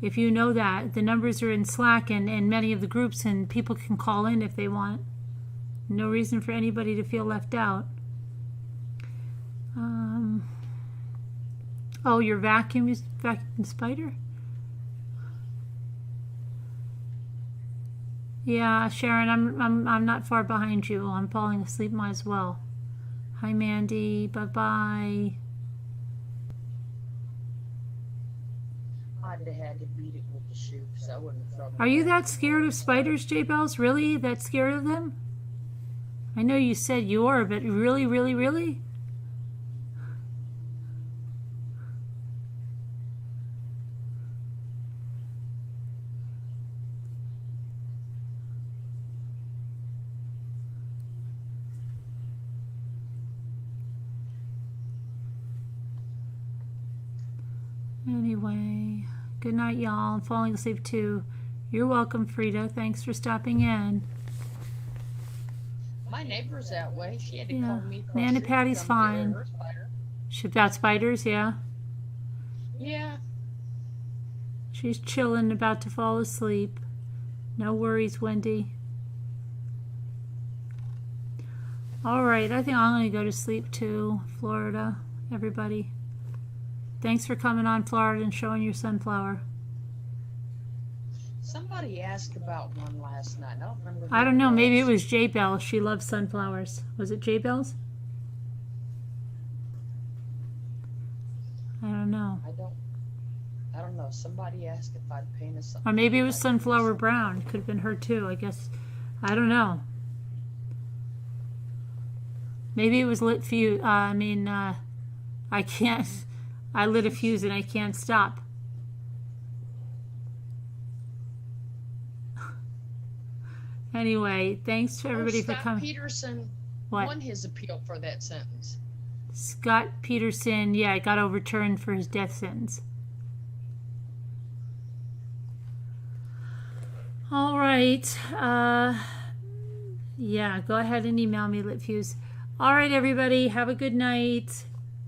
if you know that. The numbers are in Slack and many of the groups, and people can call in if they want. No reason for anybody to feel left out. Oh, your vacuum spider? Yeah, Sharon, I'm not far behind you. I'm falling asleep, might as well. Hi, Mandy. Bye-bye. I'd have had to beat it with the shoe because I wouldn't have thrown it. Are you that scared of spiders, J-Bells? Really? That scared of them? I know you said you are, but really, really, really? Anyway, good night, y'all. I'm falling asleep too. You're welcome, Frida. Thanks for stopping in. My neighbor's that way. She had to Yeah. call me. across Nana the street to Patty's come get fine. her spider. She's got spiders, yeah. Yeah. She's chilling, about to fall asleep. No worries, Wendy. All right, I think I'm going to go to sleep too, Florida, everybody. Thanks for coming on, Florida, and showing your sunflower. Somebody asked about one last night. I don't remember. I don't who know, maybe it was J Bell. She loves sunflowers. Was it J Bell's? I don't know. I don't know. Somebody asked if I'd painted something. Or maybe it was Sunflower Brown. Could have been her too, I guess. I don't know. Maybe it was lit fuse. I can't. I lit a fuse and I can't stop. Anyway, thanks to everybody for Scott coming. Peterson What? won his appeal for that sentence. Scott Peterson, yeah, it got overturned for his death sentence. All right. Yeah, go ahead and email me, Litfuse. All right, everybody, have a good night.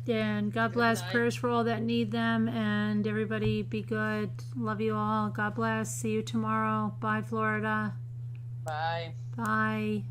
And God bless. night. Prayers for all that need them. And everybody be good. Love you all. God bless. See you tomorrow. Bye, Florida. Bye. Bye.